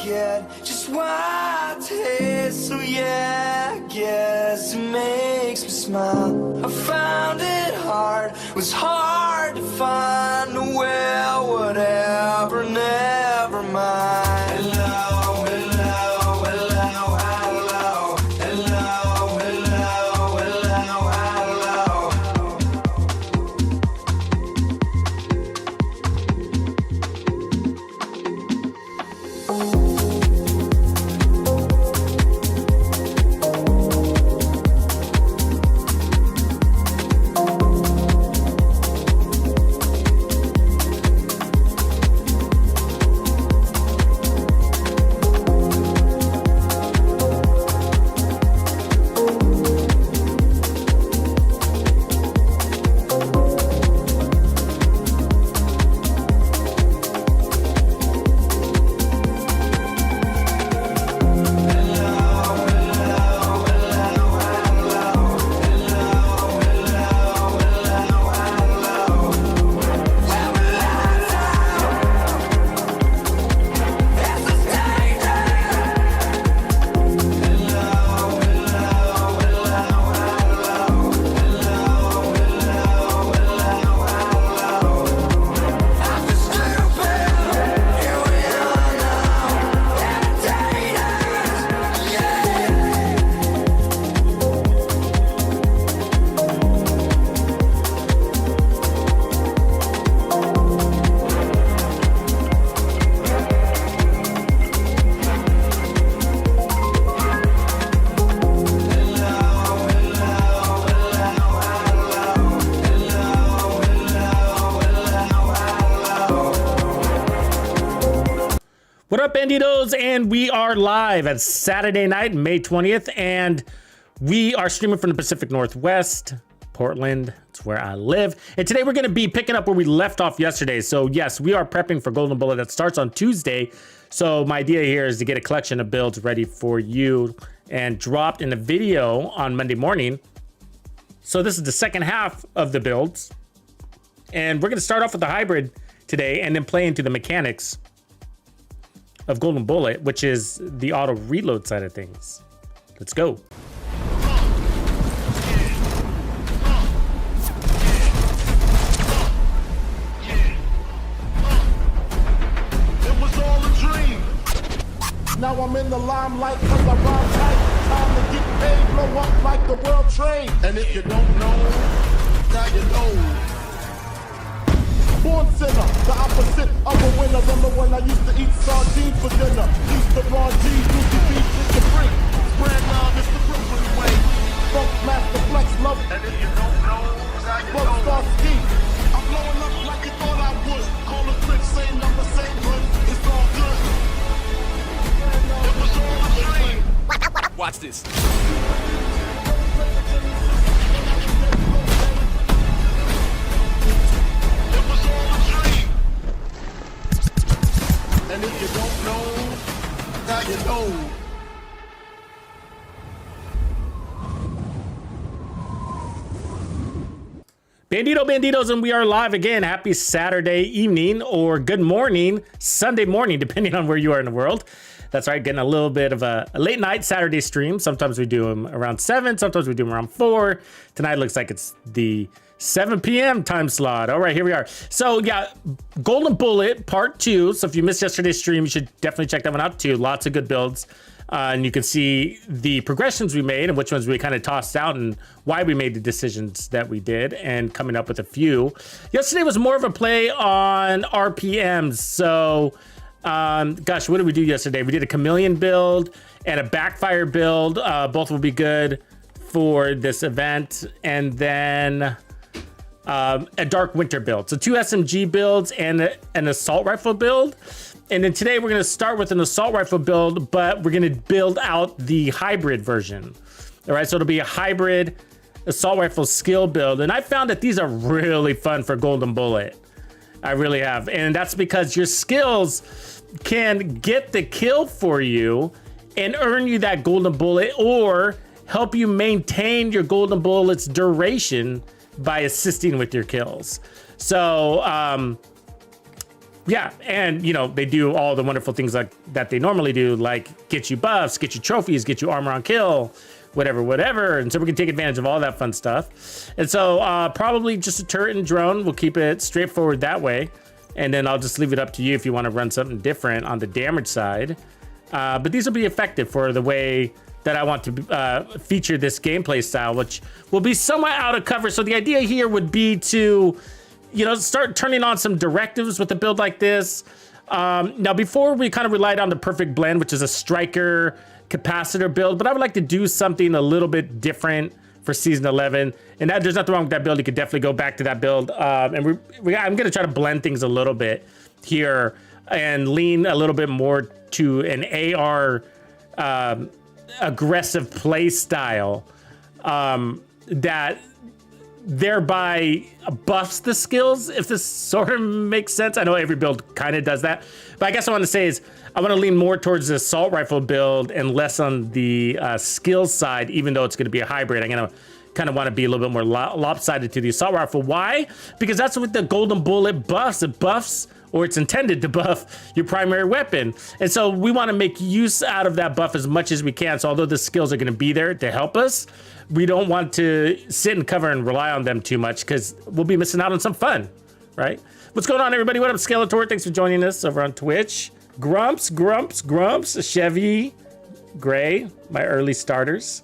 get just what I taste. So yeah, I guess it makes me smile. I found it hard, was hard to find. Well, whatever, never mind. Hello, hello, hello, hello, hello, hello, hello, hello. What up, Bandidos? And we are live at Saturday night, May 20th, and we are streaming from the Pacific Northwest, Portland. It's where I live. And today we're going to be picking up where we left off yesterday. So yes, we are prepping for Golden Bullet that starts on Tuesday. So my idea here is to get a collection of builds ready for you and dropped in a video on Monday morning. So this is the second half of the builds. And we're going to start off with the hybrid today and then play into the mechanics of Golden Bullet, which is the auto reload side of things. Let's go. It was all a dream. Now I'm in the limelight cause I rhyme tight. Time to get paid, blow up like the world trade. And if you don't know, now you know. Born sinner, the opposite of a winner. Remember when I used to eat sardines for dinner? Used to raw G, used to beat with the freak. Spread love, it's the Brooklyn way. Funk master flex love. And if you don't know, now you know. Star ski. I'm blowing up like you thought I would. Call a trick, same number, same hood. It's all good. It was all a dream. Watch this. And if you don't know, now you know. Bandidos, and we are live again. Happy Saturday evening or good morning, Sunday morning, depending on where you are in the world. That's right, getting a little bit of a late night Saturday stream. Sometimes we do them around 7, sometimes we do them around 4. Tonight looks like it's the 7 p.m. time slot. All right, here we are. So yeah, Golden Bullet Part 2. So if you missed yesterday's stream, you should definitely check that one out too. Lots of good builds. And you can see the progressions we made and which ones we kind of tossed out and why we made the decisions that we did and coming up with a few. Yesterday was more of a play on RPMs. So, gosh, what did we do yesterday? We did a chameleon build and a backfire build. Both will be good for this event. And then a dark winter build. So 2 SMG builds and an assault rifle build. And then today we're going to start with an assault rifle build, but we're going to build out the hybrid version. All right, so it'll be a hybrid assault rifle skill build. And I found that these are really fun for Golden Bullet. I really have. And that's because your skills can get the kill for you and earn you that Golden Bullet or help you maintain your Golden Bullet's duration by assisting with your kills. So, Yeah, and you know, they do all the wonderful things like that they normally do, like get you buffs, get you trophies, get you armor on kill, whatever. And so we can take advantage of all that fun stuff. And so probably just a turret and drone. We'll keep it straightforward that way. And then I'll just leave it up to you if you want to run something different on the damage side. But these will be effective for the way that I want to feature this gameplay style, which will be somewhat out of cover. So the idea here would be to, you know, start turning on some directives with a build like this. Now, before we kind of relied on the perfect blend, which is a striker capacitor build, but I would like to do something a little bit different for season 11. And that, there's nothing wrong with that build. You could definitely go back to that build. And I'm going to try to blend things a little bit here and lean a little bit more to an AR aggressive play style that thereby buffs the skills, if this sort of makes sense. I know every build kind of does that, but I guess I want to say is I want to lean more towards the assault rifle build and less on the skills side, even though it's going to be a hybrid. I'm going to kind of want to be a little bit more lopsided to the assault rifle. Why? Because that's what the golden bullet buffs. It buffs, or it's intended to buff, your primary weapon. And so we want to make use out of that buff as much as we can. So although the skills are going to be there to help us, we don't want to sit and cover and rely on them too much because we'll be missing out on some fun, right? What's going on, everybody? What up, Skeletor? Thanks for joining us over on Twitch. Grumps, Chevy, Gray, my early starters.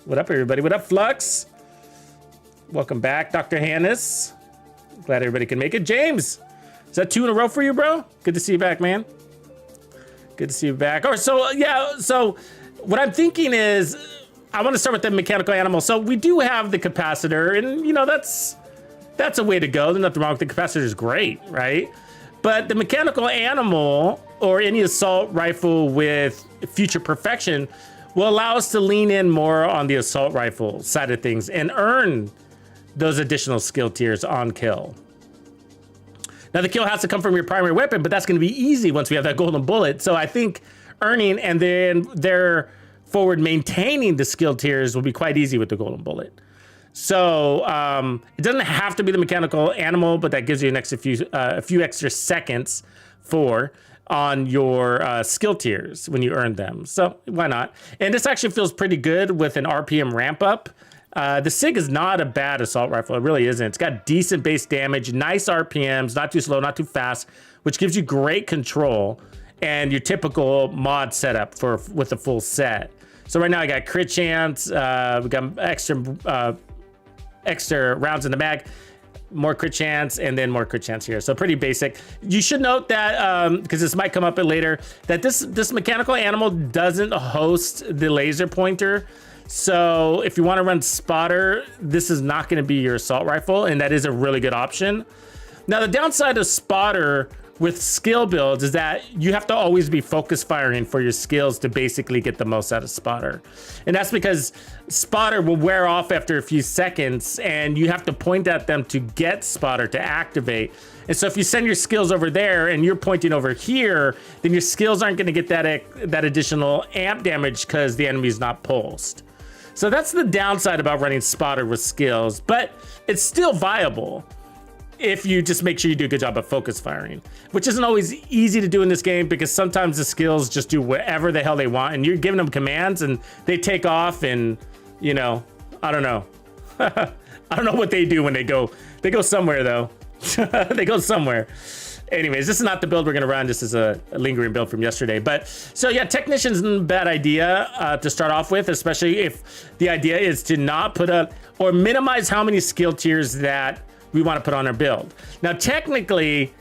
What up, everybody? What up, Flux? Welcome back, Dr. Hannes. Glad everybody can make it. James, is that 2 in a row for you, bro? Good to see you back, man. Good to see you back. All right, so yeah, so what I'm thinking is I want to start with the mechanical animal. So we do have the capacitor, and you know, that's a way to go. There's nothing wrong with the capacitor, is great, right? But the mechanical animal or any assault rifle with future perfection will allow us to lean in more on the assault rifle side of things and earn those additional skill tiers on kill. Now the kill has to come from your primary weapon, but that's going to be easy once we have that golden bullet. So I think earning and then forward maintaining the skill tiers will be quite easy with the golden bullet. So it doesn't have to be the mechanical animal, but that gives you an extra a few extra seconds on your skill tiers when you earn them. So why not? And this actually feels pretty good with an RPM ramp up. The SIG is not a bad assault rifle. It really isn't. It's got decent base damage, nice RPMs, not too slow, not too fast, which gives you great control and your typical mod setup with the full set. So right now I got crit chance, we got extra rounds in the mag, more crit chance, and then more crit chance here. So pretty basic. You should note that, because this might come up later, that this mechanical animal doesn't host the laser pointer. So if you want to run spotter, this is not going to be your assault rifle, and that is a really good option. Now the downside of spotter with skill builds is that you have to always be focus firing for your skills to basically get the most out of spotter. And that's because spotter will wear off after a few seconds and you have to point at them to get spotter to activate. And so if you send your skills over there and you're pointing over here, then your skills aren't going to get that additional amp damage because the enemy's not pulsed. So that's the downside about running spotter with skills, but it's still viable if you just make sure you do a good job of focus firing, which isn't always easy to do in this game because sometimes the skills just do whatever the hell they want and you're giving them commands and they take off and, you know, I don't know. I don't know what they do when they go somewhere though. They go somewhere. Anyways, this is not the build we're gonna run. This is a lingering build from yesterday. But so yeah, technician's isn't a bad idea to start off with, especially if the idea is to not put up or minimize how many skill tiers that we want to put on our build. Now, technically,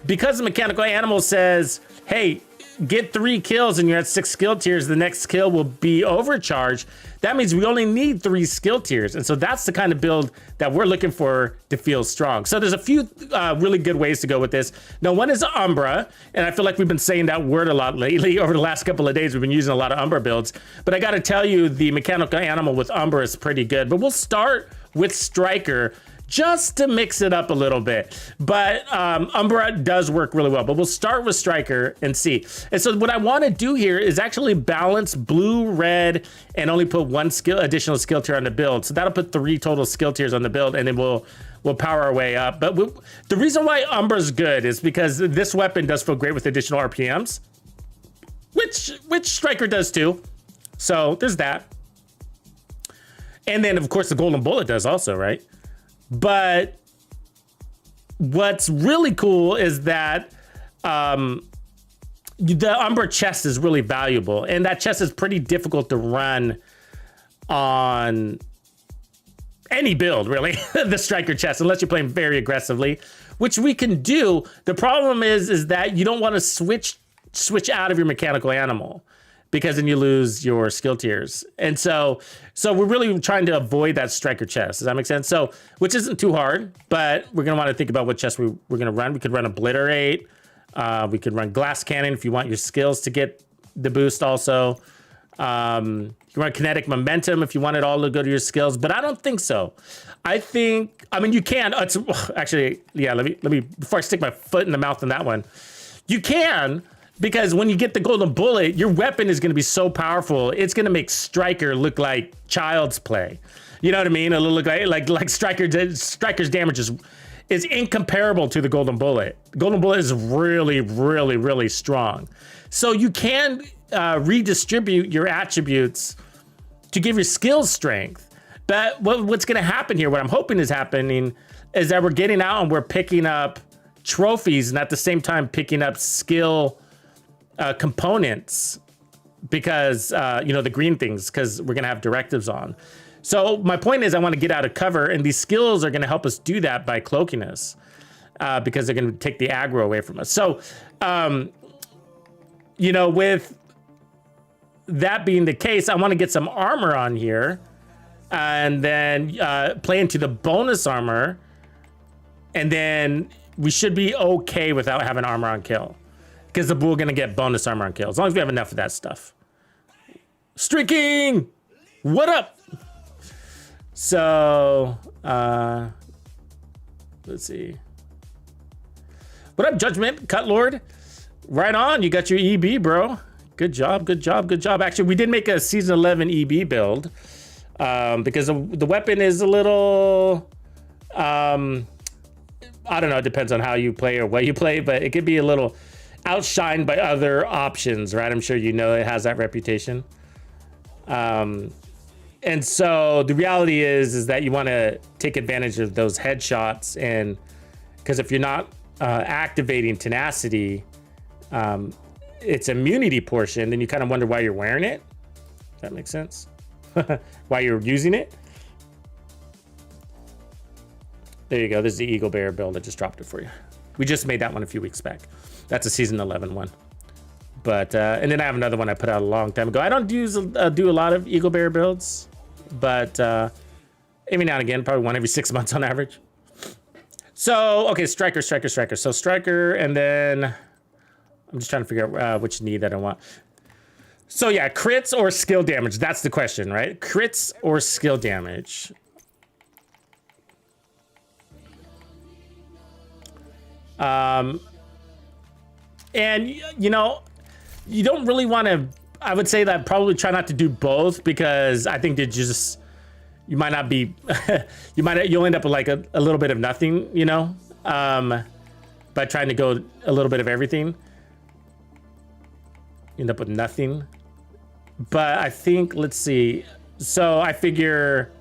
because the mechanical animal says, hey, get 3 kills and you're at 6 skill tiers, the next skill will be overcharged. That means we only need 3 skill tiers. And so that's the kind of build that we're looking for to feel strong. So there's a few really good ways to go with this. Now, one is Umbra. And I feel like we've been saying that word a lot lately. Over the last couple of days, we've been using a lot of Umbra builds. But I got to tell you, the mechanical animal with Umbra is pretty good. But we'll start with Striker, just to mix it up a little bit. But Umbra does work really well. But we'll start with Striker and see. And so what I want to do here is actually balance blue, red, and only put one additional skill tier on the build. So that'll put 3 total skill tiers on the build, and then we'll power our way up. But the reason why Umbra's good is because this weapon does feel great with additional RPMs, which Striker does too. So there's that. And then, of course, the Golden Bullet does also, right? But what's really cool is that the Umbra chest is really valuable. And that chest is pretty difficult to run on any build, really, the Striker chest, unless you're playing very aggressively, which we can do. The problem is that you don't want to switch out of your mechanical animal, because then you lose your skill tiers. And so we're really trying to avoid that Striker chest. Does that make sense? So, which isn't too hard, but we're gonna wanna think about what chest we're gonna run. We could run Obliterate. We could run Glass Cannon if you want your skills to get the boost also. You can run Kinetic Momentum if you want it all to go to your skills, but I don't think so. I mean, you can, actually, yeah, let me, before I stick my foot in the mouth on that one, you can, because when you get the Golden Bullet, your weapon is going to be so powerful, it's going to make Striker look like child's play. You know what I mean? It'll look like Striker's damage is incomparable to the Golden Bullet. Golden Bullet is really, really, really strong. So you can redistribute your attributes to give your skills strength. But what's going to happen here, what I'm hoping is happening, is that we're getting out and we're picking up trophies and at the same time picking up skill components, because the green things, because we're gonna have directives on. So my point is, I want to get out of cover, and these skills are going to help us do that by cloaking us, because they're going to take the aggro away from us. So with that being the case, I want to get some armor on here, and then play into the bonus armor, and then we should be okay without having armor on kill, because we're gonna get bonus armor on kill as long as we have enough of that stuff. Streaking, what up? So let's see. What up, Judgment Cut Lord? Right on, you got your EB, bro. Good job, good job, good job. Actually, we did make a season 11 EB build, because the weapon is a little I don't know, it depends on how you play or what you play, but it could be a little outshined by other options, right? I'm sure you know it has that reputation. And so the reality is that you want to take advantage of those headshots, and because if you're not activating tenacity, its immunity portion, then you kind of wonder why you're wearing it. Does that make sense? Why you're using it. There you go. This is the Eagle Bear build. I just dropped it for you. We just made that one a few weeks back. That's a season 11 one. But and then I have another one I put out a long time ago. I don't do a lot of Eagle Bear builds, but every now and again, probably one every 6 months on average. So okay, Striker. So Striker, and then I'm just trying to figure out which knee that I want. So yeah, crits or skill damage. That's the question, right? Crits or skill damage. And you don't really want to, I would say that probably try not to do both, because I think you might not be, you'll end up with like a little bit of nothing, by trying to go a little bit of everything. You end up with nothing. But I think, let's see. So I figure,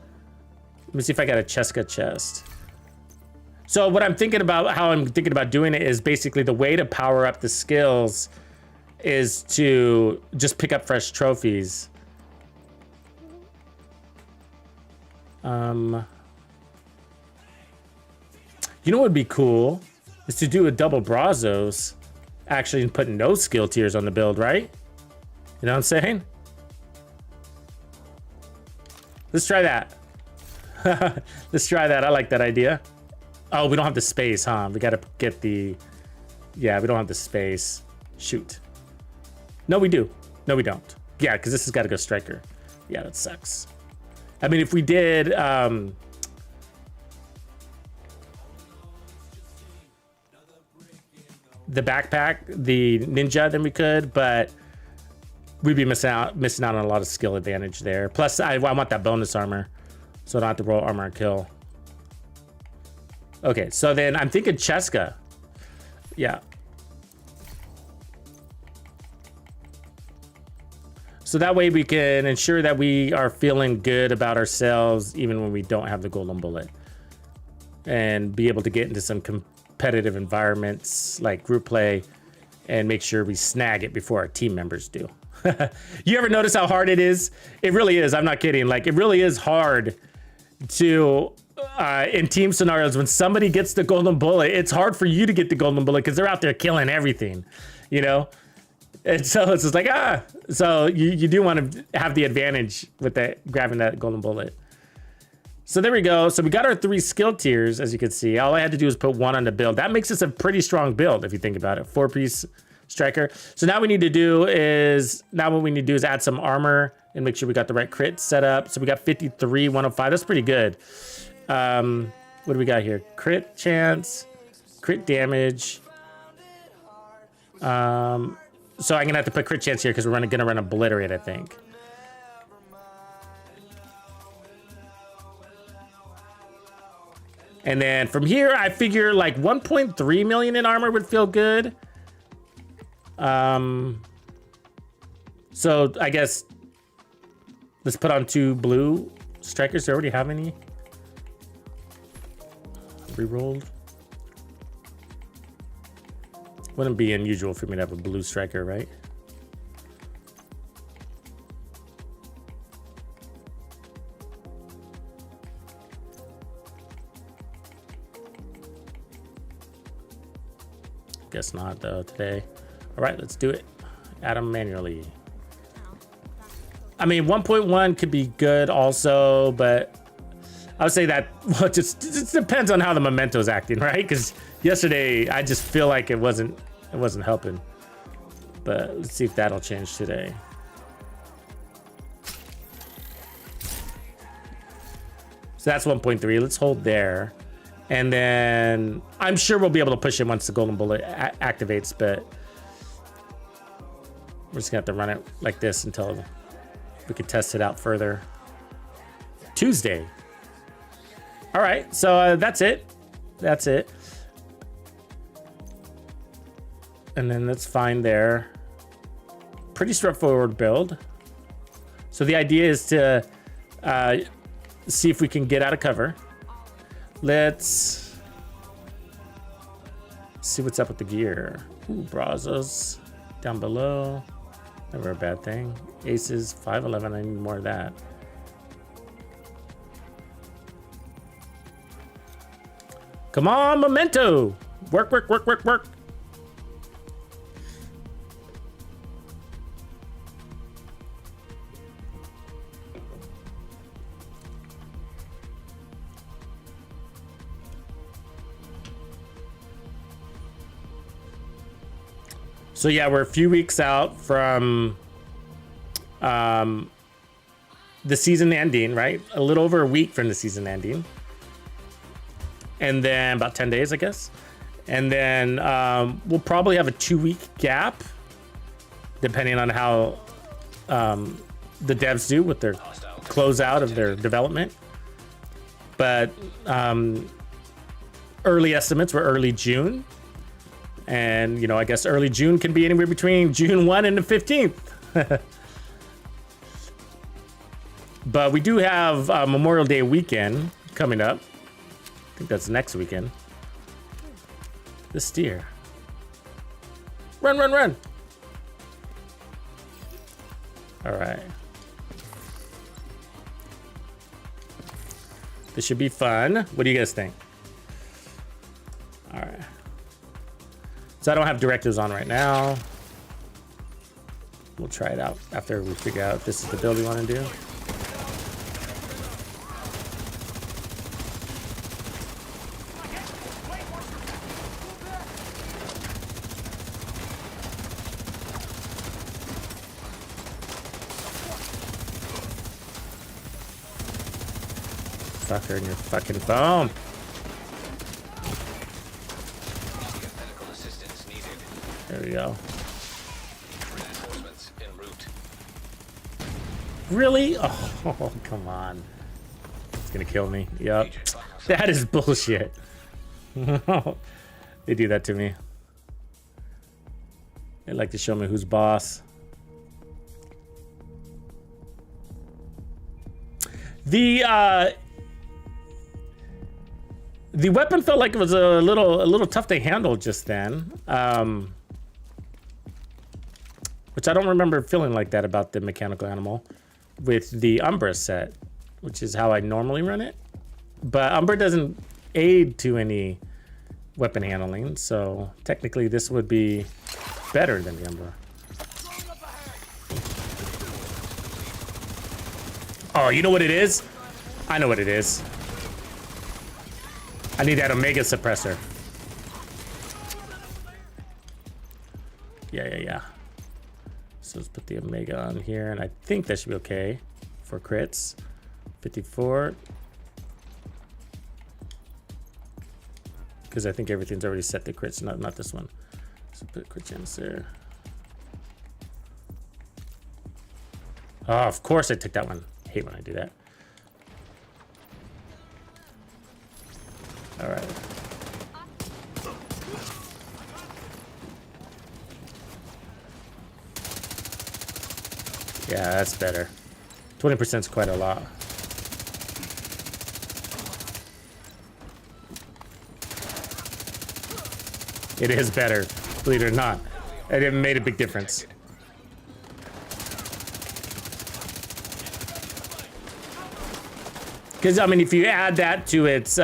let me see if I got a Cheska chest. So what I'm thinking about, how I'm thinking about doing it, is basically the way to power up the skills is to just pick up fresh trophies. You know what would be cool is to do a double Brazos, actually, and put no skill tiers on the build, right? You know what I'm saying? Let's try that. Let's try that. I like that idea. Oh, we don't have the space, huh? We gotta get the... Yeah, we don't have the space. Shoot. No, we do. No, we don't. Yeah, because this has got to go Striker. Yeah, that sucks. I mean, if we did... the backpack, the ninja, than we could, but we'd be missing out on a lot of skill advantage there. Plus, I want that bonus armor, so I don't have to roll armor and kill. Okay, so then I'm thinking Cheska. Yeah. So that way we can ensure that we are feeling good about ourselves even when we don't have the golden bullet. And be able to get into some competitive environments like group play and make sure we snag it before our team members do. You ever notice how hard it is? It really is. I'm not kidding. Like, it really is hard to, in team scenarios, when somebody gets the golden bullet, it's hard for you to get the golden bullet because they're out there killing everything, you know? And so it's just like, so you do want to have the advantage with that, grabbing that golden bullet. So there we go. So we got our 3 skill tiers, as you can see. All I had to do is put 1 on the build. That makes us a pretty strong build if you think about it. 4-piece striker. So now what we need to do is add some armor and make sure we got the right crit set up. So we got 53, 105. That's pretty good. What do we got here? Crit chance, crit damage. So I'm gonna have to put crit chance here because we're gonna run obliterate, I think. And then from here, I figure like 1.3 million in armor would feel good. So I guess let's put on 2 blue strikers. Do I already have any? Rerolled. Wouldn't be unusual for me to have a blue striker, right? Guess not though today. All right, let's do it. Add them manually. I mean, 1.1 could be good also, but I would say that, well, it just depends on how the memento's acting, right? Because yesterday I just feel like it wasn't helping. But let's see if that'll change today. So that's 1.3. Let's hold there. And then I'm sure we'll be able to push it once the golden bullet activates, but we're just gonna have to run it like this until we can test it out further. Tuesday. All right, so that's it. That's it. And then that's fine there. Pretty straightforward build. So the idea is to see if we can get out of cover. Let's see what's up with the gear. Ooh, Brazos down below. Never a bad thing. Aces, 511. I need more of that. Come on, memento. Work, work, work, work, work. So yeah, we're a few weeks out from the season ending, right? A little over a week from the season ending. And then about 10 days, I guess. And then we'll probably have a 2-week gap, depending on how the devs do with their closeout of their development. But early estimates were early June. And, you know, I guess early June can be anywhere between June 1 and the 15th. But we do have Memorial Day weekend coming up. I think that's next weekend. The steer. Run, run, run. All right. This should be fun. What do you guys think? All right. So I don't have directives on right now. We'll try it out after we figure out if this is the build we want to do. Fucker in your fucking phone. Medical assistance needed. There we go. Really? Oh, come on. It's gonna kill me. Yep. That is bullshit. They do that to me. They like to show me who's boss. The weapon felt like it was a little tough to handle just then. Which I don't remember feeling like that about the mechanical animal with the Umbra set, which is how I normally run it. But Umbra doesn't aid to any weapon handling, so technically this would be better than the Umbra. Oh, you know what it is? I know what it is. I need that Omega suppressor. Yeah. So let's put the Omega on here, and I think that should be okay for crits. 54. Because I think everything's already set to crits, not this one. So put crit chance there. Oh, of course I took that one. I hate when I do that. All right. Yeah, that's better. 20% is quite a lot. It is better, believe it or not. It made a big difference. Because, I mean, if you add that to its...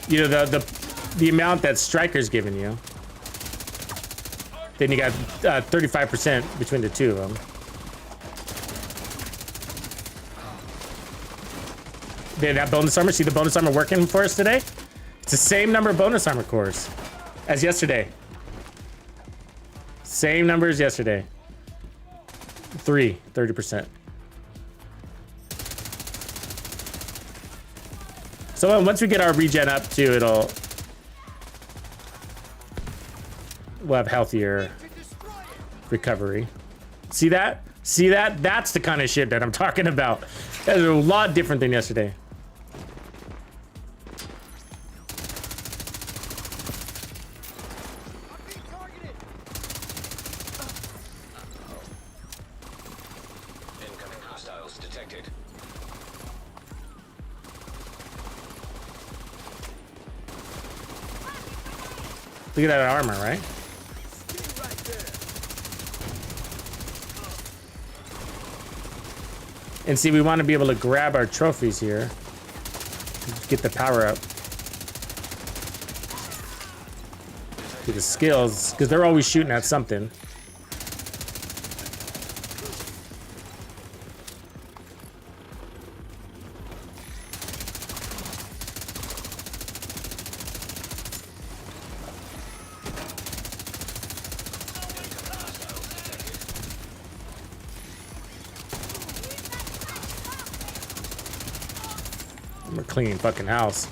you know, the amount that Striker's giving you, then you got 35% between the two of them. Did that bonus armor? See the bonus armor working for us today? It's the same number of bonus armor cores as yesterday. Same number as yesterday. 30%. So once we get our regen up too, we'll have healthier recovery. See that? See that? That's the kind of shit that I'm talking about. That's a lot different than yesterday. Look at that armor, right? And see, we want to be able to grab our trophies here. Get the power up. Get the skills, because they're always shooting at something. I'm a clean fucking house.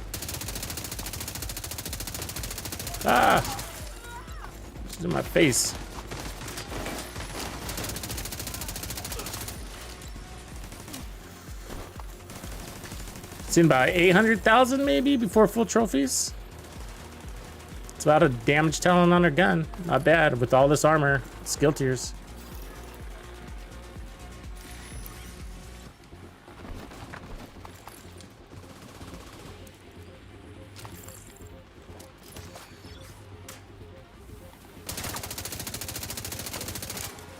Ah! She's in my face. It's in about 800,000 maybe before full trophies. It's about a damage talent on her gun. Not bad with all this armor, skill tiers.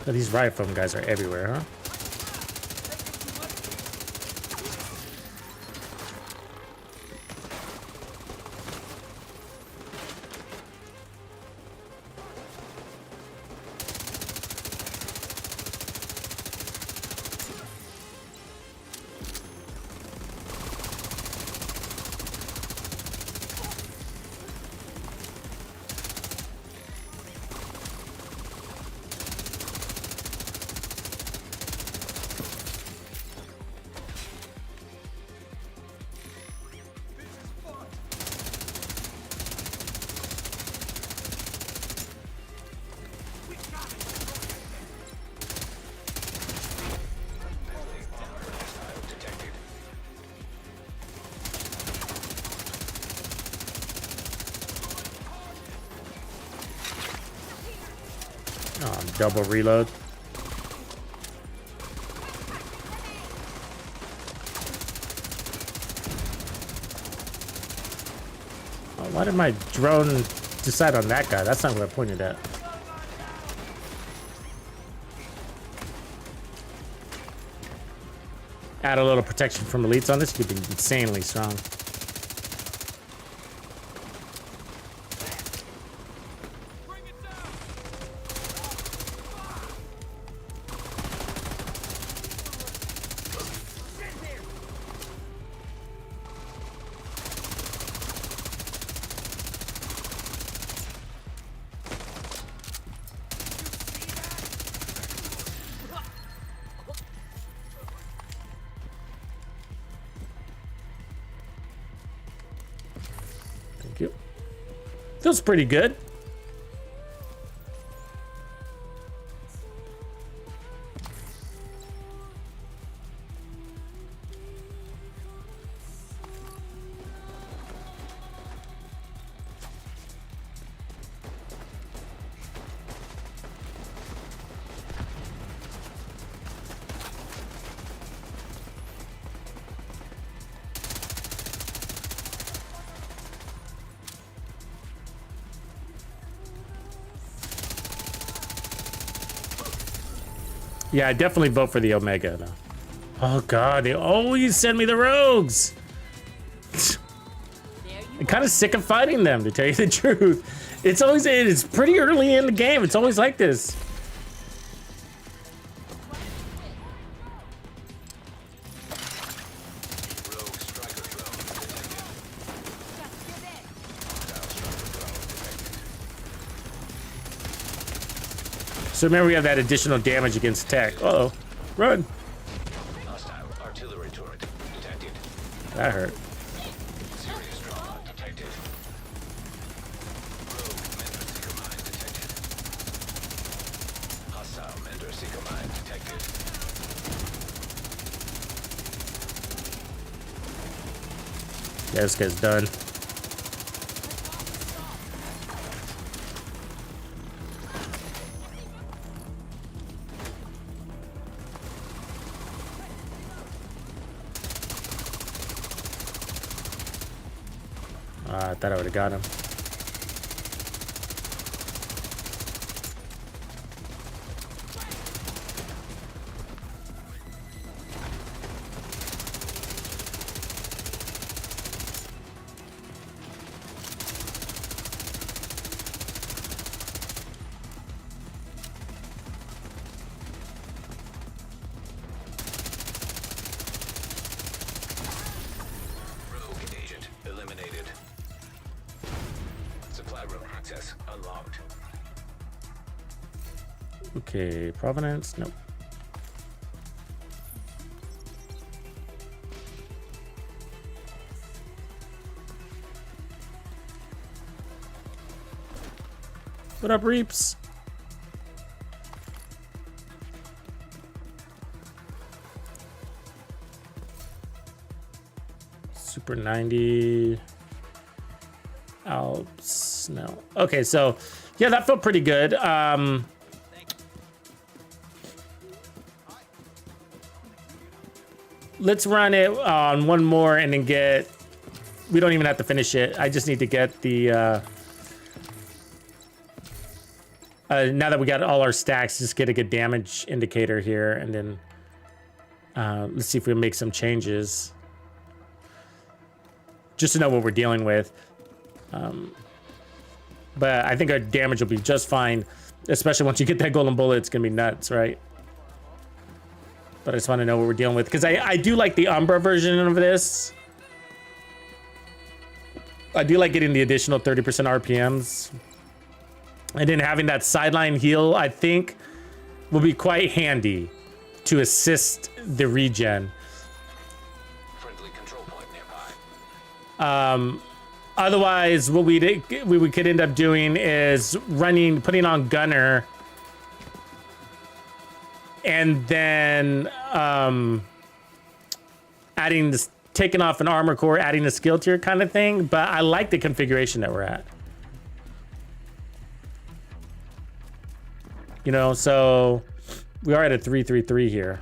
Oh, these riot foam guys are everywhere, huh? Oh, double reload. Oh, why did my drone decide on that guy? That's not what I pointed at. Add a little protection from elites on this, could be insanely strong. Thank you. Feels pretty good. Yeah, I definitely vote for the Omega though. Oh god, they always send me the rogues. I'm kind of sick of fighting them, to tell you the truth. It's pretty early in the game. It's always like this. So remember, we have that additional damage against tech. Uh-oh. Run. Hostile artillery turret detected. That hurt. Serious trauma detected. Rogue mentor seeker mine detected. Hostile mentor seeker mine detected. Yeah, this guy's done. I thought I would have got him. Rogue agent eliminated. Supply room access unlocked. Okay, Provenance, nope. What up, Reaps? Super 90. Alps, no. Okay, so yeah, that felt pretty good. Let's run it on one more and then get, we don't even have to finish it. I just need to get the, now that we got all our stacks, just get a good damage indicator here, and then let's see if we make some changes. Just to know what we're dealing with. But I think our damage will be just fine, especially once you get that golden bullet. It's gonna be nuts, right? But I just want to know what we're dealing with, because I do like the Umbra version of this. I do like getting the additional 30% RPMs, and then having that sideline heal, I think, will be quite handy to assist the regen. Friendly control point nearby. Otherwise, what we could end up doing is putting on Gunner, and then adding this, taking off an armor core, adding a skill tier kind of thing. But I like the configuration that we're at. You know, so we are at a 3-3-3 here.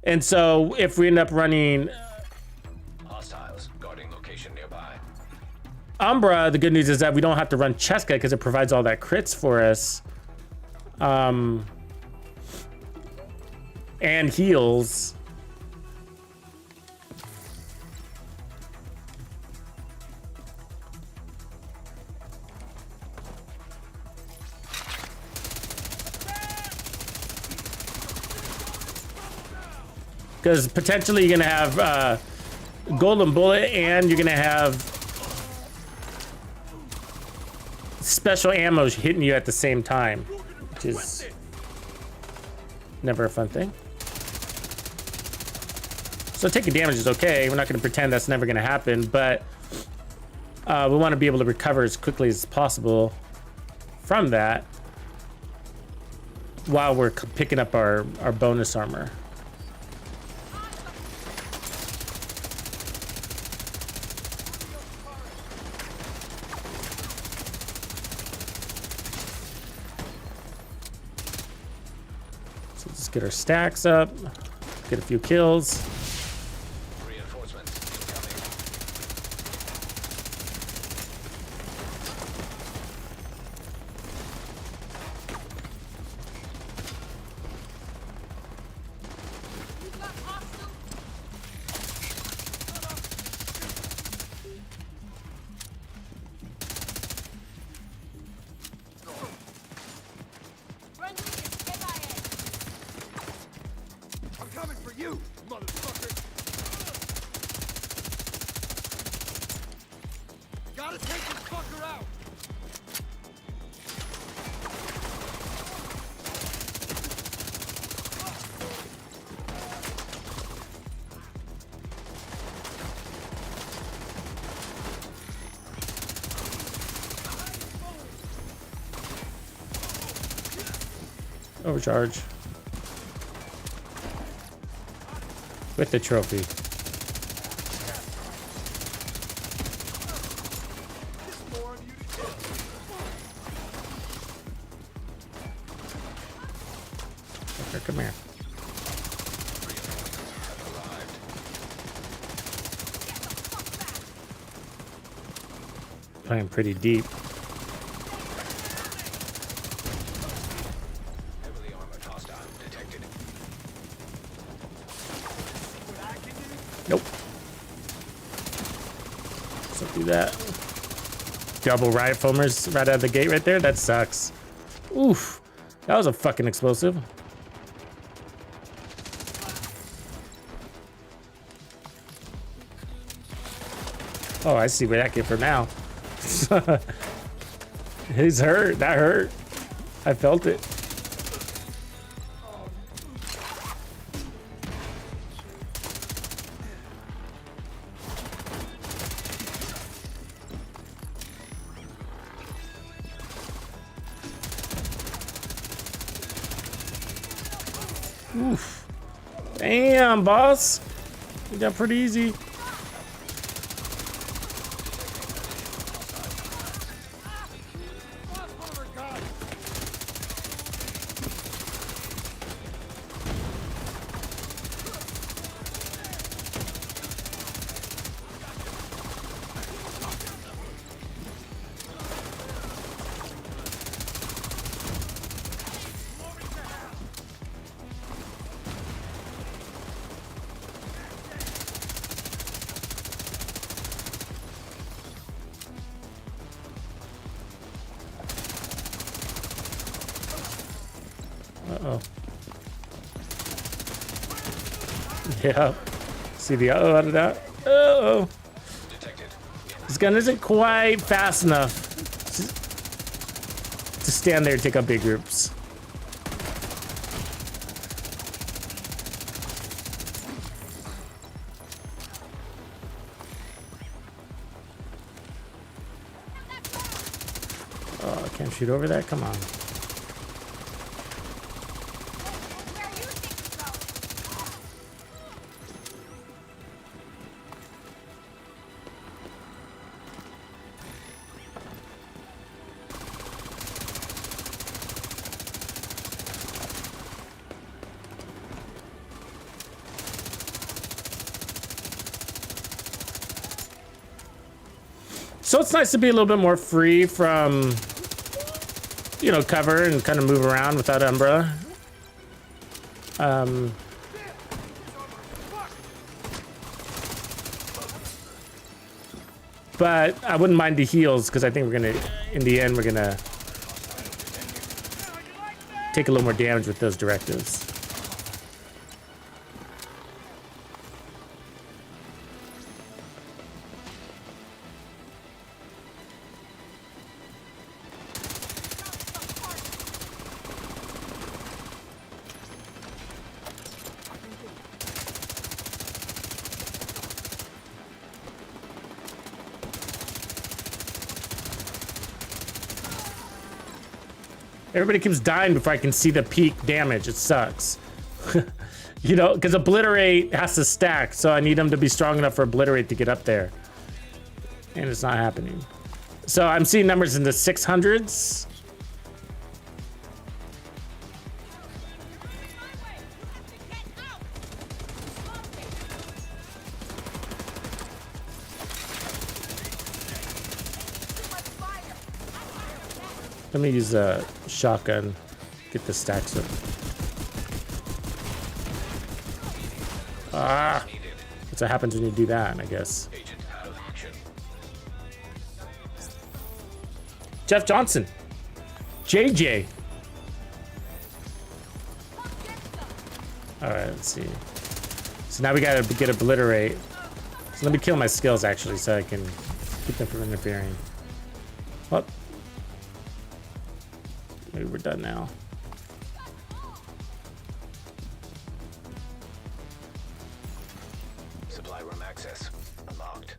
And so if we end up running Hostiles guarding location nearby. Umbra, the good news is that we don't have to run Cheska because it provides all that crits for us. And heals. Because potentially you're gonna have golden bullet and you're gonna have special ammo hitting you at the same time, which is never a fun thing. So taking damage is okay. We're not gonna pretend that's never gonna happen, but we want to be able to recover as quickly as possible from that while we're picking up our bonus armor. Let's get our stacks up, get a few kills. Reinforcements incoming. I'm coming for you, motherfucker. Gotta take this fucker out. Overcharge. With the trophy. Okay, come here. Playing pretty deep. Heavily armored hostile detected. Nope. So do that. Double riot foamers right out of the gate right there. That sucks. Oof. That was a fucking explosive. Oh, I see where that came from now. He's hurt. That hurt. I felt it. Oof. Damn, boss. You got pretty easy. Uh-oh. Yeah. See the uh-oh out of that? Uh-oh. Detected. This gun isn't quite fast enough to stand there and take out big groups. Oh, I can't shoot over that? Come on. So it's nice to be a little bit more free from, you know, cover and kind of move around without Umbra. But I wouldn't mind the heals because I think we're gonna, in the end, we're gonna take a little more damage with those directives. Everybody keeps dying before I can see the peak damage. It sucks. You know, because Obliterate has to stack, so I need them to be strong enough for Obliterate to get up there. And it's not happening. So I'm seeing numbers in the 600s. Let me use a shotgun, get the stacks up. Ah, that's what happens when you do that, I guess. Agent out of action. Jeff Johnson, JJ. All right, let's see. So now we gotta get Obliterate. So let me kill my skills actually, so I can keep them from interfering. Well, maybe we're done now. Supply room access unlocked.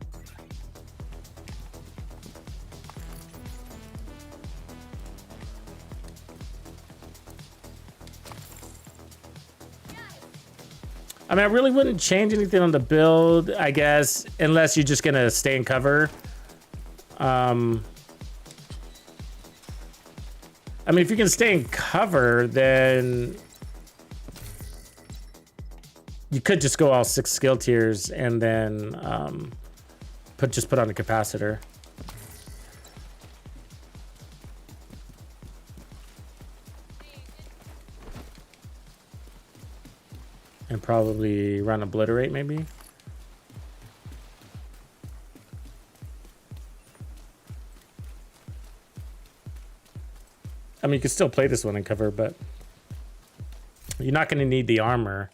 I mean, I really wouldn't change anything on the build, I guess, unless you're just gonna stay in cover. I mean, if you can stay in cover, then you could just go all 6 skill tiers and then just put on a capacitor. And probably run Obliterate, maybe. I mean, you can still play this one in cover, but you're not going to need the armor.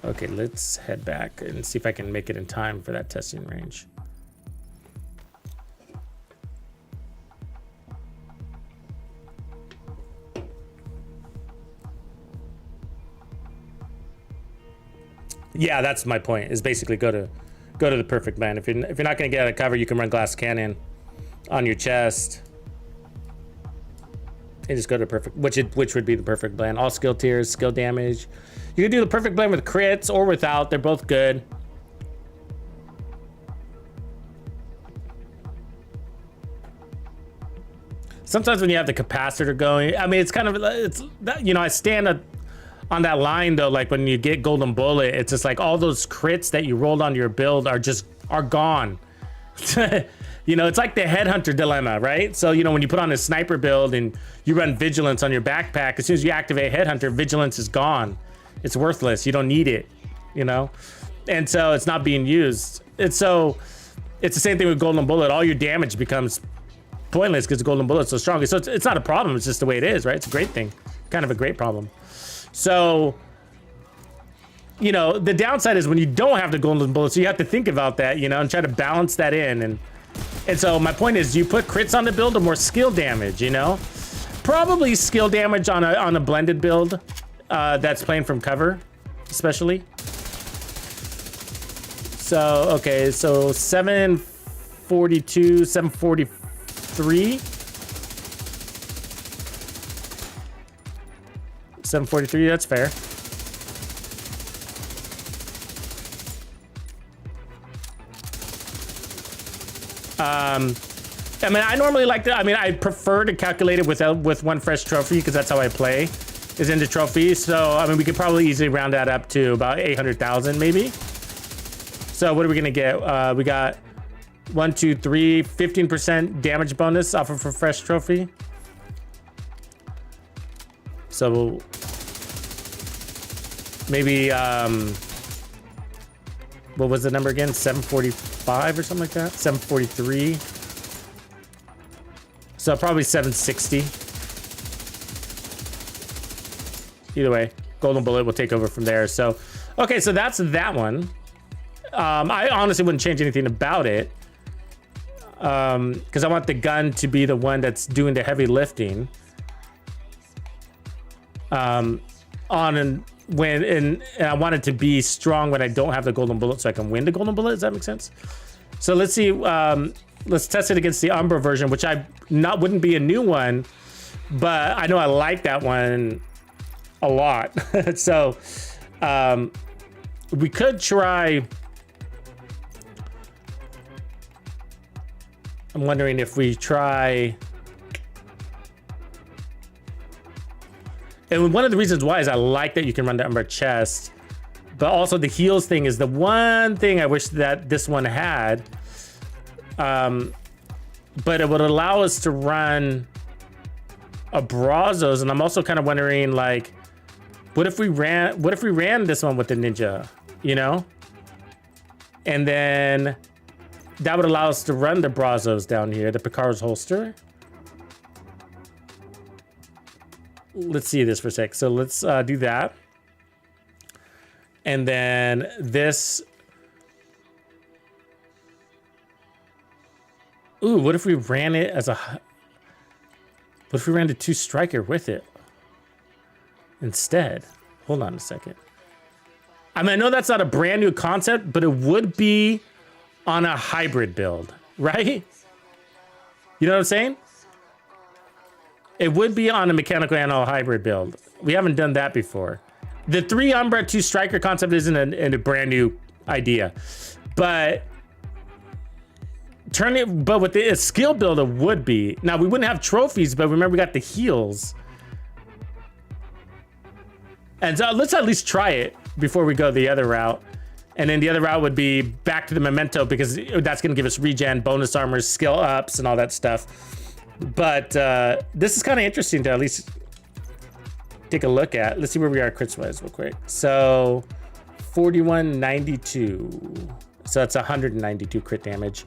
Okay, let's head back and see if I can make it in time for that testing range. Yeah, that's my point. Is basically go to the perfect blend. If you're not going to get out of cover, you can run glass cannon on your chest and just go to perfect, which would be the perfect blend. All skill tiers, skill damage. You can do the perfect blend with crits or without. They're both good. Sometimes when you have the capacitor going, I mean, it's kind of, you know, I stand on that line though, like when you get golden bullet, it's just like all those crits that you rolled onto your build are gone. You know, it's like the headhunter dilemma, right? So, you know, when you put on a sniper build and you run vigilance on your backpack, as soon as you activate headhunter, vigilance is gone. It's worthless. You don't need it, you know? And so it's not being used. And so it's the same thing with golden bullet. All your damage becomes pointless because golden bullet's so strong. So it's not a problem. It's just the way it is, right? It's a great thing. Kind of a great problem. So, you know, the downside is when you don't have the golden bullet, so you have to think about that, you know, and try to balance that in. And so my point is, you put crits on the build or more skill damage, you know? Probably skill damage on a blended build that's playing from cover, especially. So, okay, so 742, 743. 743, that's fair. I mean, I normally like to, I mean, I prefer to calculate it with one fresh trophy because that's how I play, is into trophies. So, I mean, we could probably easily round that up to about 800,000 maybe. So what are we gonna get? We got 1, 2, 3, 15% damage bonus off of a fresh trophy. So maybe, what was the number again? 745 or something like that? 743. So probably 760. Either way, golden bullet will take over from there. So, okay, so that's that one. I honestly wouldn't change anything about it. Because I want the gun to be the one that's doing the heavy lifting. And I want it to be strong when I don't have the golden bullet so I can win the golden bullet. Does that make sense? So let's see. Let's test it against the Umbra version, which wouldn't be a new one, but I know I like that one a lot. So we could try. I'm wondering if we try. And one of the reasons why is I like that you can run the Umbra chest, but also the heals thing is the one thing I wish that this one had. But it would allow us to run a Brazos, and I'm also kind of wondering, like, what if we ran this one with the ninja, you know? And then that would allow us to run the Brazos down here, the Picaro's holster. Let's see this for a sec. So let's do that. And then this. Ooh, what if we ran it as a... What if we ran the 2 striker with it instead? Hold on a second. I mean, I know that's not a brand new concept, but it would be on a hybrid build, right? You know what I'm saying? It would be on a mechanical and a hybrid build. We haven't done that before. The 3 Umbra 2 striker concept isn't a brand new idea, but but with the skill build, it would be. Now we wouldn't have trophies, but remember we got the heals. And so let's at least try it before we go the other route. And then the other route would be back to the memento, because that's going to give us regen, bonus armor, skill ups, and all that stuff. But this is kind of interesting to at least take a look at. Let's see where we are crits wise real quick. So 4192. So that's 192 crit damage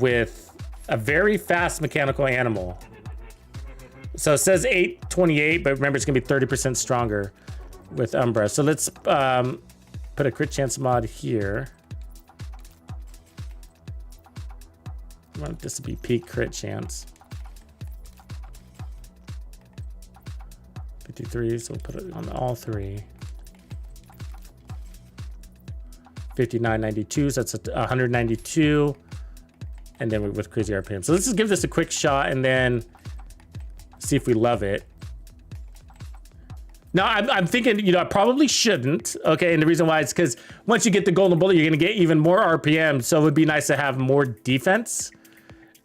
with a very fast mechanical animal. So it says 828, but remember it's going to be 30% stronger with Umbra. So let's put a crit chance mod here. I want this to be peak crit chance. 53, so we'll put it on all 3. 5992, so that's 192. And then with crazy RPM. So let's just give this a quick shot and then see if we love it. Now, I'm thinking, you know, I probably shouldn't, okay? And the reason why is because once you get the golden bullet, you're going to get even more RPM, so it would be nice to have more defense.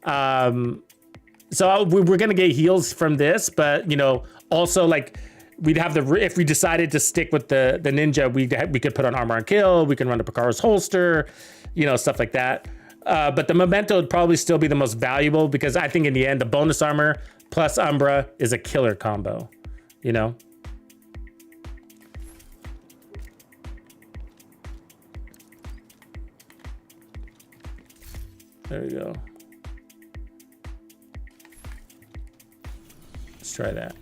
So we're going to get heals from this, but, you know, also, like, we'd have if we decided to stick with the ninja, we could put on armor and kill, we can run the Picaro's holster, you know, stuff like that. But the memento would probably still be the most valuable, because I think in the end, the bonus armor plus Umbra is a killer combo, you know? There we go. Let's try that.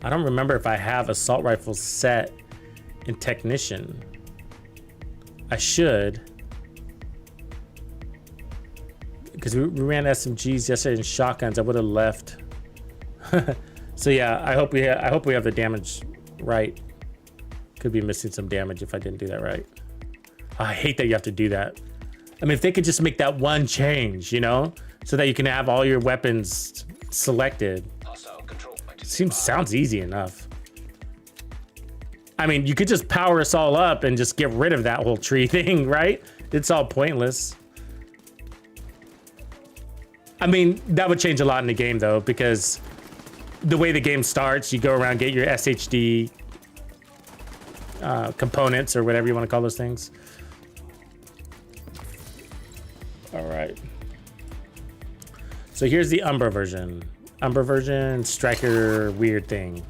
I don't remember if I have assault rifle set in Technician. I should. Because we ran SMGs yesterday and shotguns. I would have left. So yeah, I hope we have the damage right. Could be missing some damage if I didn't do that right. I hate that you have to do that. I mean, if they could just make that one change, you know, so that you can have all your weapons selected. Hostile control point. Sounds easy enough. I mean, you could just power us all up and just get rid of that whole tree thing, right? It's all pointless. I mean, that would change a lot in the game though, because the way the game starts, you go around, get your SHD components or whatever you want to call those things. All right. So here's the Umbra version. Umbra version, striker, weird thing.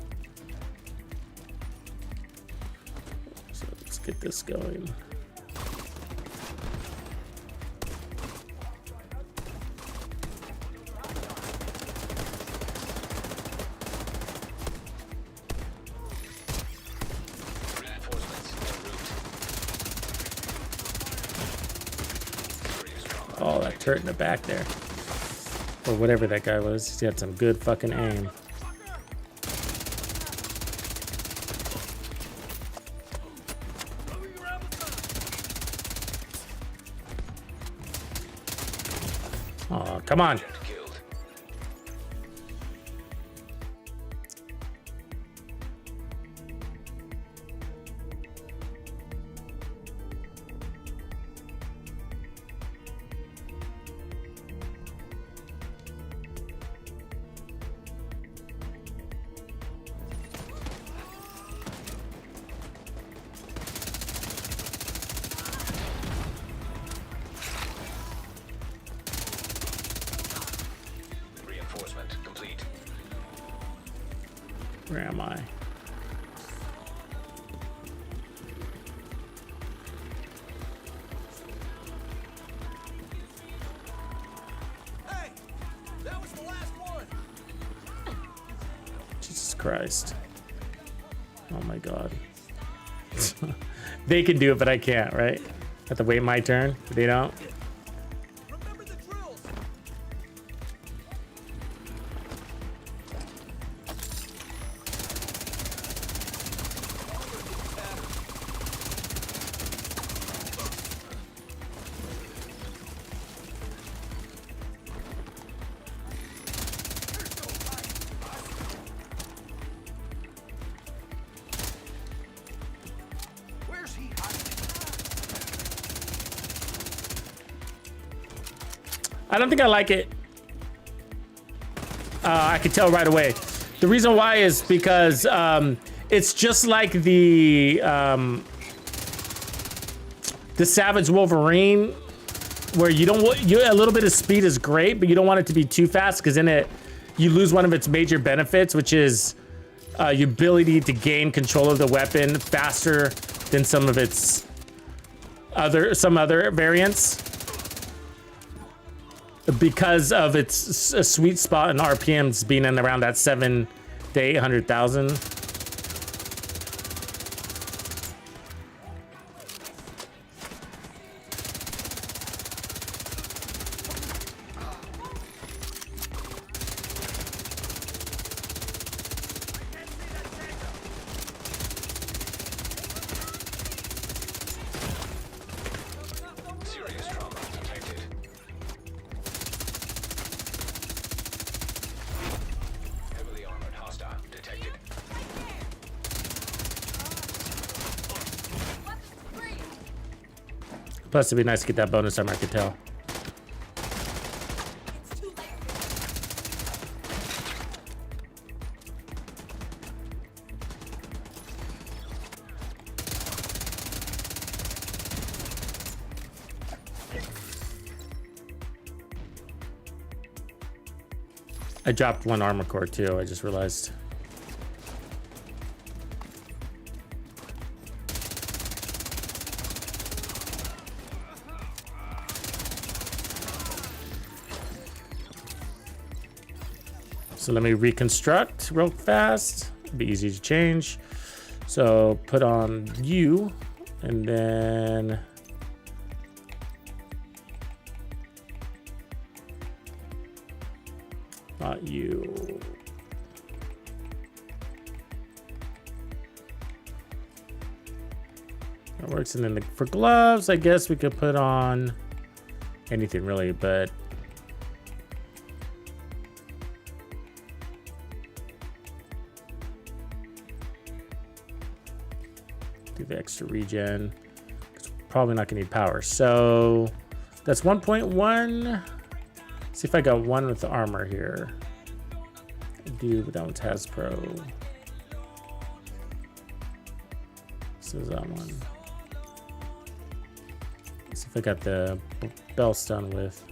So let's get this going. Oh, that turret in the back there. Or whatever that guy was. He's got some good fucking aim. Oh, come on. Where am I? Hey, that was the last one. Jesus Christ. Oh my God. They can do it, but I can't, right? I have to wait my turn. They don't. Remember the drills. Where's he hiding? I don't think I like it. I can tell right away. The reason why is because it's just like the Savage Wolverine, where you don't want a little bit of speed is great, but you don't want it to be too fast because in you lose one of its major benefits, which is your ability to gain control of the weapon faster than some of its other variants, because of its sweet spot in RPMs being in around that 700 to 800,000. Serious trauma detected. Heavily armored hostile detected. Plus, it'd be nice to get that bonus armor, I could tell. I dropped one armor core too, I just realized. So let me reconstruct real fast. It'll be easy to change. So put on you, and then not you. That works. And then for gloves, I guess we could put on anything really, but Do the extra regen. Probably not gonna need power. So that's 1.1. See if I got one with the armor here. I do, but that one's Hasbro. So is that one. Let's see if I got the belts done with.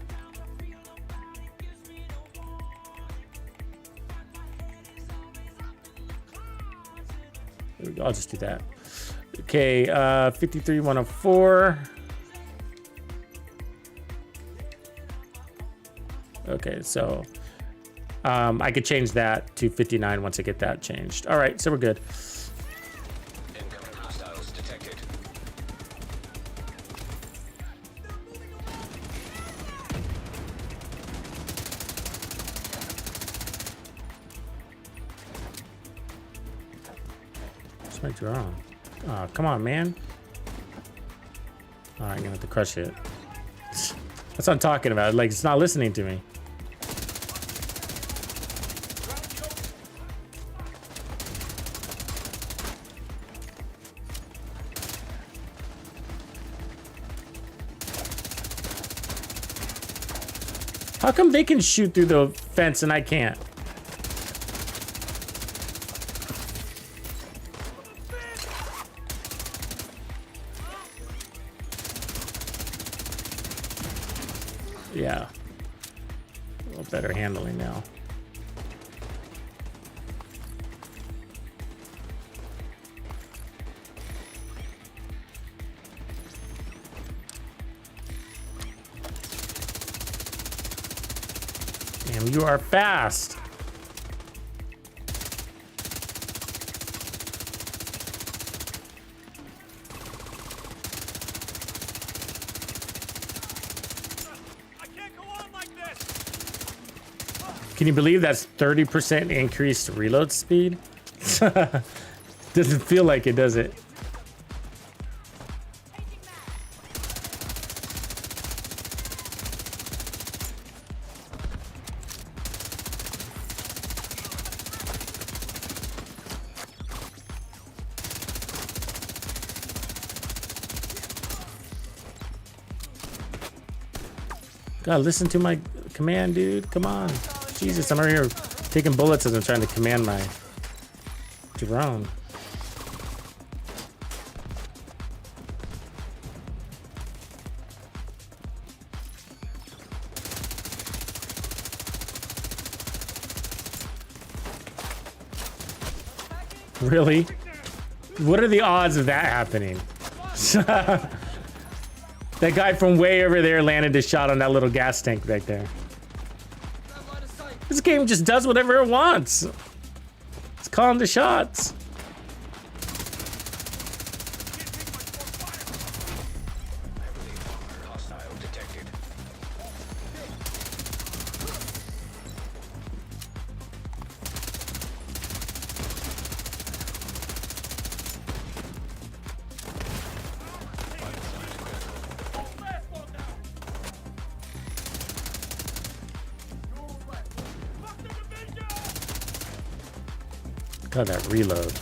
There we go. I'll just do that. Okay, 53,104. Okay, so I could change that to 59 once I get that changed. All right, so we're good. Incoming hostiles detected. Where's my drone? Oh, come on, man. Oh, I'm gonna have to crush it. That's what I'm talking about. Like, it's not listening to me. How come they can shoot through the fence and I can't? Yeah. A little better handling now. Damn, you are fast. Can you believe that's 30% increased reload speed? Doesn't feel like it, does it? God, listen to my command, dude. Come on. Jesus, I'm over here taking bullets as I'm trying to command my drone. Really? What are the odds of that happening? That guy from way over there landed a shot on that little gas tank back there. This game just does whatever it wants. It's calling the shots. Hostile detected. God, that reload.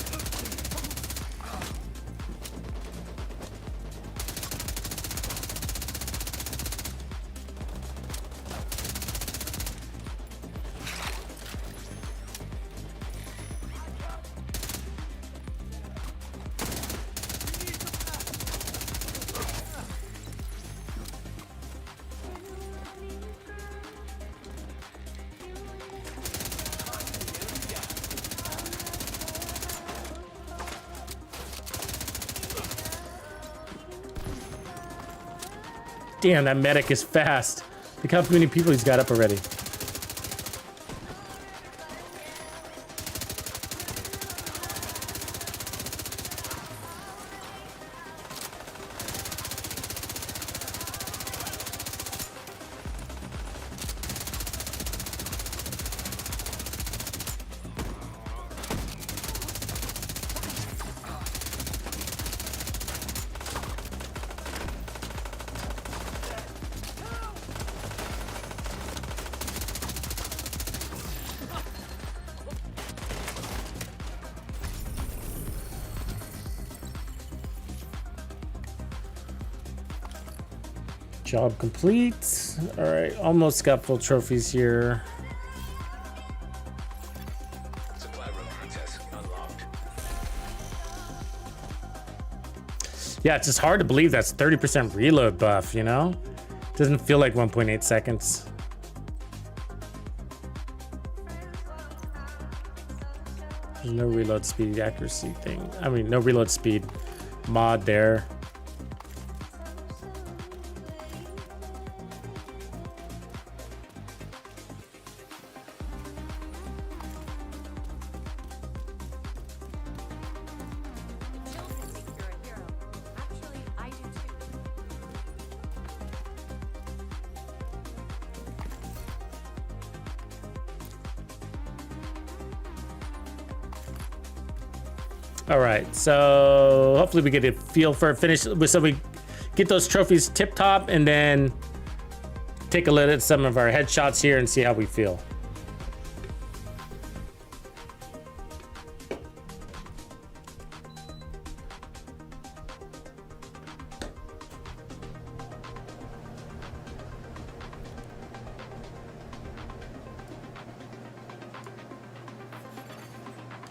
Damn, that medic is fast. Look how many people he's got up already. Job complete. All right, almost got full trophies here. Supply room access unlocked. Yeah, it's just hard to believe that's 30% reload buff, you know? Doesn't feel like 1.8 seconds. There's no reload speed accuracy thing. I mean, no reload speed mod there. All right, so hopefully we get a feel for it. Finish so we get those trophies tip top, and then take a look at some of our headshots here and see how we feel.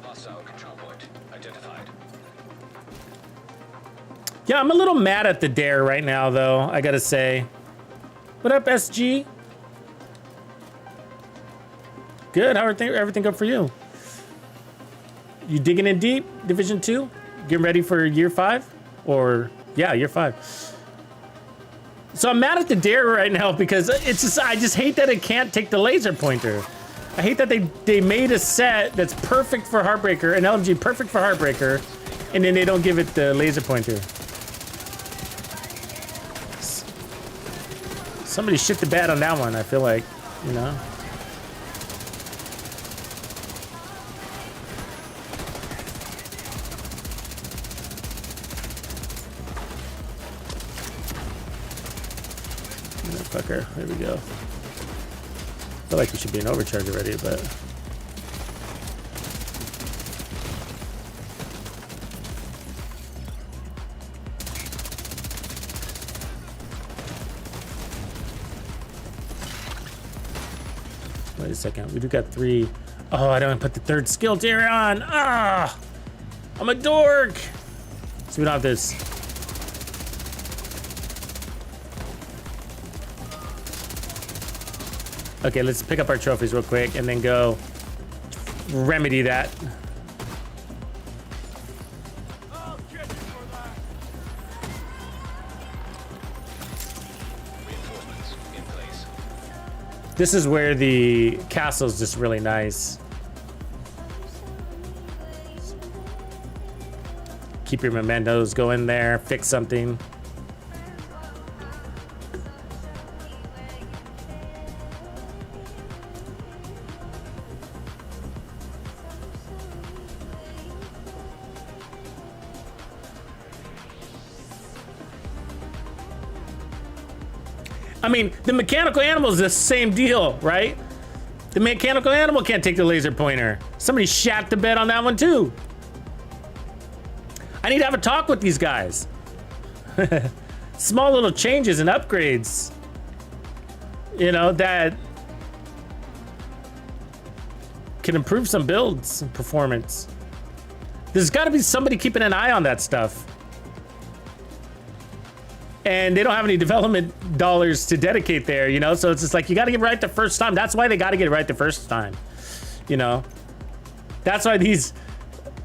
Hostile control point identified. Yeah, I'm a little mad at the dare right now, though, I gotta say. What up, SG? Good, how are everything go for you? You digging in deep, Division 2? Getting ready for year 5? Or, yeah, year 5. So I'm mad at the dare right now because it's just, I just hate that it can't take the laser pointer. I hate that they made a set that's perfect for Heartbreaker, an LMG perfect for Heartbreaker, and then they don't give it the laser pointer. Somebody shit the bed on that one, I feel like, you know? Motherfucker, there we go. I feel like we should be an overcharge already, but... Wait a second, we do got 3. Oh, I don't put the 3rd skill tier on. Ah, I'm a dork. So we don't have this. Okay, let's pick up our trophies real quick and then go remedy that. I'll get you for that. Reinforcements in place. This is where the castle is just really nice. Keep your mementos, go in there, fix something. I mean, the mechanical animal is the same deal, right? The mechanical animal can't take the laser pointer. Somebody shat the bed on that one too. I need to have a talk with these guys. Small little changes and upgrades, you know, that can improve some builds and performance. There's got to be somebody keeping an eye on that stuff. And they don't have any development dollars to dedicate there, you know? So it's just like, you got to get it right the first time. That's why they got to get it right the first time, you know? That's why these,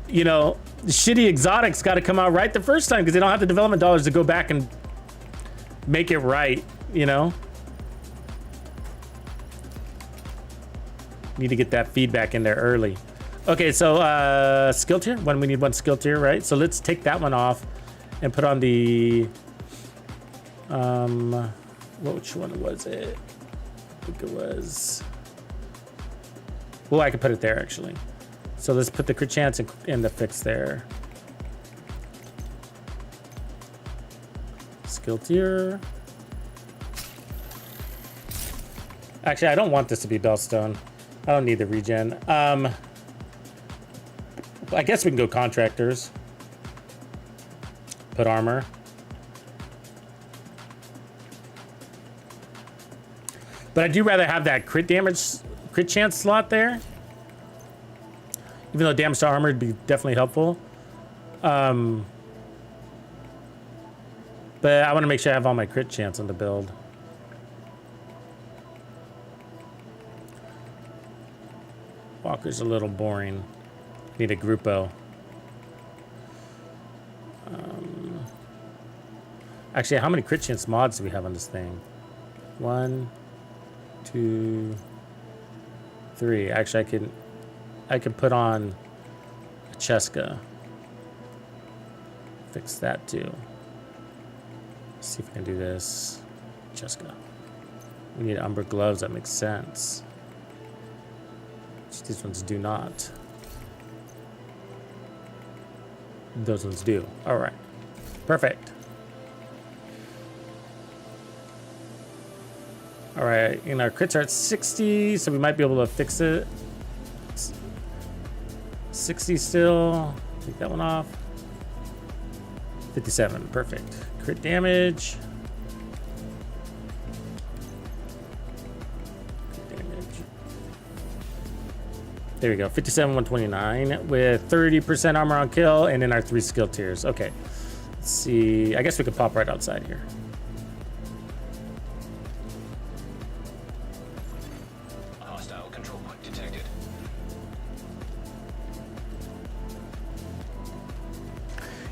you know, shitty exotics got to come out right the first time, because they don't have the development dollars to go back and make it right, you know? Need to get that feedback in there early. Okay, so skill tier. When we need 1 skill tier, right? So let's take that one off and put on the... which one was it? I think it was... Well, I could put it there, actually. So let's put the crit chance in the fix there. Skill tier. Actually, I don't want this to be Bellstone. I don't need the regen. I guess we can go contractors. Put armor. But I do rather have that crit chance slot there. Even though damage to armor would be definitely helpful. But I want to make sure I have all my crit chance on the build. Walker's a little boring. Need a Gruppo. Actually, how many crit chance mods do we have on this thing? 1, 2, 3. Actually, I can put on a Cheska. Fix that too. Let's see if we can do this. Cheska. We need Umbra gloves. That makes sense. These ones do not. Those ones do. All right. Perfect. All right. And our crits are at 60, so we might be able to fix it. 60 still. Take that one off. 57. Perfect. Crit damage. There we go, 57, 129 with 30% armor on kill, and then our 3 skill tiers. Okay, let's see. I guess we could pop right outside here. Hostile control point detected.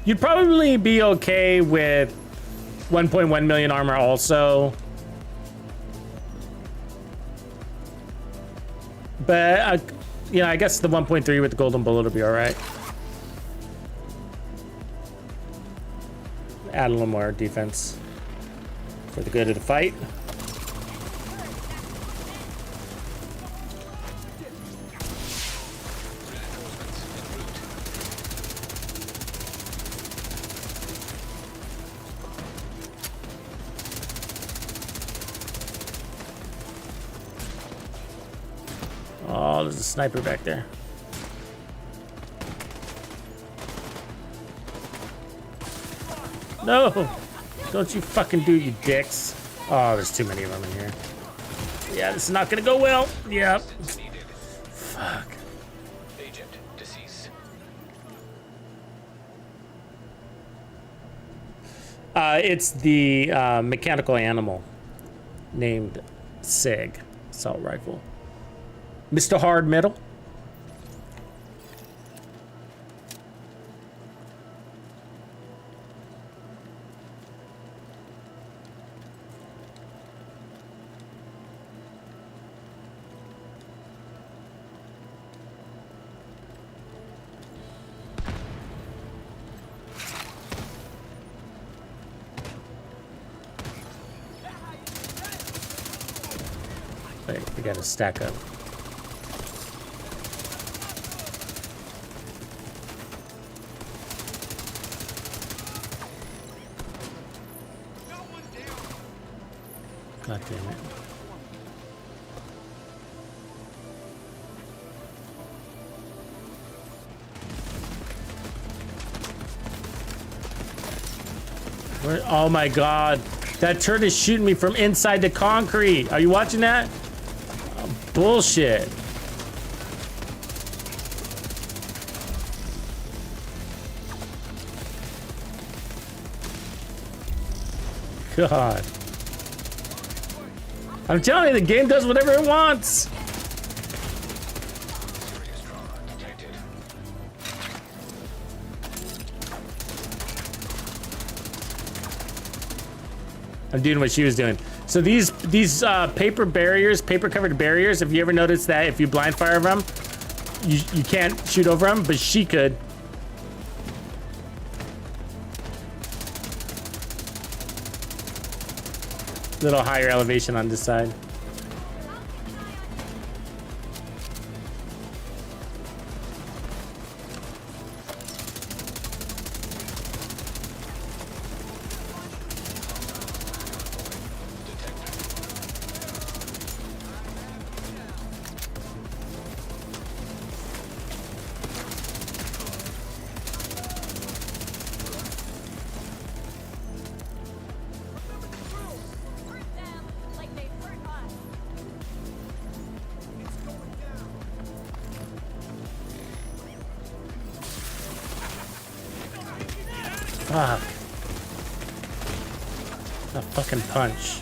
You'd probably be okay with 1.1 million armor also. But yeah, I guess the 1.3 with the golden bullet will be all right. Add a little more defense for the good of the fight. Oh, there's a sniper back there. No! Don't you fucking do it, you dicks. Oh, there's too many of them in here. Yeah, this is not gonna go well. Yep. Fuck. Agent deceased. It's the mechanical animal named Seg assault rifle. Mr. Hard Metal. Wait, we gotta stack up. God damn it. Where, oh my God. That turret is shooting me from inside the concrete. Are you watching that? Oh, bullshit. God. I'm telling you, the game does whatever it wants. Serious trauma detected. I'm doing what she was doing. So these paper barriers, paper covered barriers, have you ever noticed that if you blind fire them, you can't shoot over them, but she could. Little higher elevation on this side. Hurt them like they hurt us. Fuck. A fucking punch.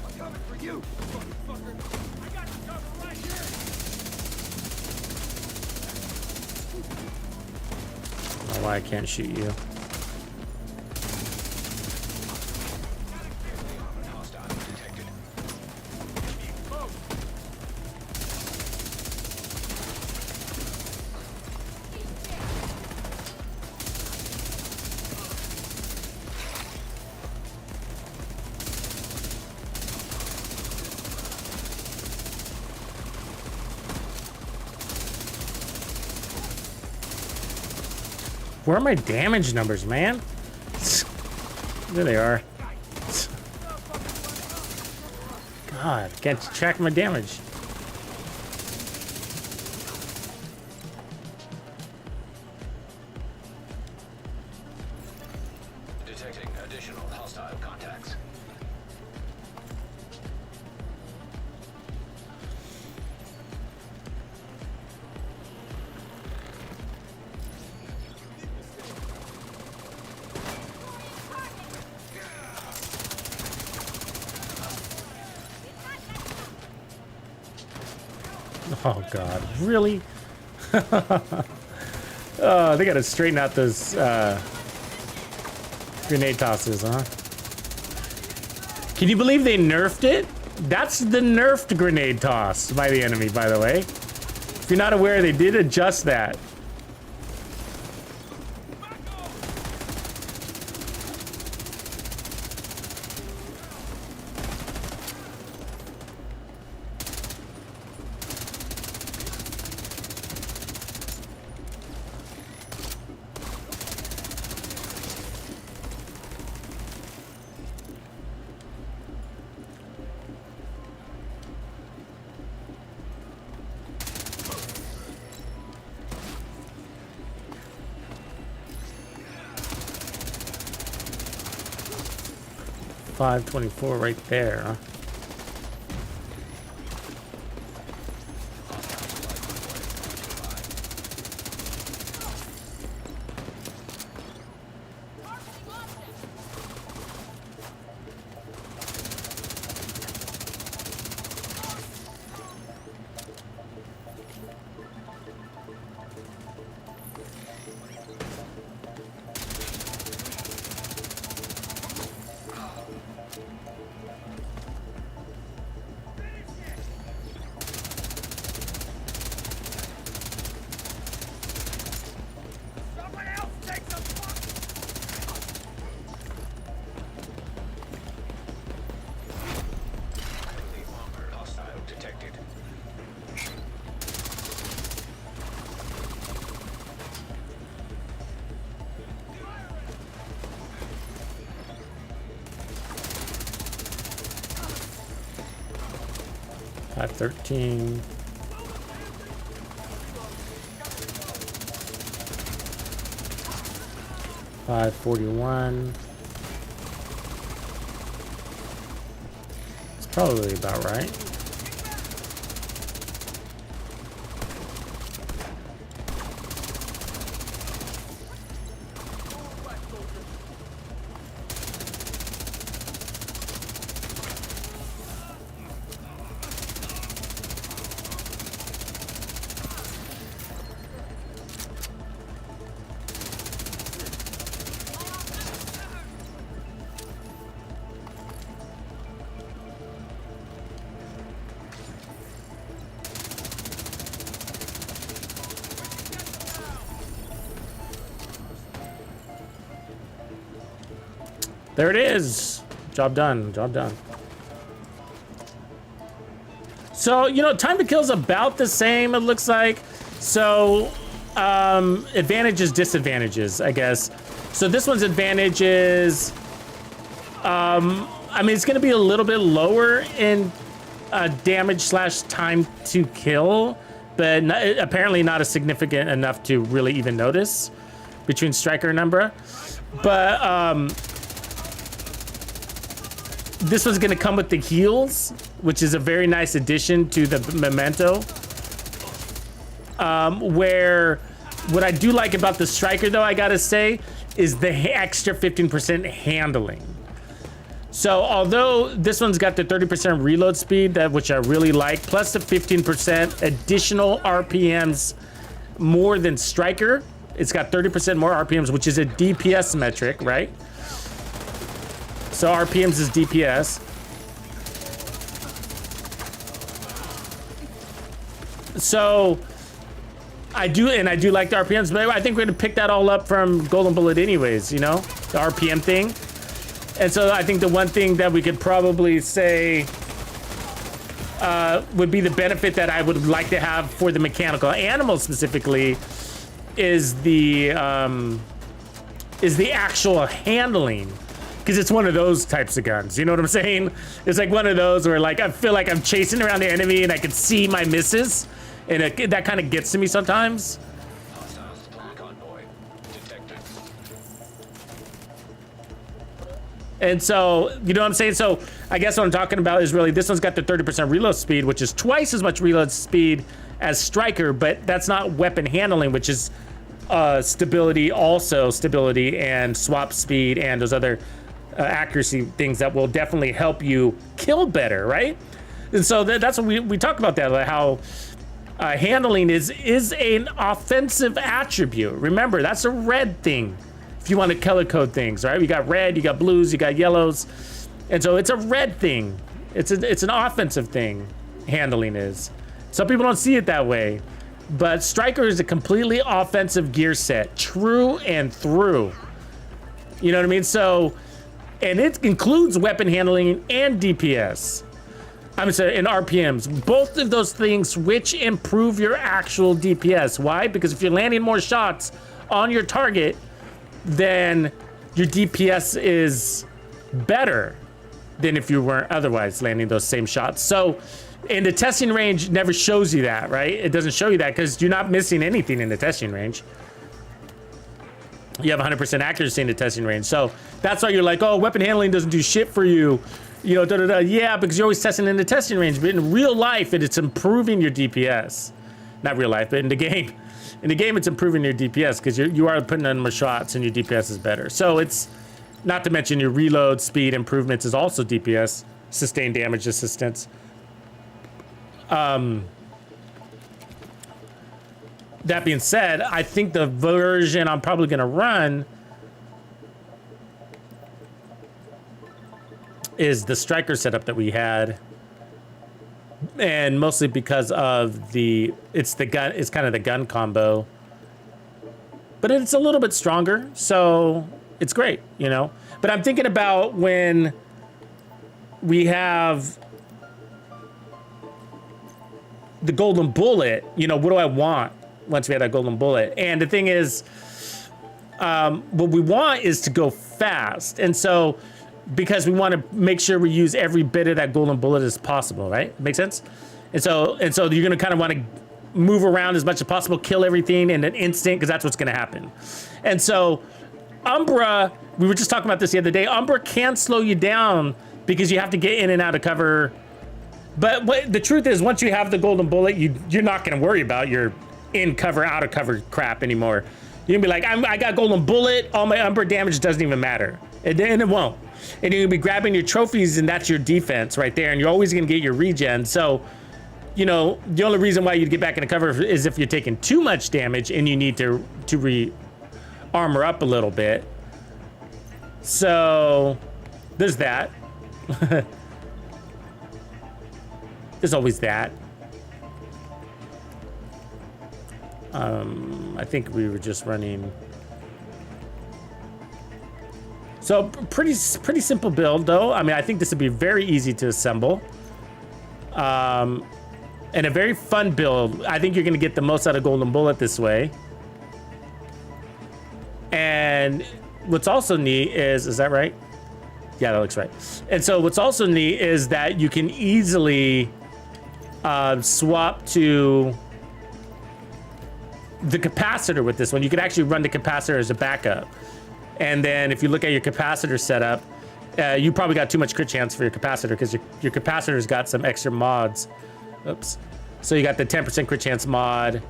I'm coming for you, motherfucker. I got you covered right here. I don't know why I can't shoot you. Hostile detected. Where are my damage numbers, man? There they are. God, can't track my damage. Detecting additional hostile contacts. Oh God, really? Oh, they gotta straighten out those grenade tosses, huh? Can you believe they nerfed it? That's the nerfed grenade toss by the enemy, by the way. If you're not aware, they did adjust that. .524 right there, huh? Someone else take the fuck. Friendly armor hostile detected. .513. .541. It's probably about right. There it is. Job done. Job done. So, you know, time to kill is about the same, it looks like. So, advantages, disadvantages, I guess. So this one's advantage is, I mean, it's going to be a little bit lower in damage / time to kill, but apparently not as significant enough to really even notice between Striker and Umbra. But this one's going to come with the heals, which is a very nice addition to the Memento. Where what I do like about the Striker, though, I gotta say, is the extra 15% handling. So although this one's got the 30% reload speed, which I really like, plus the 15% additional RPMs more than Striker, it's got 30% more RPMs, which is a DPS metric, right? So RPMs is DPS. So I do like the RPMs, but I think we're gonna pick that all up from Golden Bullet anyways, you know, the RPM thing. And so I think the one thing that we could probably say would be the benefit that I would like to have for the mechanical animals specifically is the actual handling, because it's one of those types of guns. You know what I'm saying? It's like one of those where like I feel like I'm chasing around the enemy and I can see my misses, and that kind of gets to me sometimes. Hostile supply convoy detected. And so, you know what I'm saying? So I guess what I'm talking about is really this one's got the 30% reload speed, which is twice as much reload speed as Striker, but that's not weapon handling, which is stability and swap speed and those other accuracy things that will definitely help you kill better, right? And so that's what we talk about that, like how handling is an offensive attribute. Remember, that's a red thing. If you want to color code things, right? You got red, you got blues, you got yellows. And so it's a red thing. It's an offensive thing, handling is. Some people don't see it that way. But Striker is a completely offensive gear set, true and through. You know what I mean? So, and it includes weapon handling and DPS. I'm sorry, and RPMs. Both of those things which improve your actual DPS. Why? Because if you're landing more shots on your target, then your DPS is better than if you weren't otherwise landing those same shots. So, and the testing range never shows you that, right? It doesn't show you that because you're not missing anything in the testing range. You have 100% accuracy in the testing range. So that's why you're like, oh, weapon handling doesn't do shit for you. You know, da-da-da. Yeah, because you're always testing in the testing range. But in real life, it's improving your DPS. Not real life, but in the game. In the game, it's improving your DPS because you are putting in more shots and your DPS is better. So it's, not to mention your reload speed improvements is also DPS, sustained damage assistance. That being said, I think the version I'm probably going to run is the Striker setup that we had, and mostly because of it's kind of the gun combo, but it's a little bit stronger, so it's great, you know. But I'm thinking about when we have the golden bullet, you know, what do I want once we have that golden bullet? And the thing is, what we want is to go fast. And so, because we want to make sure we use every bit of that golden bullet as possible, right? Make sense? And so you're going to kind of want to move around as much as possible, kill everything in an instant, because that's what's going to happen. And so, Umbra, we were just talking about this the other day, Umbra can slow you down because you have to get in and out of cover. But the truth is, once you have the golden bullet, you're not going to worry about your in cover, out of cover crap anymore. You're going to be like, I got golden bullet, all my Umbra damage doesn't even matter. And it won't. And you're going to be grabbing your trophies, and that's your defense right there. And you're always going to get your regen. So, you know, the only reason why you'd get back into cover is if you're taking too much damage and you need to armor up a little bit. So there's that. There's always that. I think we were just running. So pretty simple build though. I mean, I think this would be very easy to assemble. And a very fun build. I think you're gonna get the most out of Golden Bullet this way. And what's also neat is that right? Yeah, that looks right. And so what's also neat is that you can easily swap to the capacitor with this one. You can actually run the capacitor as a backup. And then if you look at your capacitor setup, You probably got too much crit chance for your capacitor because your capacitor's got some extra mods. Oops. So you got the 10% crit chance mod,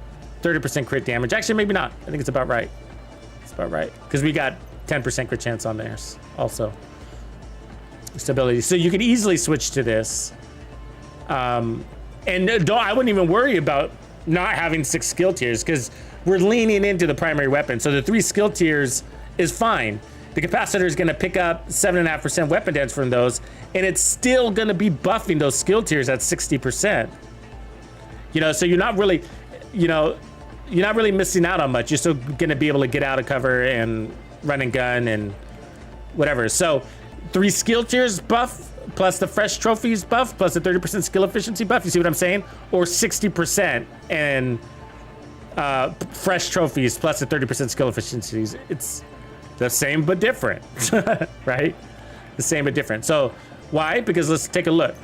30% crit damage. Actually, maybe not. I think it's about right. It's about right because we got 10% crit chance on theirs also. Stability. So you could easily switch to this. And I wouldn't even worry about not having 6 skill tiers because we're leaning into the primary weapon. So the 3 skill tiers is fine. The capacitor is going to pick up 7.5% weapon damage from those, and it's still going to be buffing those skill tiers at 60%. You know, so you're not really, you know, you're not really missing out on much. You're still going to be able to get out of cover and run and gun and whatever. So 3 skill tiers buff plus the fresh trophies buff plus the 30% skill efficiency buff. You see what I'm saying? Or 60% and fresh trophies plus the 30% skill efficiencies. It's the same but different, right? The same but different. So why? Because let's take a look.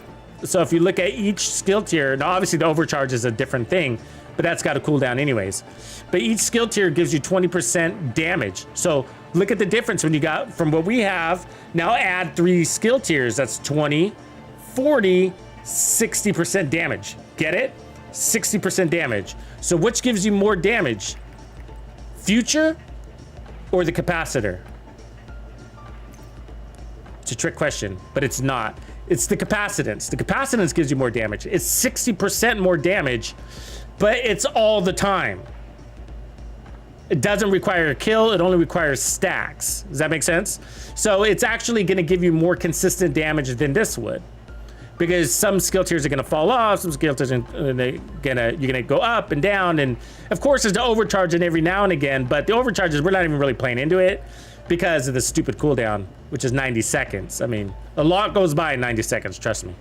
So if you look at each skill tier, now obviously the overcharge is a different thing, but that's got a cooldown anyways. But each skill tier gives you 20% damage. So look at the difference when you got from what we have. Now add 3 skill tiers. That's 20, 40, 60% damage. Get it? 60% damage. So which gives you more damage? Future or the capacitor? It's a trick question, but it's not. It's the capacitance. The capacitance gives you more damage. It's 60% more damage, but it's all the time. It doesn't require a kill. It only requires stacks. Does that make sense? So it's actually going to give you more consistent damage than this would, because some skill tiers are going to fall off. Some skill tiers are you're going to go up and down. And of course, there's the overcharging every now and again, but the overcharges, we're not even really playing into it because of the stupid cooldown, which is 90 seconds. I mean, a lot goes by in 90 seconds, trust me.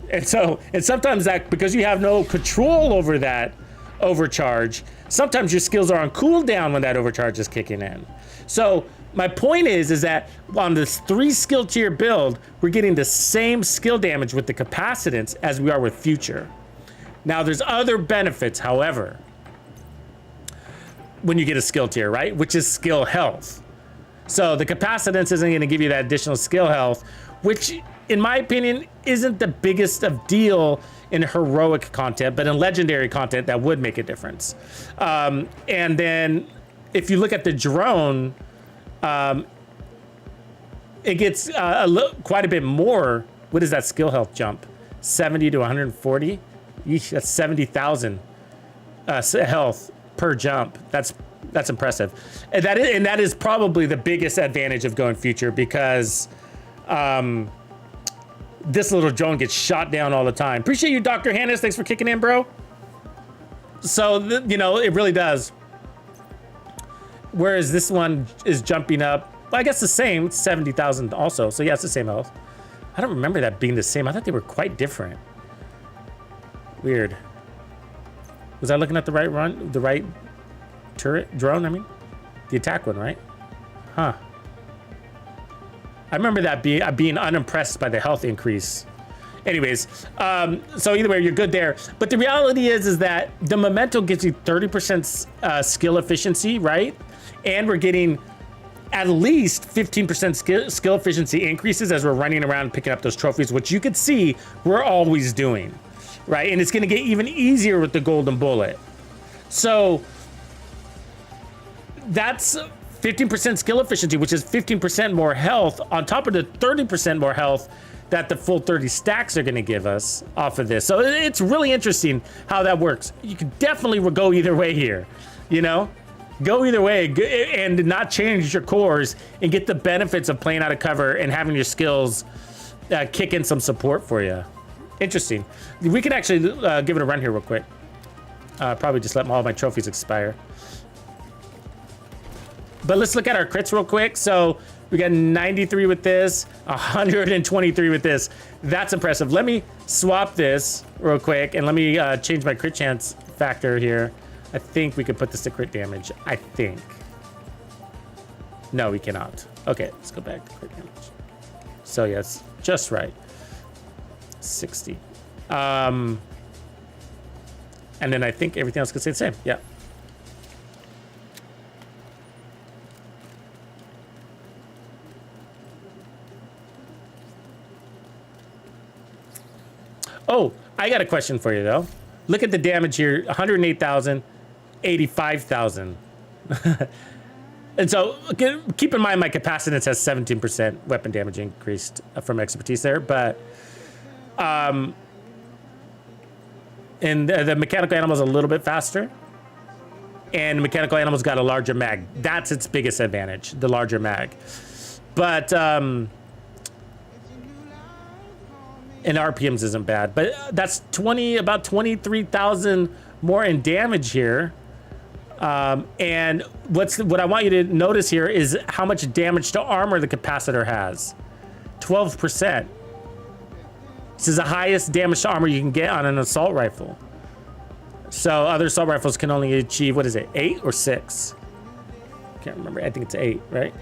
And so, and sometimes that, because you have no control over that overcharge, sometimes your skills are on cooldown when that overcharge is kicking in. So my point is that on this 3 skill tier build, we're getting the same skill damage with the capacitance as we are with future. Now there's other benefits, however, when you get a skill tier, right? Which is skill health. So the capacitance isn't going to give you that additional skill health, which in my opinion isn't the biggest of deal in heroic content, but in legendary content that would make a difference. And then if you look at the drone, it gets quite a bit more. What is that skill health jump? 70 to 140? Yeesh, that's 70,000 health per jump. That's impressive. And that is probably the biggest advantage of going future, because this little drone gets shot down all the time. Appreciate you, Dr. Hannes. Thanks for kicking in, bro. So, you know, it really does. Whereas this one is jumping up, well, I guess the same, 70,000 also. So yeah, it's the same health. I don't remember that being the same. I thought they were quite different. Weird. Was I looking at the right run? The right drone, I mean? The attack one, right? Huh. I remember that being unimpressed by the health increase. Anyways, so either way, you're good there. But the reality is that the memento gives you 30% skill efficiency, right? And we're getting at least 15% skill efficiency increases as we're running around picking up those trophies, which you could see we're always doing, right? And it's going to get even easier with the golden bullet. So that's 15% skill efficiency, which is 15% more health on top of the 30% more health that the full 30 stacks are going to give us off of this. So it's really interesting how that works. You could definitely go either way here, you know? Go either way and not change your cores and get the benefits of playing out of cover and having your skills kick in some support for you. Interesting. We can actually give it a run here real quick. Probably just let all my trophies expire. But let's look at our crits real quick. So we got 93 with this, 123 with this. That's impressive. Let me swap this real quick and let me change my crit chance factor here. I think we could put this to crit damage. I think. No, we cannot. Okay, let's go back to crit damage. So yes, just right. 60. And then I think everything else could stay the same. Yeah. Oh, I got a question for you though. Look at the damage here, 108,000, 85,000. And so keep in mind my capacitance has 17% weapon damage increased from expertise there, but and the mechanical animal's a little bit faster, and mechanical animal's got a larger mag. That's its biggest advantage, the larger mag. But and RPMs isn't bad, but that's about 23,000 more in damage here. And what I want you to notice here is how much damage to armor the capacitor has. 12%. This is the highest damage to armor you can get on an assault rifle. So other assault rifles can only achieve, what is it, 8 or 6? Can't remember. I think it's 8, right?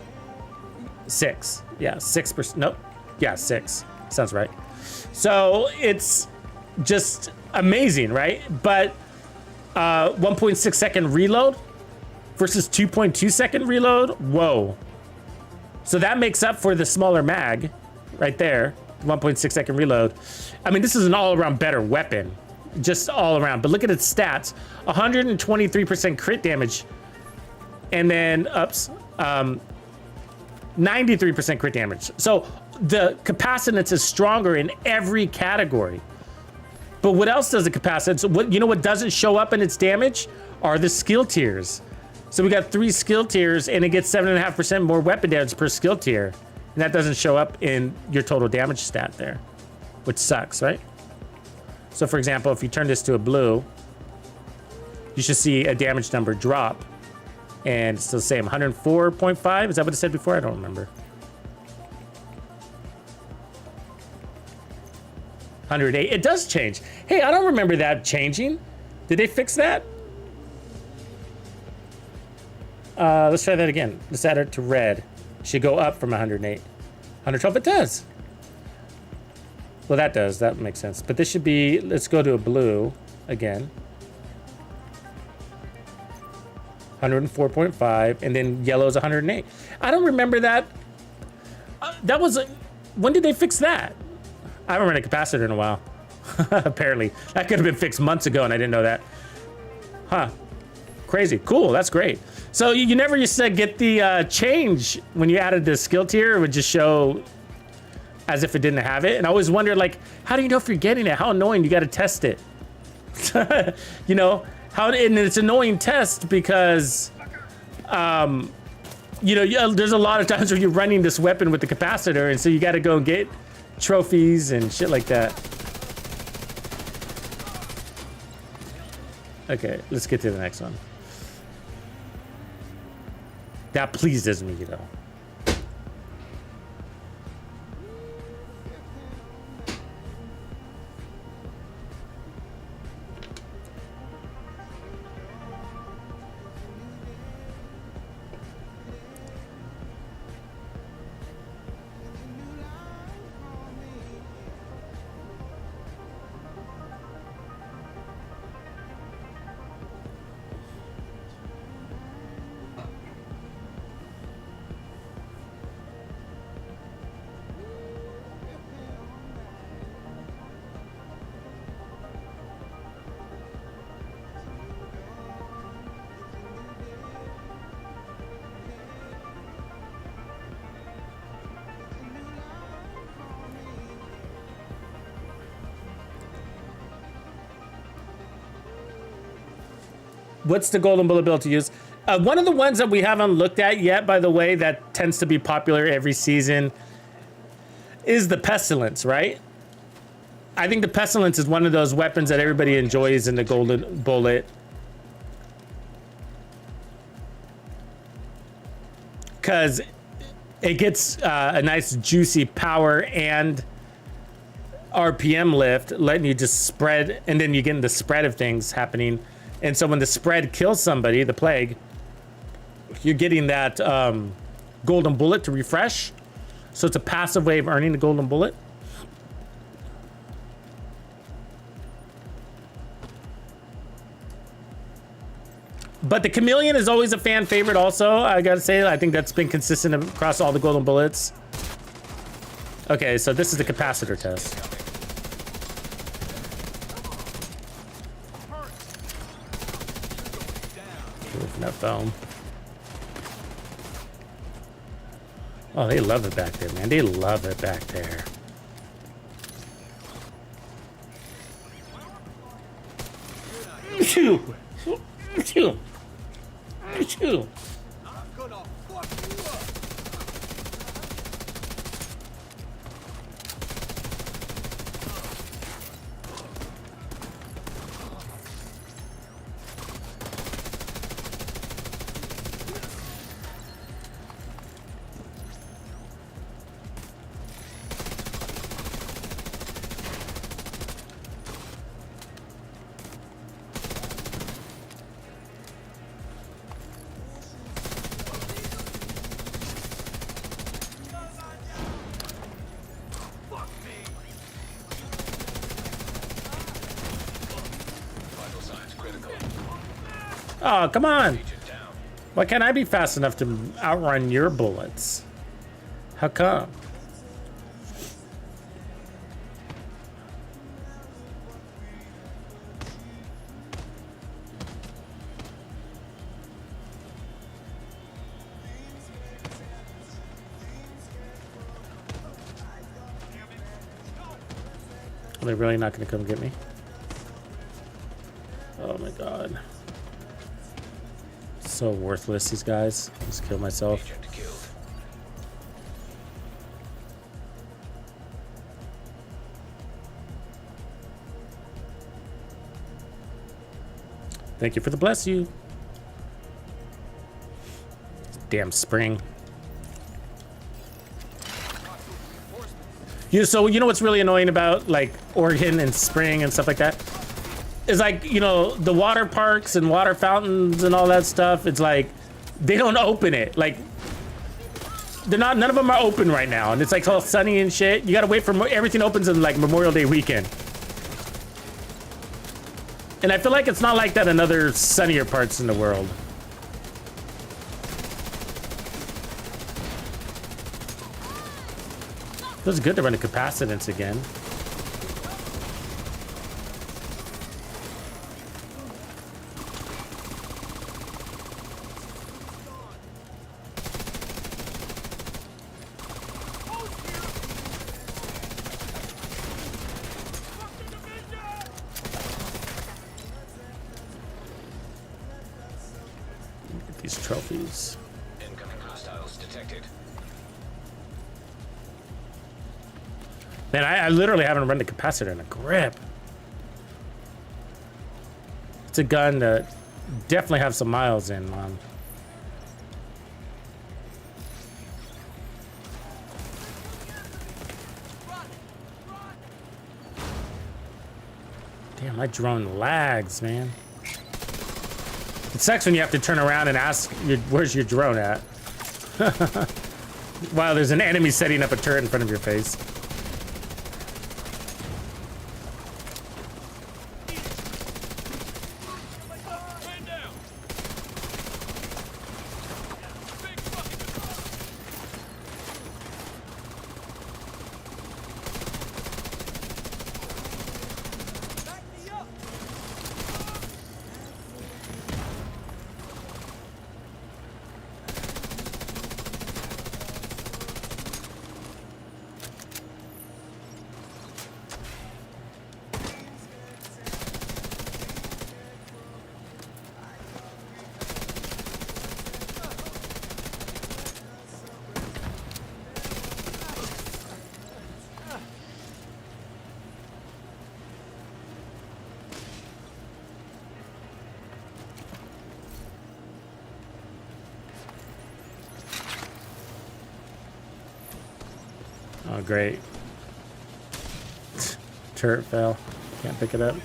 6. Yeah, 6%. Nope. Yeah, 6. Sounds right. So it's just amazing, right? But 1.6 second reload versus 2.2 second reload. Whoa. So that makes up for the smaller mag right there. 1.6 second reload. I mean, this is an all-around better weapon, just all around. But look at its stats: 123% crit damage, and then 93% crit damage. So the capacitance is stronger in every category. But what else does the capacitance? What doesn't show up in its damage are the skill tiers. So we got 3 skill tiers, and it gets 7.5% more weapon damage per skill tier. And that doesn't show up in your total damage stat there, which sucks, right? So for example, if you turn this to a blue, you should see a damage number drop. And it's still the same, 104.5. Is that what it said before? I don't remember. 108. It does change. Hey, I don't remember that changing. Did they fix that? Let's try that again. Let's add it to red. Should go up from 108. 112, it does. Well, that does. That makes sense. But this should be, let's go to a blue again. 104.5, and then yellow's 108. I don't remember that. That was, when did they fix that? I haven't run a capacitor in a while. Apparently. That could have been fixed months ago, and I didn't know that. Huh. Crazy. Cool. That's great. So you never used to get the change when you added the skill tier. It would just show as if it didn't have it. And I always wondered, like, how do you know if you're getting it? How annoying. You got to test it. You know, and it's an annoying test because, there's a lot of times where you're running this weapon with the capacitor. And so you got to go and get trophies and shit like that. Okay, let's get to the next one. That pleases me, though. What's the golden bullet build to use? One of the ones that we haven't looked at yet, by the way, that tends to be popular every season is the Pestilence, right? I think the Pestilence is one of those weapons that everybody enjoys in the golden bullet. Because it gets a nice juicy power and RPM lift, letting you just spread, and then you get the spread of things happening. And so when the spread kills somebody, the plague, you're getting that golden bullet to refresh. So it's a passive way of earning the golden bullet. But the chameleon is always a fan favorite also, I gotta say. I think that's been consistent across all the golden bullets. Okay, so this is the capacitor test. Enough foam. Oh, they love it back there, man. They love it back there. Phew. Phew. Phew. I'm gonna fuck you up. Vital signs critical. Oh, come on. Agent down. Why can't I be fast enough to outrun your bullets? How come? Are they really not going to come get me? Oh my god. So worthless, these guys. Just kill myself. Agent killed. Thank you for the bless you. Damn spring. So you know what's really annoying about like Oregon and spring and stuff like that? Is like, you know, the water parks and water fountains and all that stuff. It's like they don't open it. Like none of them are open right now, and it's like all sunny and shit. You gotta wait for everything opens in like Memorial Day weekend. And I feel like it's not like that in other sunnier parts in the world. Feels good to run a capacitance again. Get these trophies. Incoming hostiles detected. Man, I literally haven't run the capacitor in a grip. It's a gun that definitely have some miles in, man. Damn, my drone lags, man. It sucks when you have to turn around and ask, where's your drone at? Wow, there's an enemy setting up a turret in front of your face. Man down. Big fucking back me up. Oh, great. Turret fell. Can't pick it up.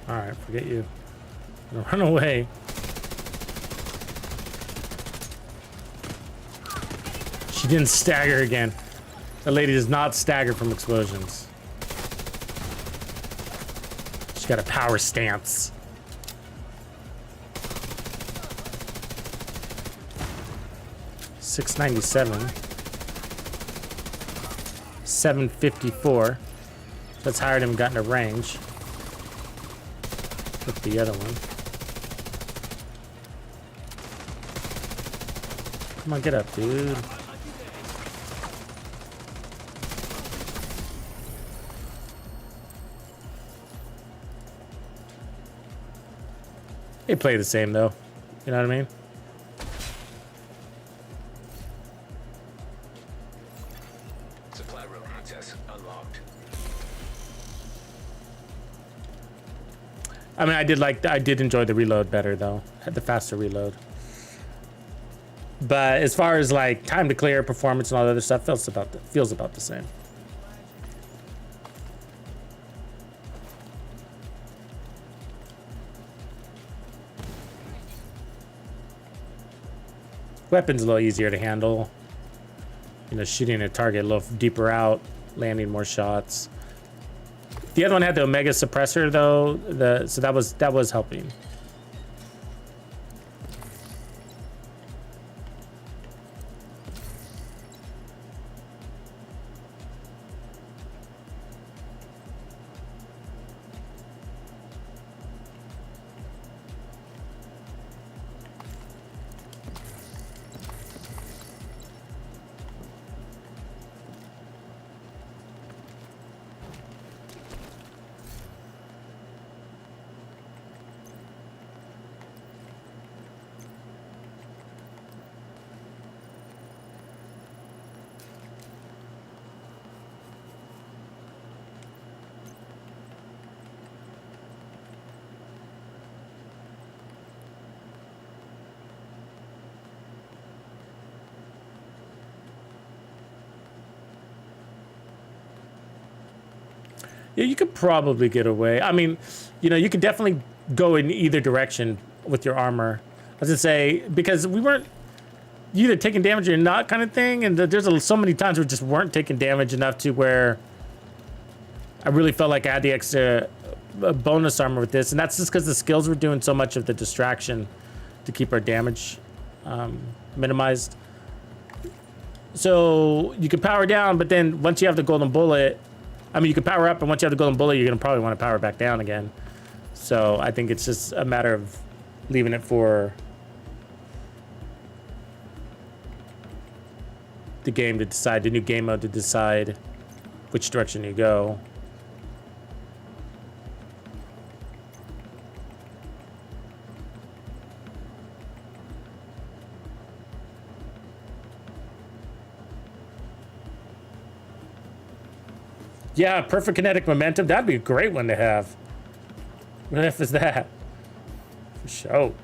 All right, forget you. I'm gonna run away. She didn't stagger again. That lady does not stagger from explosions. She's got a power stance. $697. 754. That's higher than we got in a range. With the other one. Come on, get up, dude. They play the same though. You know what I mean? Supply room access unlocked. I mean, I did enjoy the reload better though. Had the faster reload. But as far as like time to clear, performance, and all the other stuff, feels about the same. Weapon's a little easier to handle. You know, shooting a target a little deeper out, landing more shots. The other one had the Omega suppressor though, so that was helping. Yeah, you could probably get away. I mean, you know, you could definitely go in either direction with your armor. I was gonna say, because we weren't either taking damage or not kind of thing, and there's so many times we just weren't taking damage enough to where I really felt like I had the extra bonus armor with this, and that's just because the skills were doing so much of the distraction to keep our damage minimized. So you can power down, but then once you have the golden bullet, I mean, you can power up, and once you have the golden bullet, you're gonna probably want to power back down again. So I think it's just a matter of leaving it for the game to decide, the new game mode to decide which direction you go. Yeah, perfect kinetic momentum. That'd be a great one to have. What the F is that? For sure.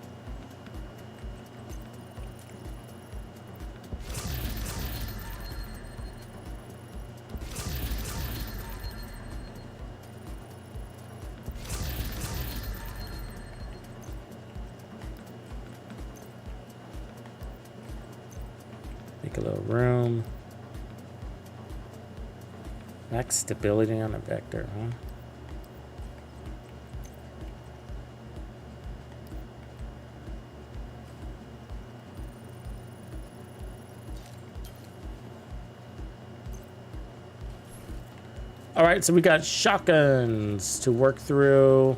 Make a little room. Max stability on a vector, huh? All right, so we got shotguns to work through.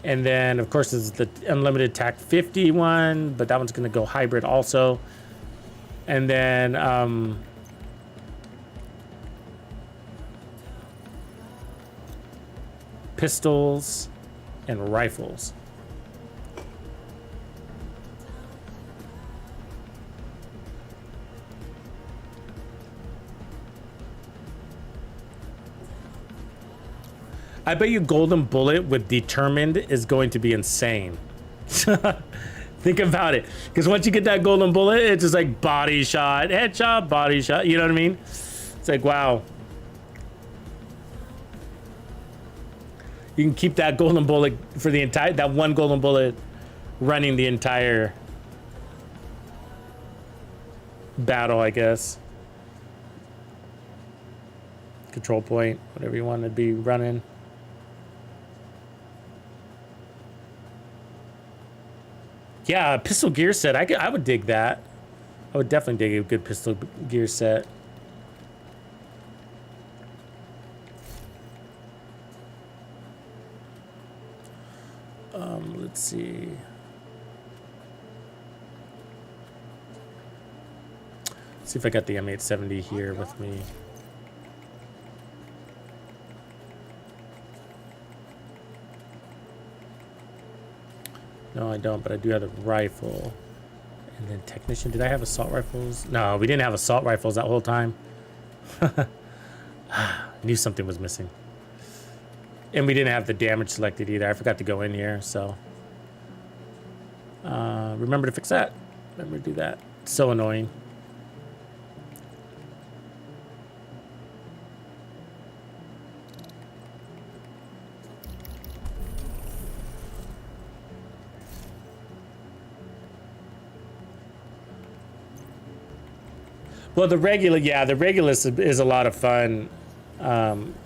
And then, of course, there's the unlimited TAC 50 one, but that one's going to go hybrid also. And then, pistols and rifles. I bet you golden bullet with determined is going to be insane. Think about it, because once you get that golden bullet, it's just like body shot, headshot, body shot, you know what I mean? It's like, wow. You can keep that golden bullet for the entire, that one golden bullet running the entire battle, I guess. Control point, whatever you want to be running. Yeah, pistol gear set. I would dig that. I would definitely dig a good pistol gear set. Let's see. Let's see if I got the M870 here with me. No, I don't, but I do have a rifle. And then technician. Did I have assault rifles? No, we didn't have assault rifles that whole time. Knew something was missing. And we didn't have the damage selected either. I forgot to go in here, so. Remember to fix that. Remember to do that. So annoying. Well, the Regulus is a lot of fun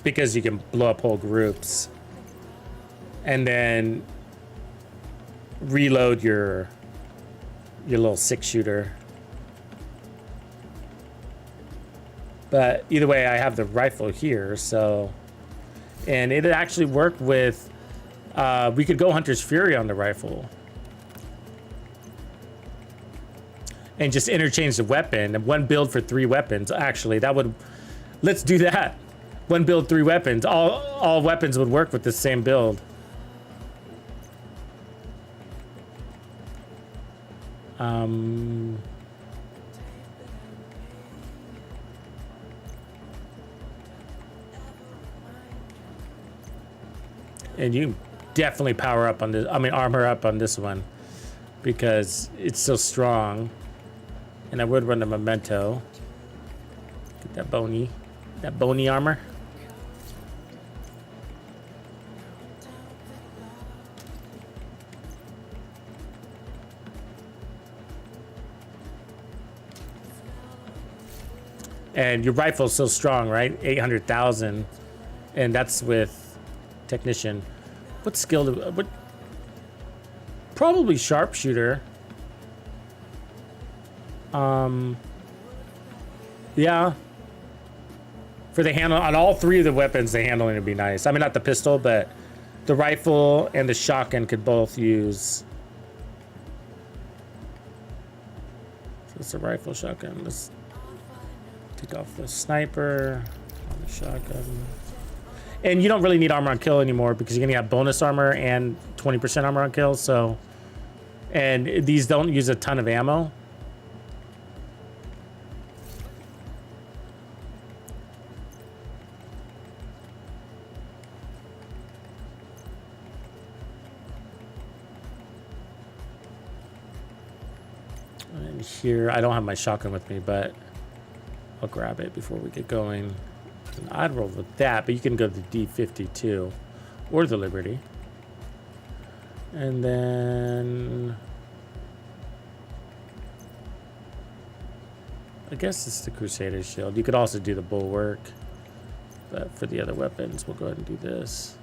because you can blow up whole groups and then reload your little 6-shooter. But either way, I have the rifle here, so, and it actually worked with. We could go Hunter's Fury on the rifle. And just interchange the weapon. And one build for 3 weapons. Actually, that would... Let's do that. One build, 3 weapons. All weapons would work with the same build. And you definitely power up on this... I mean, armor up on this one. Because it's so strong. And I would run the memento. Get that bony armor. And your rifle's so strong, right? 800,000, and that's with technician. What skill do? What? Probably sharpshooter. Yeah. For the handle on all 3 of the weapons, the handling would be nice. I mean, not the pistol, but the rifle and the shotgun could both use. So it's a rifle, shotgun. Let's take off the sniper on the shotgun. And you don't really need armor on kill anymore because you're gonna have bonus armor and 20% armor on kill. So, and these don't use a ton of ammo. And here, I don't have my shotgun with me, but I'll grab it before we get going. And I'd roll with that, but you can go to the D52 or the Liberty. And then I guess it's the Crusader shield. You could also do the Bulwark, but for the other weapons, we'll go ahead and do this.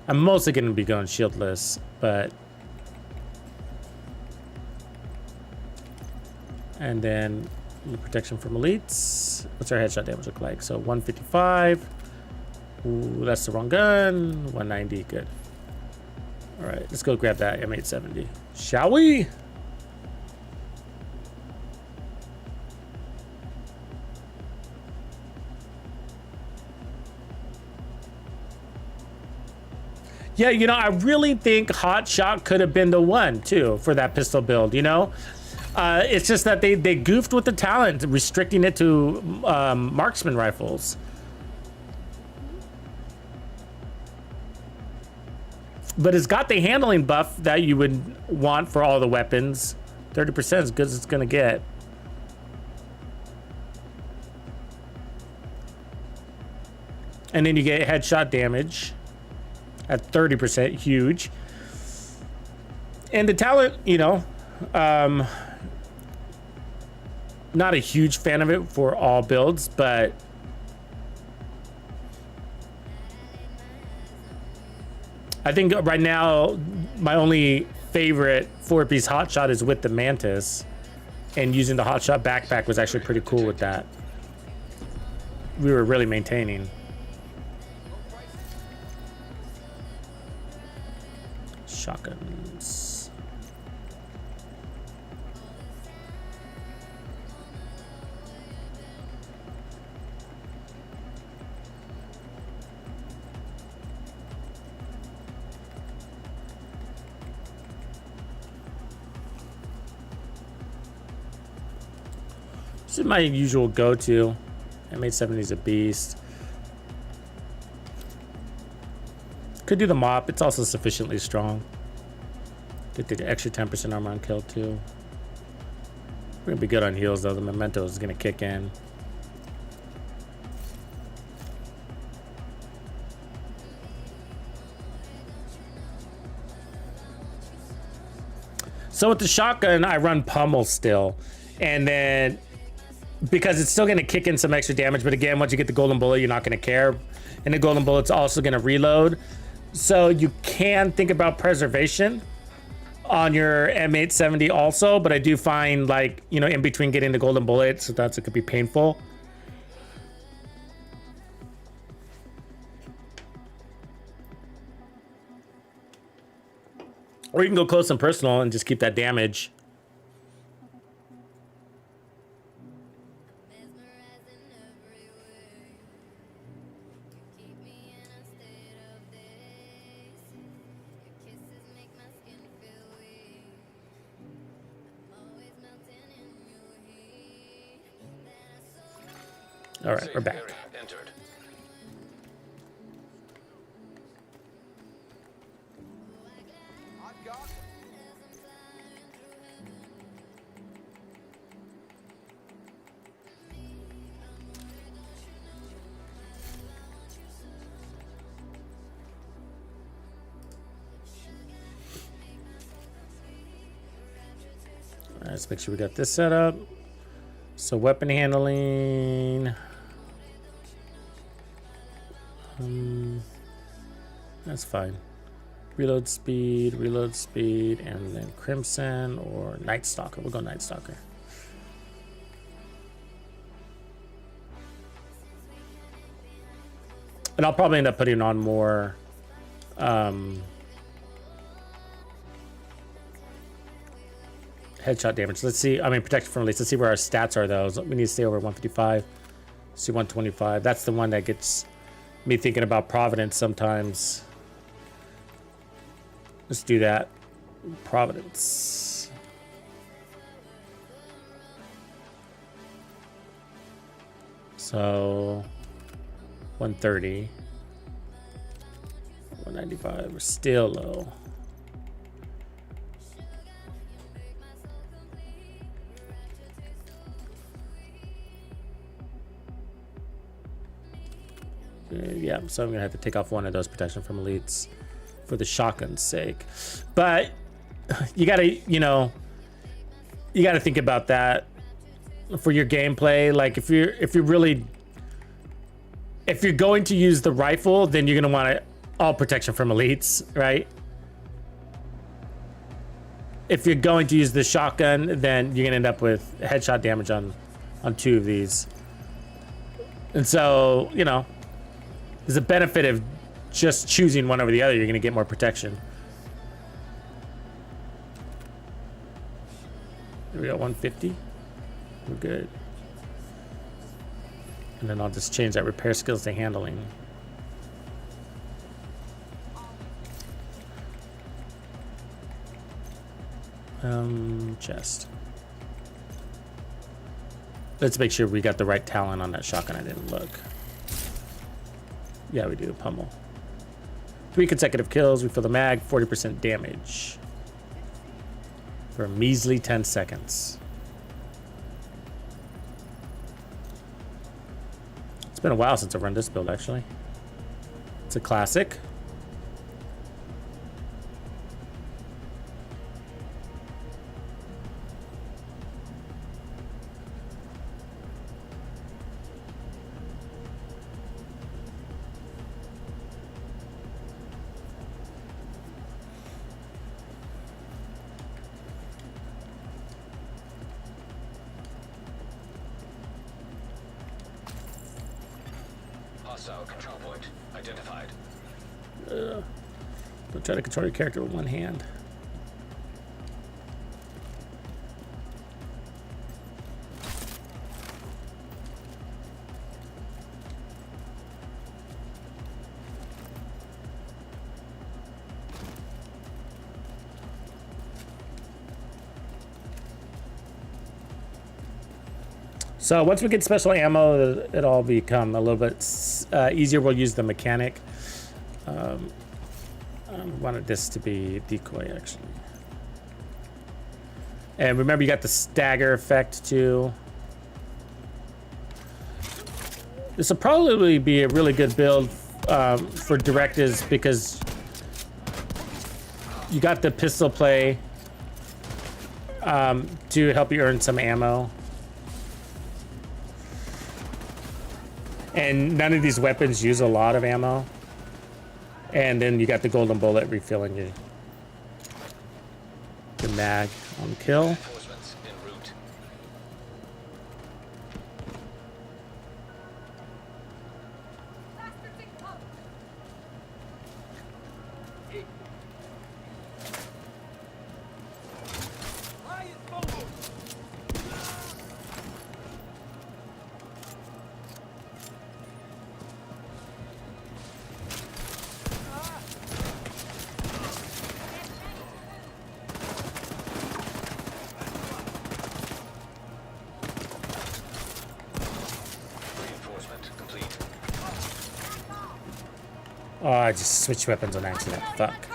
I'm mostly going to be going shieldless, but and then protection from elites. What's our headshot damage look like? So 155. Ooh, that's the wrong gun. 190. Good. All right, let's go grab that M870. Shall we? Yeah, you know, I really think Hot Shot could have been the one too for that pistol build, you know? It's just that they goofed with the talent, restricting it to marksman rifles. But it's got the handling buff that you would want for all the weapons. 30% is as good as it's gonna get. And then you get headshot damage. at 30%, huge. And the talent, you know, not a huge fan of it for all builds, but I think right now my only favorite 4-piece hotshot is with the Mantis, and using the hotshot backpack was actually pretty cool with that. We were really maintaining. Shotguns. This is my usual go-to. M870 is a beast. Could do the mop. It's also sufficiently strong. Get the extra 10% armor on kill too. We're gonna be good on heals though. The memento is gonna kick in. So with the shotgun, I run pummel still, and then because it's still gonna kick in some extra damage, but again, once you get the golden bullet, you're not gonna care, and the golden bullet's also gonna reload. So you can think about preservation on your M870 also, but I do find, like, you know, in between getting the golden bullet, sometimes it could be painful. Or you can go close and personal and just keep that damage. All right, we're back. Entered. All right, let's make sure we got this set up. So weapon handling. That's fine. Reload speed, and then Crimson or Night Stalker. We'll go Night Stalker. And I'll probably end up putting on more headshot damage. Let's see. I mean, protection from release. Let's see where our stats are, though. We need to stay over 155. See 125. That's the one that gets me thinking about Providence sometimes. Let's do that. Providence. So 130. 195. We're still low. Yeah, so I'm gonna have to take off one of those protection from elites for the shotgun's sake. But you gotta, you know, you gotta think about that for your gameplay. Like if you're going to use the rifle, then you're gonna want all protection from elites, right? If you're going to use the shotgun, then you're gonna end up with headshot damage on two of these. And so, you know, there's a benefit of just choosing one over the other. You're gonna get more protection. Here we got 150. We're good. And then I'll just change that repair skills to handling. Chest. Let's make sure we got the right talent on that shotgun. I didn't look. Yeah, we do. Pummel. 3 consecutive kills. We fill the mag. 40% damage. For a measly 10 seconds. It's been a while since I've run this build, actually. It's a classic. Hostile control point identified. Don't try to control your character with one hand. So once we get special ammo, it'll all become a little bit easier. We'll use the mechanic. I wanted this to be decoy, actually. And remember, you got the stagger effect, too. This will probably be a really good build for directives because you got the pistol play to help you earn some ammo. And none of these weapons use a lot of ammo. And then you got the golden bullet refilling you. The mag on kill. Reinforcements en route. Oh, I just switched weapons on accident. Fuck.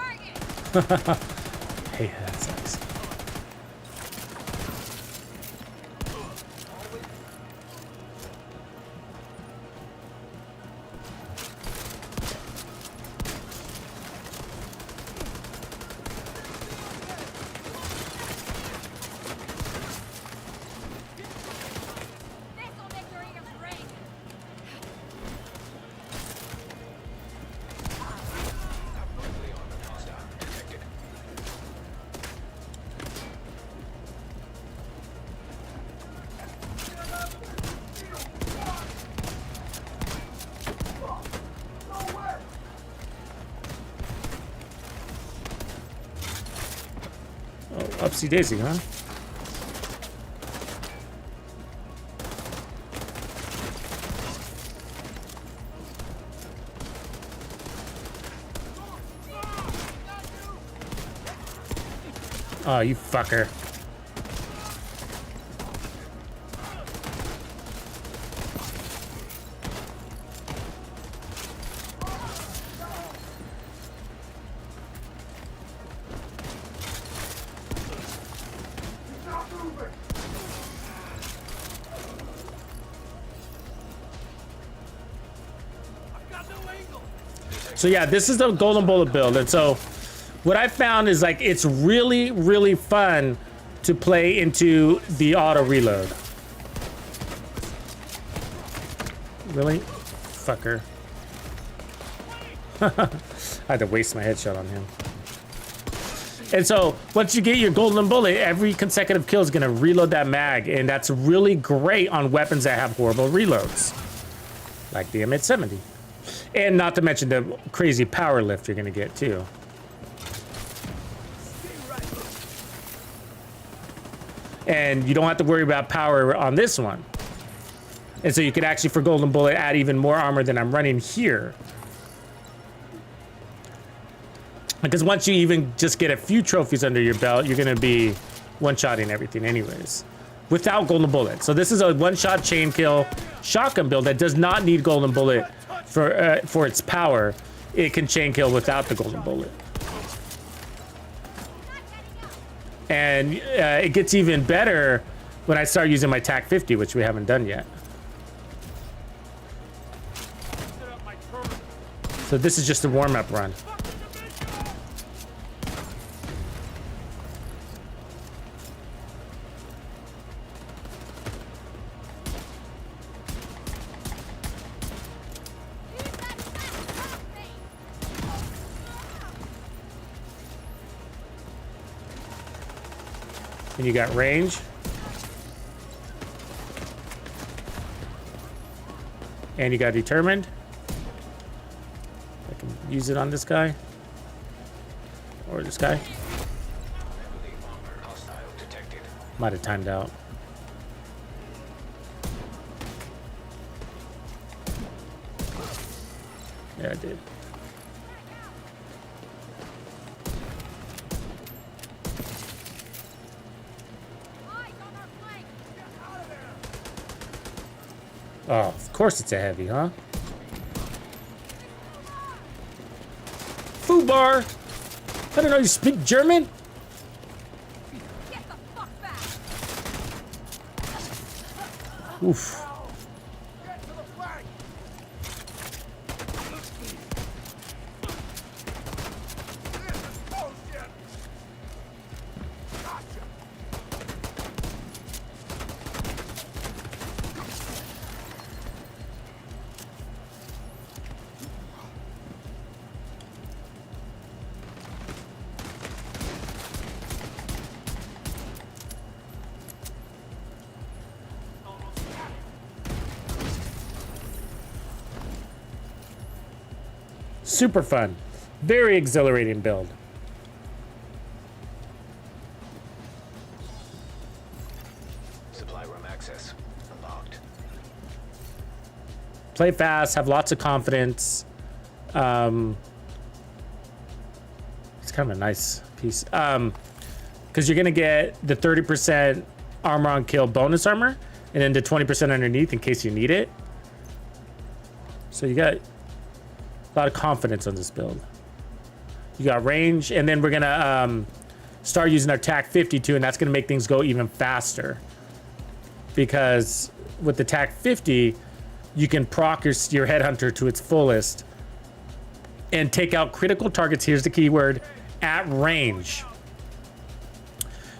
Hey, that sucks. Upsy daisy, huh? Oh, you fucker. So yeah, this is the golden bullet build, and so what I found is like it's really, really fun to play into the auto reload. Really? Fucker. I had to waste my headshot on him. And so once you get your golden bullet, every consecutive kill is gonna reload that mag, and that's really great on weapons that have horrible reloads, like the M870. And not to mention the crazy power lift you're gonna get too. And you don't have to worry about power on this one. And so you could actually, for golden bullet, add even more armor than I'm running here. Because once you even just get a few trophies under your belt, you're gonna be one-shotting everything anyways, without golden bullet. So this is a one-shot chain kill shotgun build that does not need golden bullet for its power. It can chain kill without the golden bullet. And it gets even better when I start using my TAC 50, which we haven't done yet. So this is just a warm-up run. And you got range. And you got determined. use it on this guy. Or this guy. Might have timed out. Yeah, I did. Oh, of course it's a heavy, huh? Food bar! I don't know, you speak German? Get the fuck back! Oof. Get to the flank! This is bullshit! Gotcha! Super fun. Very exhilarating build. Supply room access unlocked. Play fast, have lots of confidence. It's kind of a nice piece. Because you're gonna get the 30% armor on kill bonus armor, and then the 20% underneath in case you need it. So you got a lot of confidence on this build. You got range, and then we're gonna start using our TAC 52, and that's gonna make things go even faster. Because with the TAC 50, you can proc your headhunter to its fullest and take out critical targets. Here's the keyword: at range.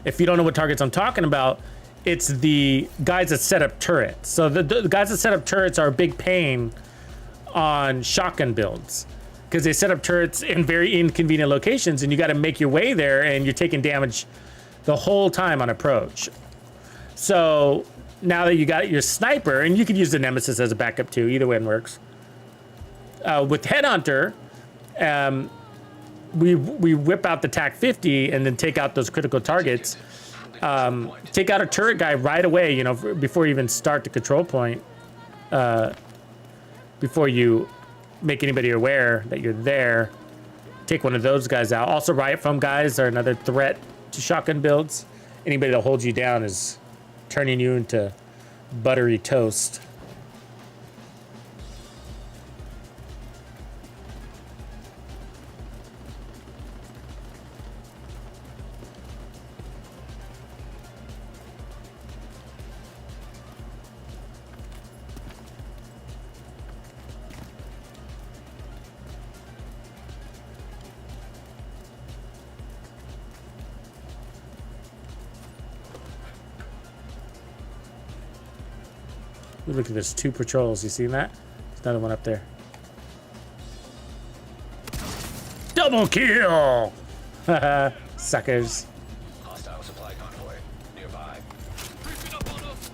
If you don't know what targets I'm talking about, it's the guys that set up turrets. So the guys that set up turrets are a big pain on shotgun builds because they set up turrets in very inconvenient locations, and you got to make your way there, and you're taking damage the whole time on approach. So now that you got your sniper, and you could use the Nemesis as a backup too, either way it works. With Headhunter, we whip out the TAC 50 and then take out those critical targets. Take out a turret guy right away, you know, before you even start the control point. Before you make anybody aware that you're there, take one of those guys out. Also, riot foam guys are another threat to shotgun builds. Anybody that holds you down is turning you into buttery toast. Look at this, 2 patrols. You seen that? There's another one up there. Double kill! Haha, suckers. Hostile supply convoy nearby. Creeping up on us!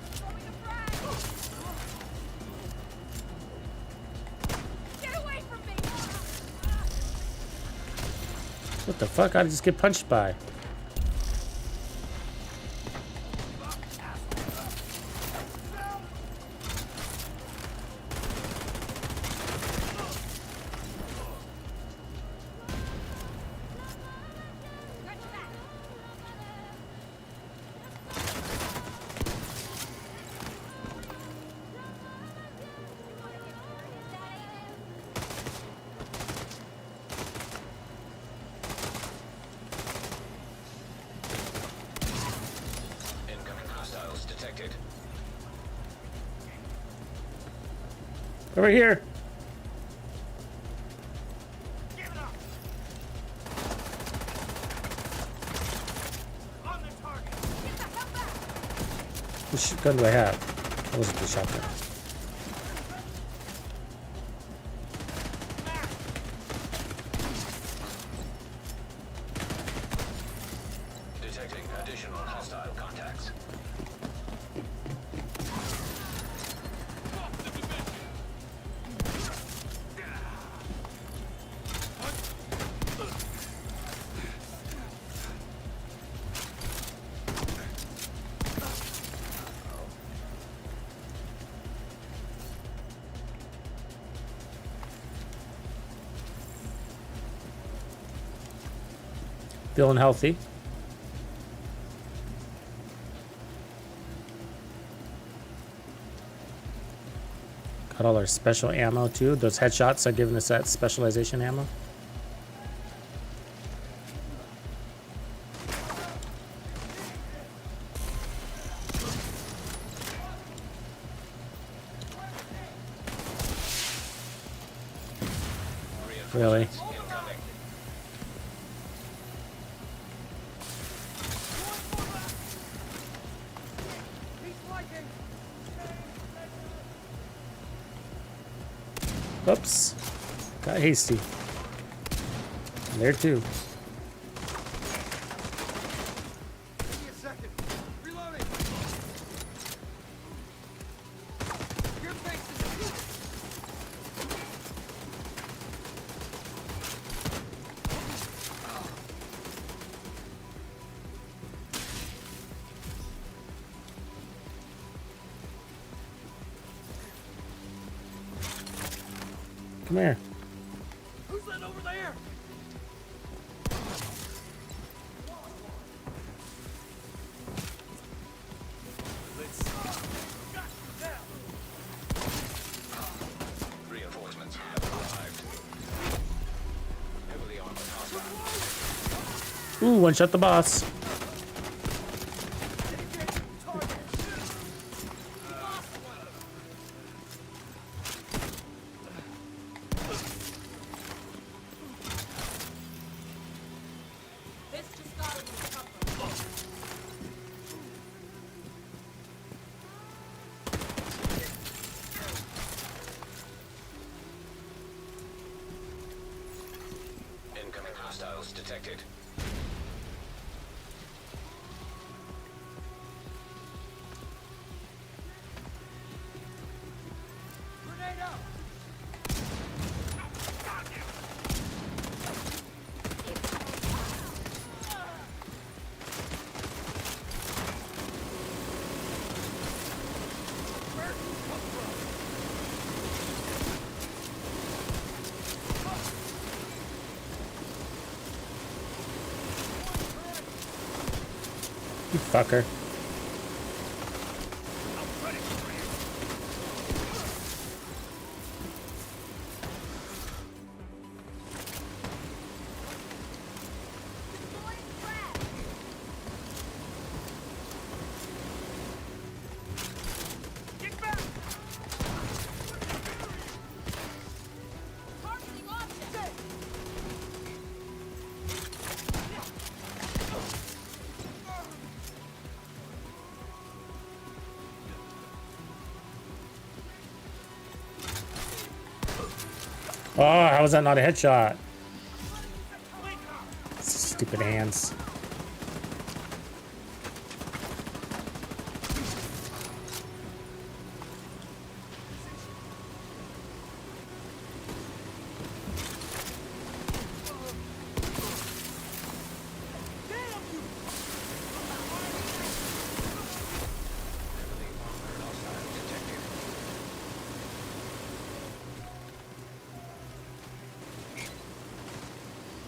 Get away from me! What the fuck? I just get punched by. Incoming hostiles detected. Over here. Give it up! On the target! Get the hell back! Which gun do I have? That wasn't the shotgun. Detecting additional hostile contacts. Feeling healthy. Got all our special ammo too. Those headshots are giving us that specialization ammo. Really? Incoming. Oops. Got hasty. There too. Give me a second. Reloading. Your face is Come here. Who's that over there? Reinforcements have arrived. Heavily armored hostile. Ooh, one shot the boss. This just got a little tougher. Incoming hostiles detected. Grenade out. You fucker. Get back. Targeting object. Oh, how was that not a headshot? Stupid hands.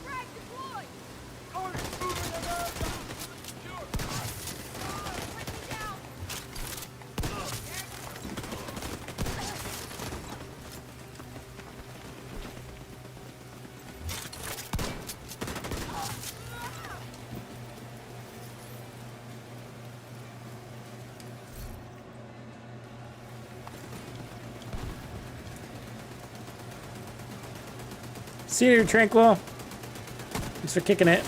Frag deployed. Target's moving around. Sure. Bring me down. See you, Tranquil. Thanks for kicking it.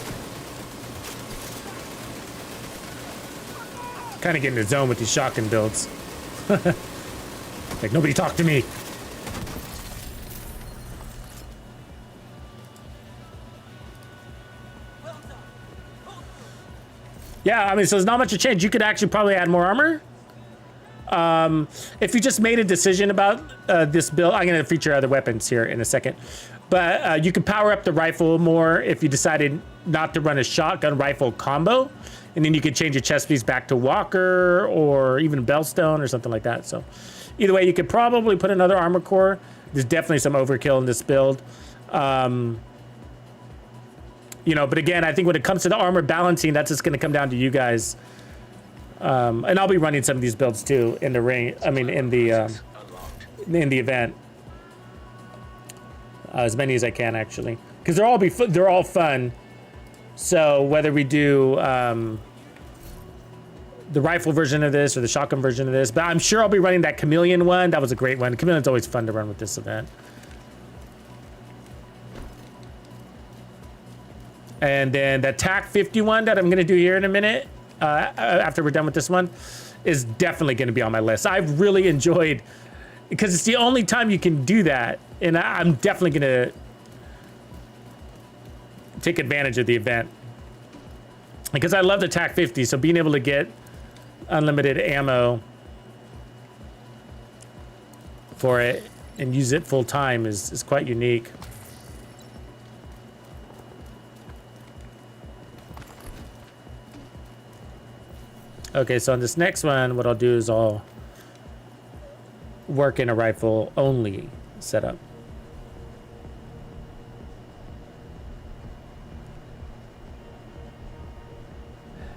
Kind of getting in the zone with these shotgun builds. Like, nobody talk to me. Yeah, I mean, so there's not much to change. You could actually probably add more armor. If you just made a decision about this build, I'm going to feature other weapons here in a second. But you could power up the rifle more if you decided not to run a shotgun rifle combo. And then you could change your chest piece back to Walker or even Bellstone or something like that. So either way, you could probably put another armor core. There's definitely some overkill in this build. You know, but again, I think when it comes to the armor balancing, that's just going to come down to you guys. And I'll be running some of these builds too in the ring. I mean, in the event, as many as I can actually, because they're all fun. So whether we do the rifle version of this or the shotgun version of this, but I'm sure I'll be running that chameleon one. That was a great one. Chameleon's always fun to run with this event. And then the TAC 51 that I'm going to do here in a minute, after we're done with this one, is definitely going to be on my list. I've really enjoyed, because it's the only time you can do that, and I'm definitely going to take advantage of the event. Because I love the TAC 50, so being able to get unlimited ammo for it and use it full time is quite unique. Okay, so on this next one, what I'll do is I'll work in a rifle only setup.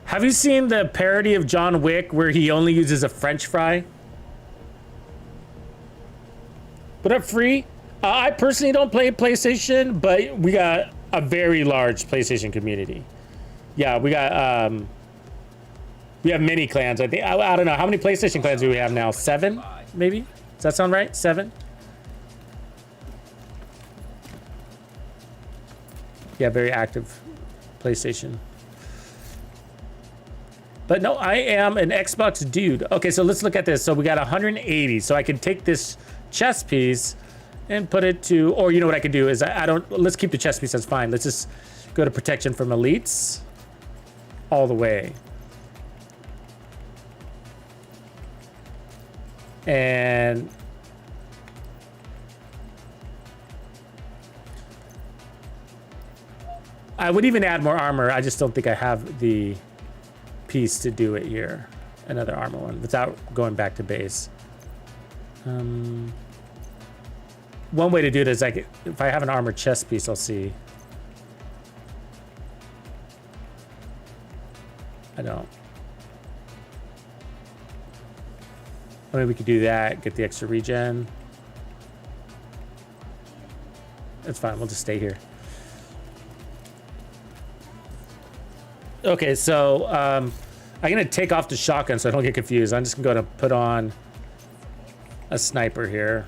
Have you seen the parody of John Wick where he only uses a French fry? What up, Free? I personally don't play PlayStation, but we got a very large PlayStation community. Yeah, we got we have many clans. I think I don't know how many PlayStation clans do we have now. 7, maybe? Does that sound right? 7? Yeah, very active PlayStation. But no, I am an Xbox dude. Okay, so let's look at this. So we got 180. So I can take this chest piece and put it to, or you know what I could do is let's keep the chest piece, that's fine. Let's just go to protection from elites all the way. And I would even add more armor. I just don't think I have the piece to do it here. Another armor one without going back to base. One way to do it is like if I have an armored chest piece, I'll see. I don't. I mean, we could do that, get the extra regen. That's fine, we'll just stay here. Okay, so I'm gonna take off the shotgun so I don't get confused. I'm just gonna put on a sniper here.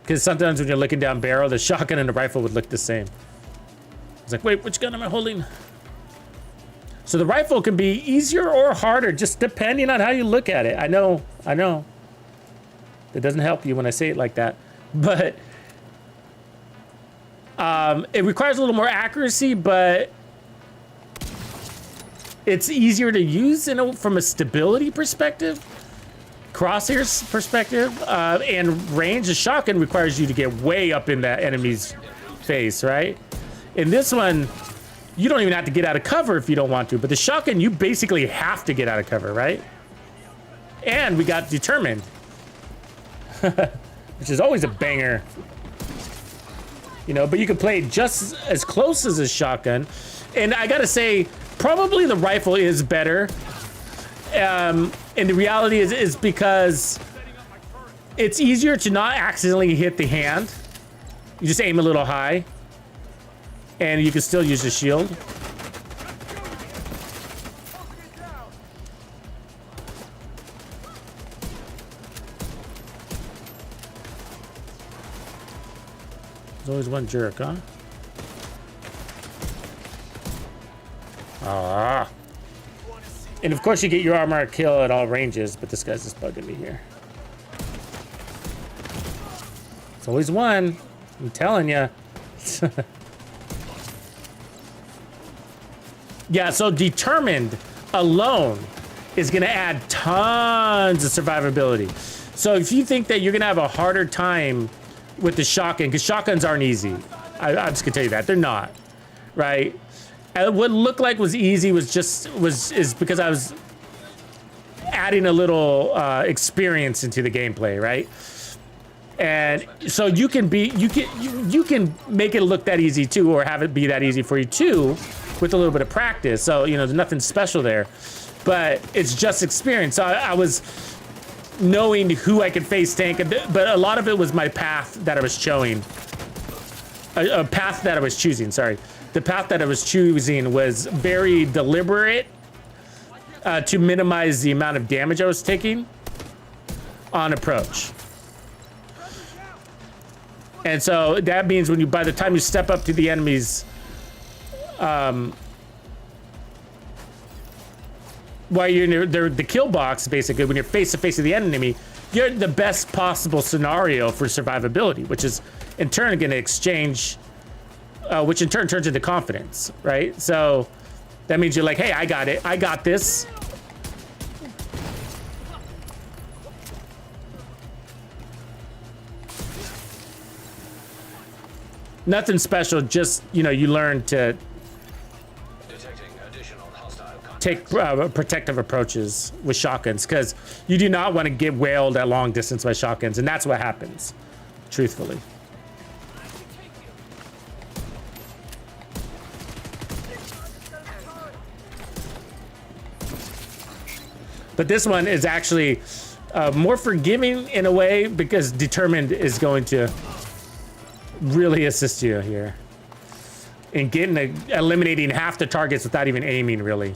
Because sometimes when you're looking down barrel, the shotgun and the rifle would look the same. It's like, wait, which gun am I holding? So the rifle can be easier or harder, just depending on how you look at it. I know. It doesn't help you when I say it like that. But it requires a little more accuracy, but it's easier to use from a stability perspective, crosshairs perspective, and range. The shotgun requires you to get way up in that enemy's face, right? In this one, you don't even have to get out of cover if you don't want to, but the shotgun, you basically have to get out of cover, right? And we got determined, which is always a banger. You know, but you can play just as close as a shotgun. And I gotta say, probably the rifle is better. And the reality is because it's easier to not accidentally hit the hand. You just aim a little high. And you can still use the shield. There's always one jerk, huh? Ah. And of course you get your armor kill at all ranges, but this guy's just bugging me here. It's always one. I'm telling you. Yeah, so determined alone is going to add tons of survivability. So if you think that you're going to have a harder time with the shotgun, because shotguns aren't easy. I'm just going to tell you that. They're not, right? And what looked like was easy is because I was adding a little experience into the gameplay, right? And so you can make it look that easy too, or have it be that easy for you too, with a little bit of practice. So, you know, there's nothing special there, but it's just experience. So I was knowing who I could face tank, but a lot of it was my path that I was showing. A path that I was choosing, sorry. The path that I was choosing was very deliberate to minimize the amount of damage I was taking on approach. And so that means when you, by the time you step up to the enemies, while you're in the kill box, basically, when you're face to face with the enemy, you're in the best possible scenario for survivability, which is in turn going to exchange, which in turn turns into confidence, right? So that means you're like, hey, I got it. I got this. Nothing special, just, you know, you learn to take protective approaches with shotguns, because you do not want to get whaled at long distance by shotguns, and that's what happens, truthfully. But this one is actually more forgiving in a way, because Determined is going to really assist you here in eliminating half the targets without even aiming, really.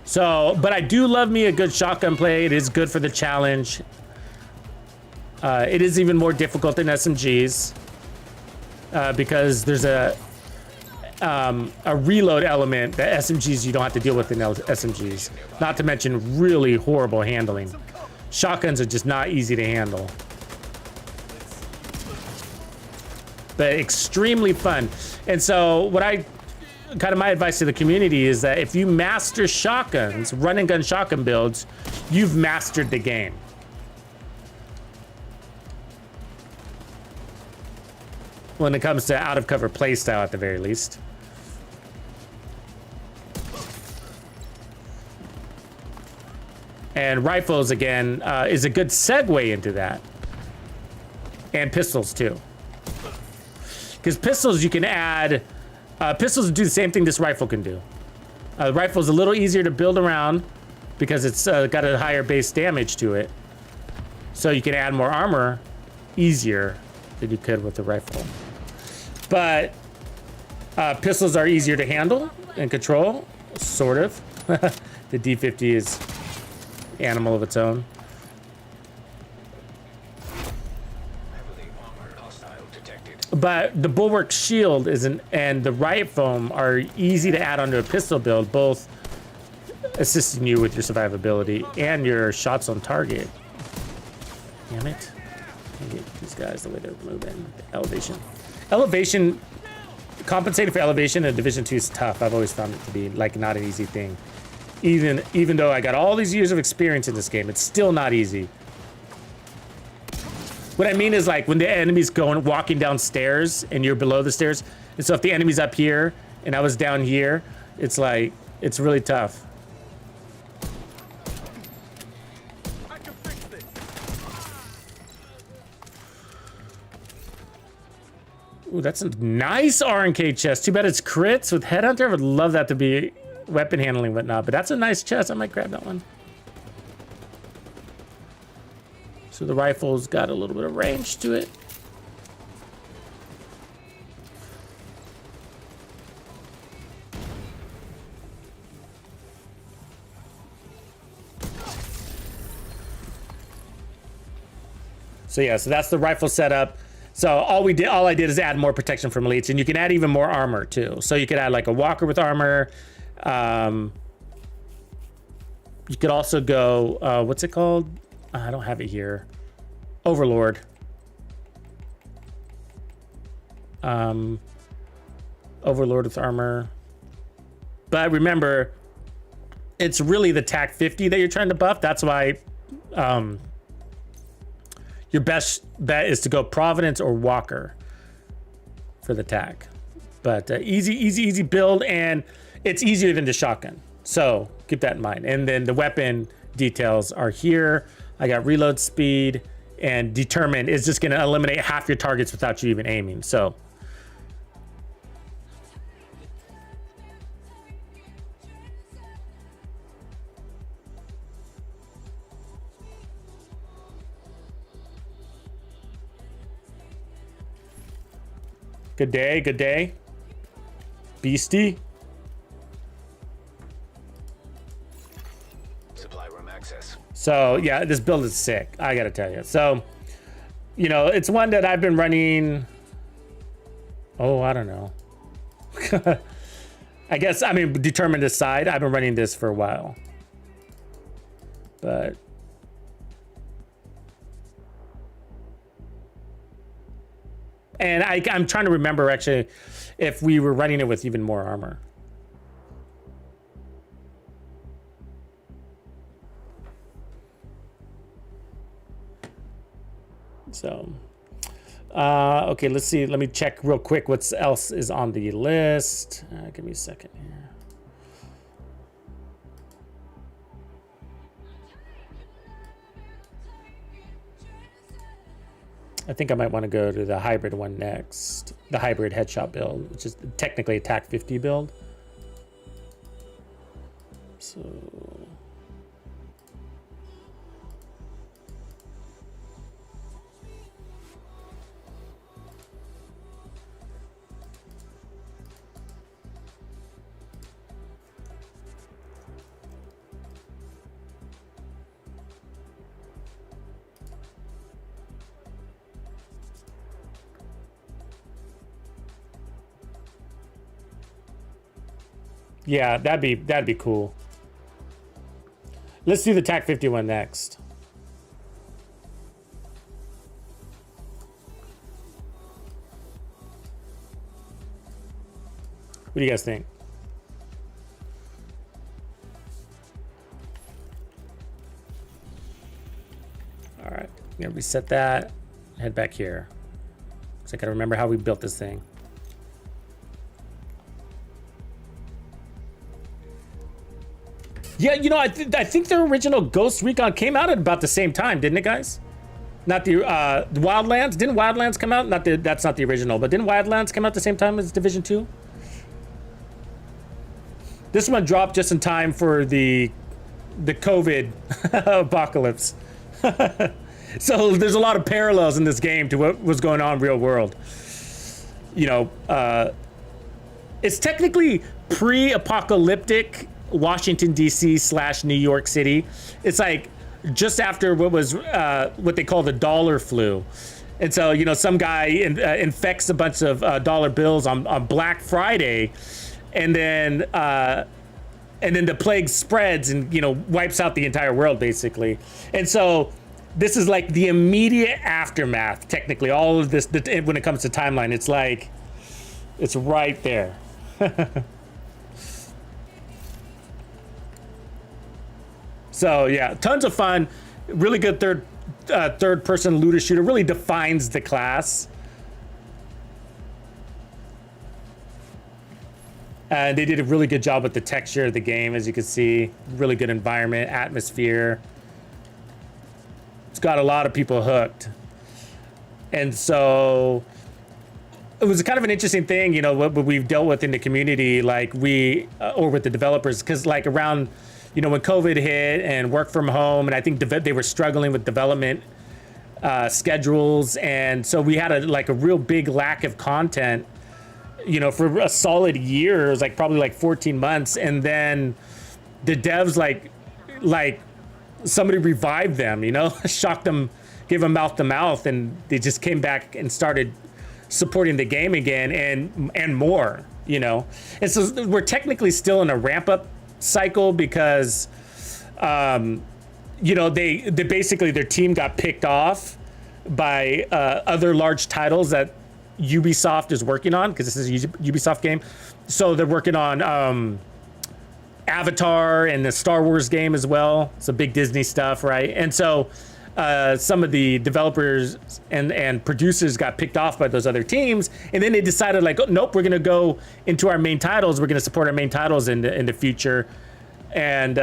So, but I do love me a good shotgun play. It is good for the challenge. It is even more difficult than SMGs because there's a reload element that SMGs you don't have to deal with in SMGs. Not to mention really horrible handling. Shotguns are just not easy to handle. But extremely fun. And so my advice to the community is that if you master shotguns, run and gun shotgun builds, you've mastered the game. When it comes to out of cover playstyle, at the very least. And rifles, again, is a good segue into that. And pistols, too. Because pistols, you can add... pistols do the same thing this rifle can do. The rifle's a little easier to build around because it's got a higher base damage to it. So you can add more armor easier than you could with the rifle. But pistols are easier to handle and control, sort of. The D50 is an animal of its own. But the Bulwark Shield and the Riot Foam are easy to add onto a pistol build, both assisting you with your survivability and your shots on target. Damn it. Can't get these guys the way they're moving. Elevation. Elevation, compensating for elevation in Division 2 is tough. I've always found it to be like not an easy thing. Even though I got all these years of experience in this game, it's still not easy. What I mean is, like, when the enemy's walking downstairs and you're below the stairs, and so if the enemy's up here and I was down here, it's like, it's really tough. I can fix this. Ooh, that's a nice RNK chest. Too bad it's crits with Headhunter. I would love that to be weapon handling and whatnot, but that's a nice chest. I might grab that one. So the rifle's got a little bit of range to it. So yeah, so that's the rifle setup. So all I did is add more protection from elites, and you can add even more armor too. So you could add like a walker with armor. You could also go, what's it called? I don't have it here. Overlord. Overlord with armor. But remember, it's really the TAC 50 that you're trying to buff. That's why your best bet is to go Providence or Walker for the tac. But easy build, and it's easier than the shotgun. So keep that in mind. And then the weapon details are here. I got reload speed, and determined is just going to eliminate half your targets without you even aiming. So good day, good day. Beastie. Supply room access. So yeah, this build is sick, I gotta tell you. So, you know, it's one that I've been running. Oh, I don't know. I guess, I mean, determined to side. I've been running this for a while. But and I'm trying to remember actually if we were running it with even more armor. So, okay, let's see. Let me check real quick what else is on the list. Give me a second here. I think I might want to go to the hybrid one next. The hybrid headshot build, which is technically a TAC 50 build. So... yeah, that'd be cool. Let's do the TAC 51 next. What do you guys think? All right, I'm gonna reset that. Head back here. Cause I gotta remember how we built this thing. Yeah, you know, I think the original Ghost Recon came out at about the same time, didn't it, guys? Not the Wildlands. Didn't Wildlands come out? That's not the original, but didn't Wildlands come out the same time as Division 2? This one dropped just in time for the COVID apocalypse. So there's a lot of parallels in this game to what was going on real world. You know, it's technically pre-apocalyptic Washington D.C. / New York City. It's like just after what was what they call the dollar flu, and so you know some guy infects a bunch of dollar bills on Black Friday, and then the plague spreads and you know wipes out the entire world basically. And so this is like the immediate aftermath. Technically, all of this when it comes to timeline, it's like it's right there. So yeah, tons of fun. Really good third person looter shooter. Really defines the class. And they did a really good job with the texture of the game, as you can see. Really good environment, atmosphere. It's got a lot of people hooked. And so it was kind of an interesting thing, you know, what we've dealt with in the community, like or with the developers, because like around, you know, when COVID hit and work from home, and I think they were struggling with development schedules, and so we had a real big lack of content, you know, for a solid year. It was like probably like 14 months, and then the devs like somebody revived them, you know, shocked them, gave them mouth to mouth, and they just came back and started supporting the game again and more, you know. And so we're technically still in a ramp up cycle because you know they basically their team got picked off by other large titles that Ubisoft is working on, because this is a Ubisoft game. So they're working on Avatar and the Star Wars game as well. It's a big Disney stuff, right? And so some of the developers and producers got picked off by those other teams, and then they decided like, oh, nope, we're gonna go into our main titles. We're gonna support our main titles in the future, and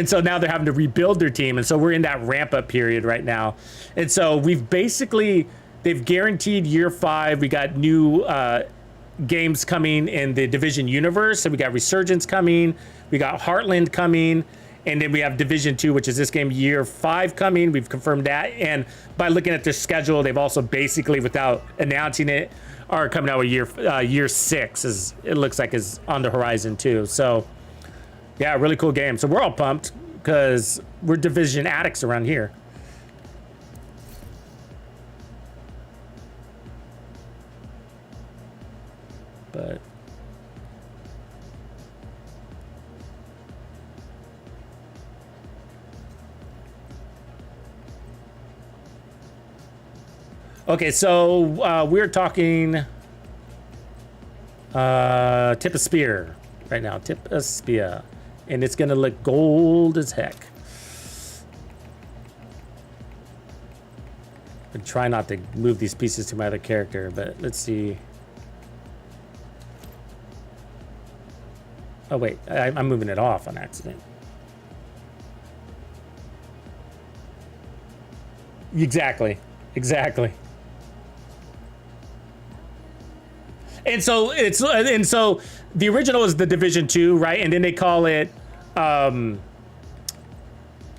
so now they're having to rebuild their team, and so we're in that ramp up period right now, and so they've guaranteed year 5. We got new games coming in the Division universe, so we got Resurgence coming, we got Heartland coming. And then we have Division 2, which is this game, year 5 coming. We've confirmed that. And by looking at their schedule, they've also basically, without announcing it, are coming out with year 6. It looks like is on the horizon too. So, yeah, really cool game. So we're all pumped because we're Division addicts around here. But okay, so we're talking tip of spear right now, tip of spear, and it's gonna look gold as heck. I try not to move these pieces to my other character, but let's see. Oh wait, I'm moving it off on accident. Exactly. And so the original is the Division 2, right? And then they call it then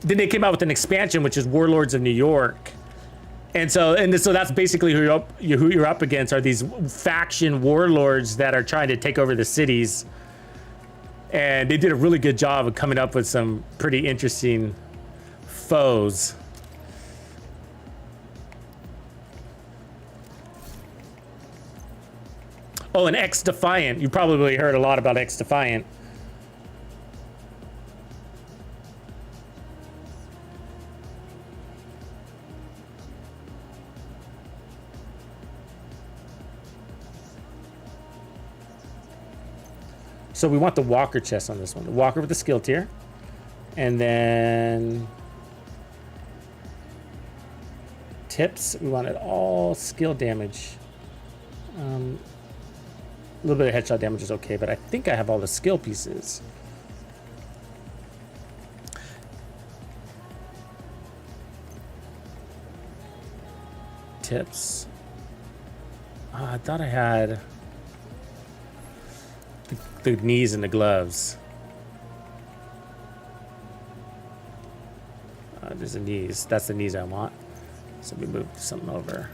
they came out with an expansion, which is Warlords of New York. And so that's basically who you're up against are these faction warlords that are trying to take over the cities. And they did a really good job of coming up with some pretty interesting foes. Oh, and X-Defiant. You probably heard a lot about X-Defiant. So we want the Walker chest on this one. The Walker with the skill tier. And then tips. We want it all skill damage. A little bit of headshot damage is okay, but I think I have all the skill pieces. Tips. I thought I had the knees and the gloves. There's the knees. That's the knees I want. So we move something over.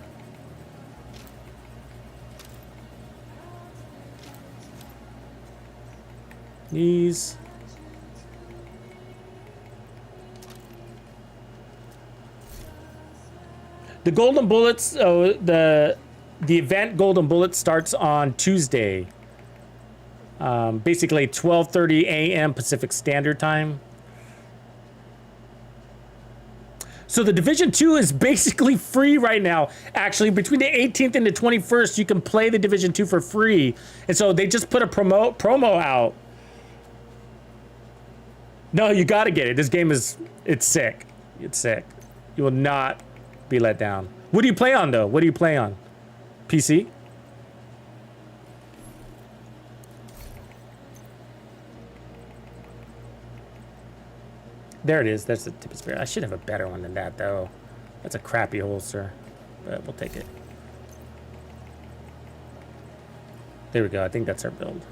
Knees. The golden bullets. The event golden bullet starts on Tuesday. Basically 12:30 a.m. Pacific Standard Time. So the Division 2 is basically free right now. Actually, between the 18th and the 21st, you can play the Division 2 for free. And so they just put a promo out. No, you got to get it. This game it's sick. It's sick. You will not be let down. What do you play on, though? What do you play on? PC? There it is. That's the tip of spear. I should have a better one than that, though. That's a crappy holster, but we'll take it. There we go. I think that's our build.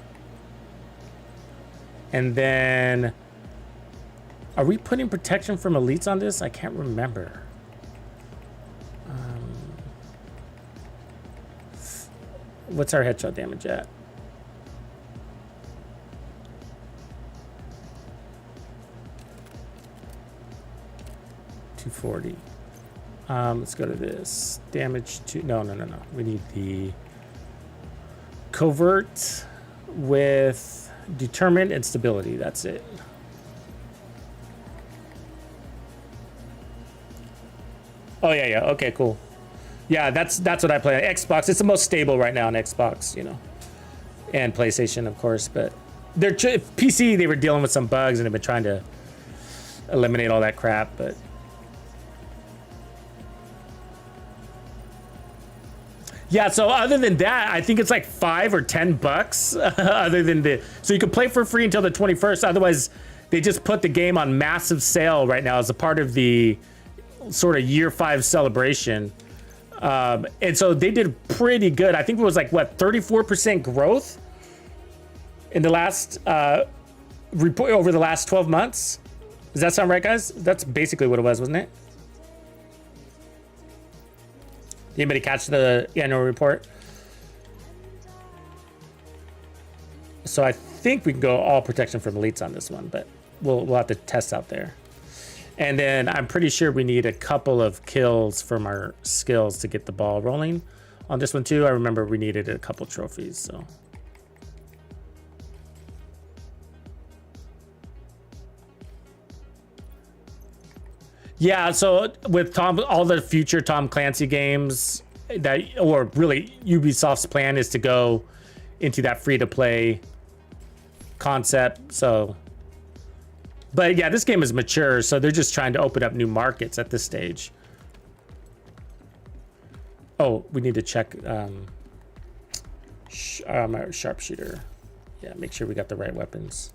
And then, are we putting protection from elites on this? I can't remember. What's our headshot damage at? $240. Let's go to this. Damage to... No. We need the covert with determined and stability. That's it. Oh, yeah. Okay, cool. Yeah, that's what I play on Xbox. It's the most stable right now on Xbox, you know. And PlayStation, of course. But PC, they were dealing with some bugs and they've been trying to eliminate all that crap, but... Yeah, so other than that, I think it's like $5 or $10 other than so you can play for free until the 21st. Otherwise, they just put the game on massive sale right now as a part of the sort of year 5 celebration. And so they did pretty good. I think it was like, what, 34% growth in the last report over the last 12 months. Does that sound right, guys? That's basically what it was, wasn't it? Anybody catch the annual report? So I think we can go all protection from elites on this one, but we'll have to test out there. And then I'm pretty sure we need a couple of kills from our skills to get the ball rolling on this one too. I remember we needed a couple trophies, so. Yeah, so with all the future Tom Clancy games or really Ubisoft's plan is to go into that free-to-play concept. So, but yeah, this game is mature, so they're just trying to open up new markets at this stage. Oh, we need to check my sharpshooter. Yeah, make sure we got the right weapons.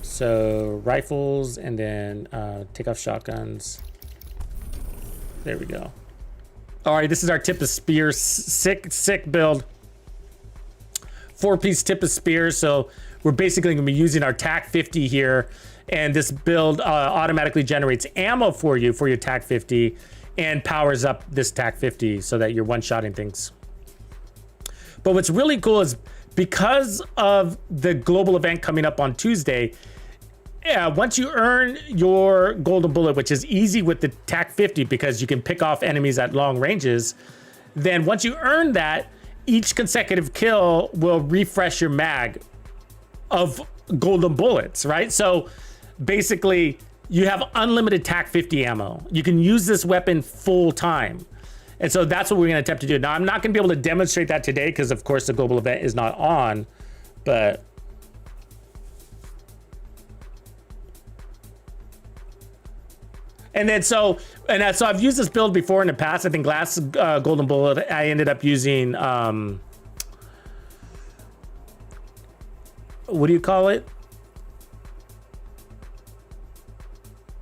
So rifles and then take off shotguns. There we go. All right, this is our tip of spear. Sick build. 4-piece tip of spear. So we're basically gonna be using our TAC 50 here. And this build automatically generates ammo for you for your TAC 50 and powers up this TAC 50 so that you're one-shotting things. But what's really cool is because of the global event coming up on Tuesday, once you earn your golden bullet, which is easy with the TAC 50 because you can pick off enemies at long ranges, then once you earn that, each consecutive kill will refresh your mag of golden bullets, right? So basically, you have unlimited TAC 50 ammo. You can use this weapon full time. And so that's what we're gonna attempt to do. Now, I'm not gonna be able to demonstrate that today because of course the global event is not on, but so I've used this build before in the past. I think last golden bullet, I ended up using, what do you call it?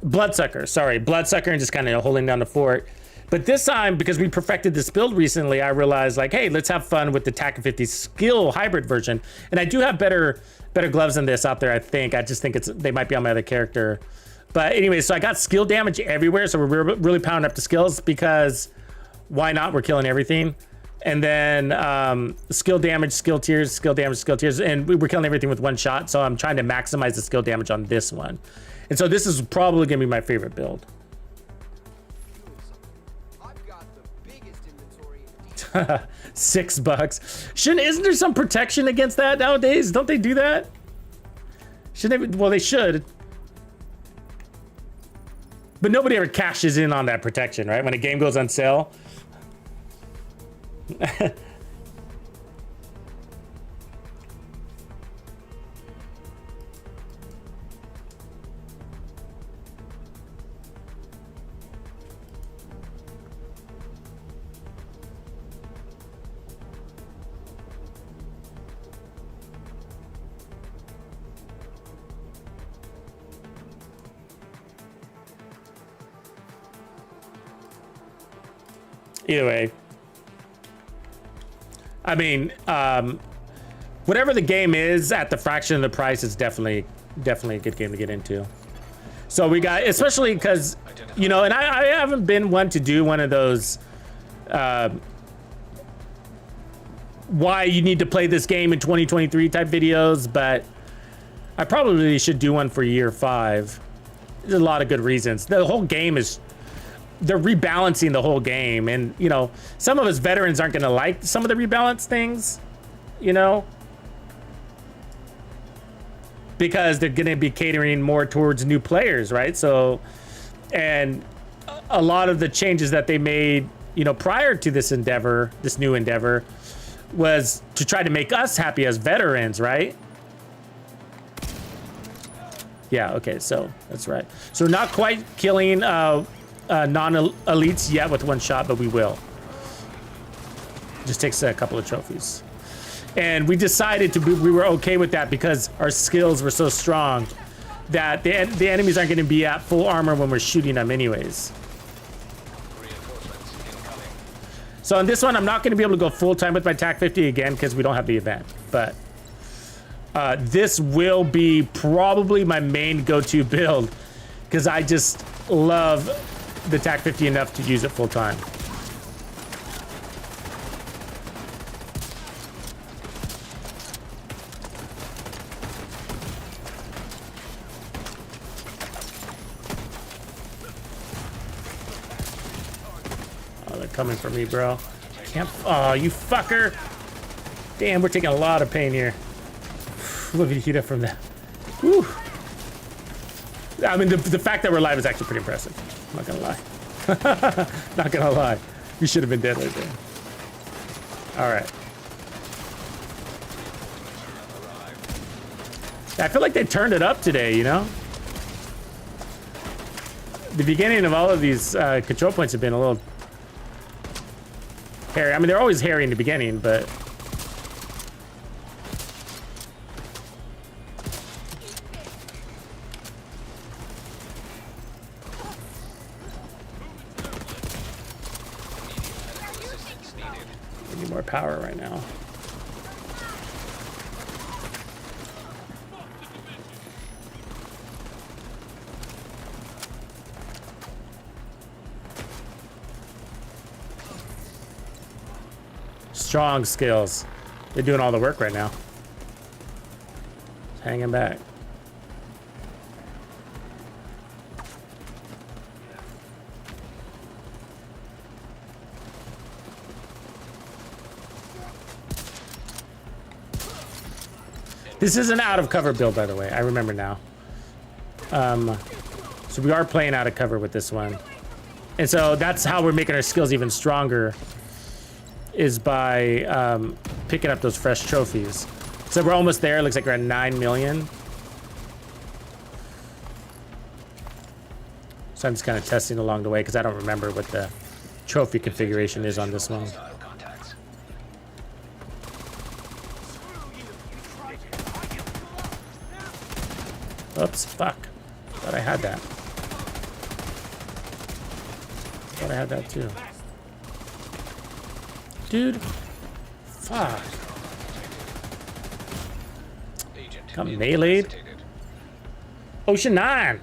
Bloodsucker, sorry. Bloodsucker, and just kind of holding down the fort. But this time, because we perfected this build recently, I realized like, hey, let's have fun with the TAC 50 skill hybrid version. And I do have better gloves than this out there, I think. I just think they might be on my other character. But anyway, so I got skill damage everywhere. So we're really pounding up the skills because why not? We're killing everything. And then skill damage, skill tiers, skill damage, skill tiers. And we're killing everything with one shot. So I'm trying to maximize the skill damage on this one. And so this is probably going to be my favorite build. I've got the biggest inventory. $6. Isn't there some protection against that nowadays? Don't they do that? Shouldn't they? Well, they should. But nobody ever cashes in on that protection, right? When a game goes on sale. Either way, I mean, whatever the game is at the fraction of the price, it's definitely a good game to get into. So we got, especially because, you know, and I haven't been one to do one of those why you need to play this game in 2023 type videos, but I probably should do one for year 5. There's a lot of good reasons. The whole game is, they're rebalancing the whole game, and you know, some of us veterans aren't gonna like some of the rebalanced things, you know, because they're gonna be catering more towards new players, right? So, and a lot of the changes that they made, you know, prior to this endeavor, this new endeavor, was to try to make us happy as veterans, right? Yeah, okay, so that's right. So not quite killing non-elites yet with one shot, but we will. Just takes a couple of trophies. And we decided we were okay with that because our skills were so strong that the enemies aren't going to be at full armor when we're shooting them anyways. Reinforcements incoming. So on this one, I'm not going to be able to go full time with my TAC 50 again because we don't have the event. But this will be probably my main go-to build because I just love the TAC 50 enough to use it full time. Coming for me, bro. Can't. Oh, you fucker. Damn, we're taking a lot of pain here. Look at you heat up from that. Whew. I mean, the fact that we're alive is actually pretty impressive. I'm not gonna lie. Not gonna lie. We should have been dead right there. All right. I feel like they turned it up today, you know? The beginning of all of these control points have been a little hairy. I mean, they're always hairy in the beginning, but we need more power right now. Strong skills. They're doing all the work right now. Just hanging back. This is an out of cover build, by the way. I remember now. So we are playing out of cover with this one. And so that's how we're making our skills even stronger, is by picking up those fresh trophies. So we're almost there. It looks like we're at 9 million. So I'm just kind of testing along the way because I don't remember what the trophy configuration is on this one. Hostile contacts. Oops, fuck. Thought I had that. Thought I had that too. Dude. Fuck. Agent Got meleeed. incapacitated. Ocean 9.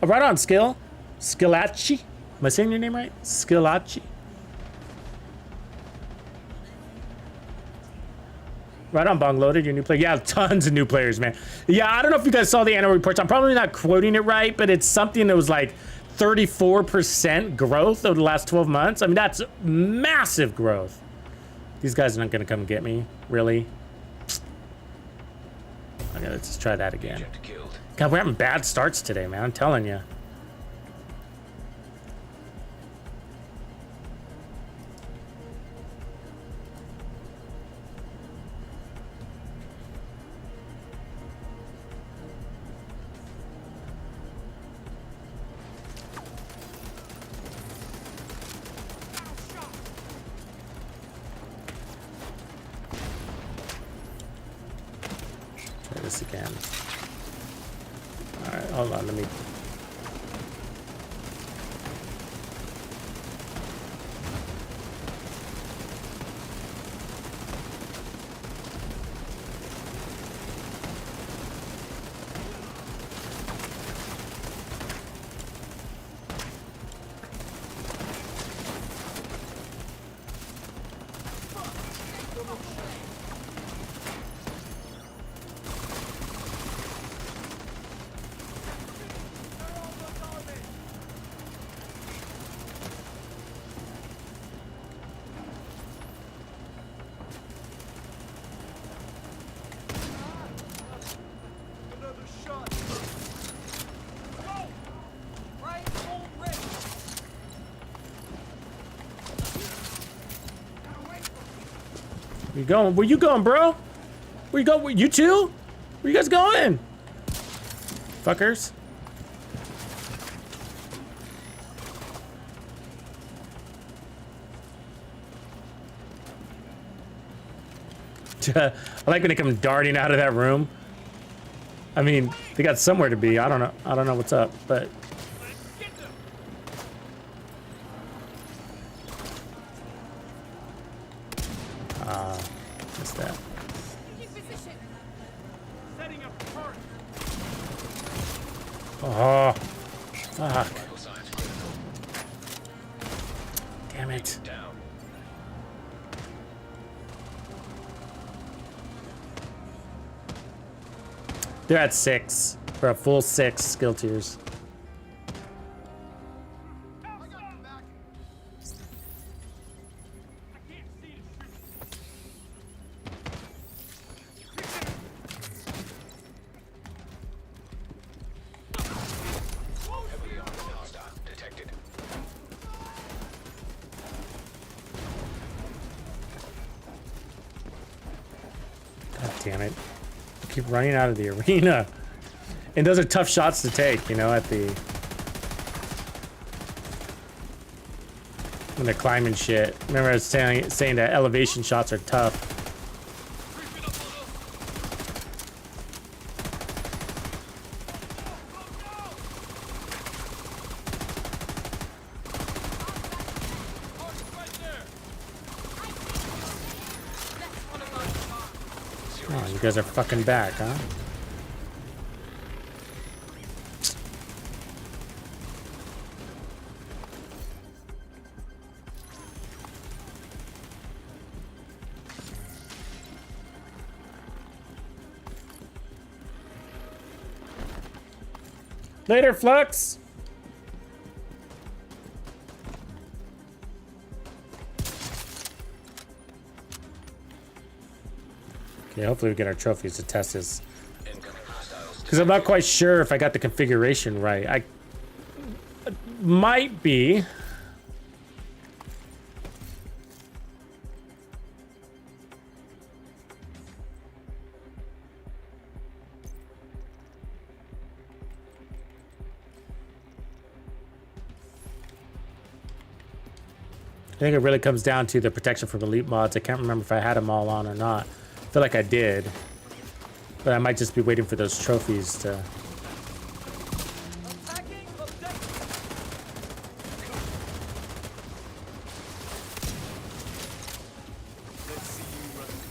Right on, Skill. Skillachi. Am I saying your name right? Skillachi. Right on, Bong Loaded, your new player. Yeah, tons of new players, man. Yeah, I don't know if you guys saw the annual reports. I'm probably not quoting it right, but it's something that was like 34% growth over the last 12 months. I mean, that's massive growth. These guys are not going to come get me, really. Okay, let's just try that again. Agent killed. God, we're having bad starts today, man. I'm telling you. Try this again. All right, hold on. Let me. You going? Where you going, bro? Where you go? You two? Where you guys going? Fuckers. I like when they come darting out of that room. I mean, they got somewhere to be. I don't know. I don't know what's up, but. What's that? Setting up turret. Oh, fuck. Vital signs critical. Damn it. Down. They're at 6 for a full 6 skill tiers. Heavily armed and hostile. Detected. God damn it. I keep running out of the arena. And those are tough shots to take, you know, at the... when they're climbing shit. Remember I was saying that elevation shots are tough. Oh, you guys are fucking back, huh? Later, Flux! Okay, hopefully we get our trophies to test this. Incoming hostiles. Because I'm not quite sure if I got the configuration right. I might be. I think it really comes down to the protection from elite mods. I can't remember if I had them all on or not. I feel like I did. But I might just be waiting for those trophies to...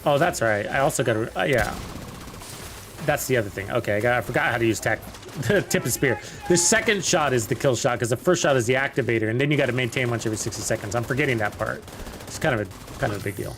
Oh, that's right. I also got to... yeah. That's the other thing. Okay, I forgot how to use tip and spear. The second shot is the kill shot because the first shot is the activator, and then you got to maintain once every 60 seconds. I'm forgetting that part. It's kind of a big deal.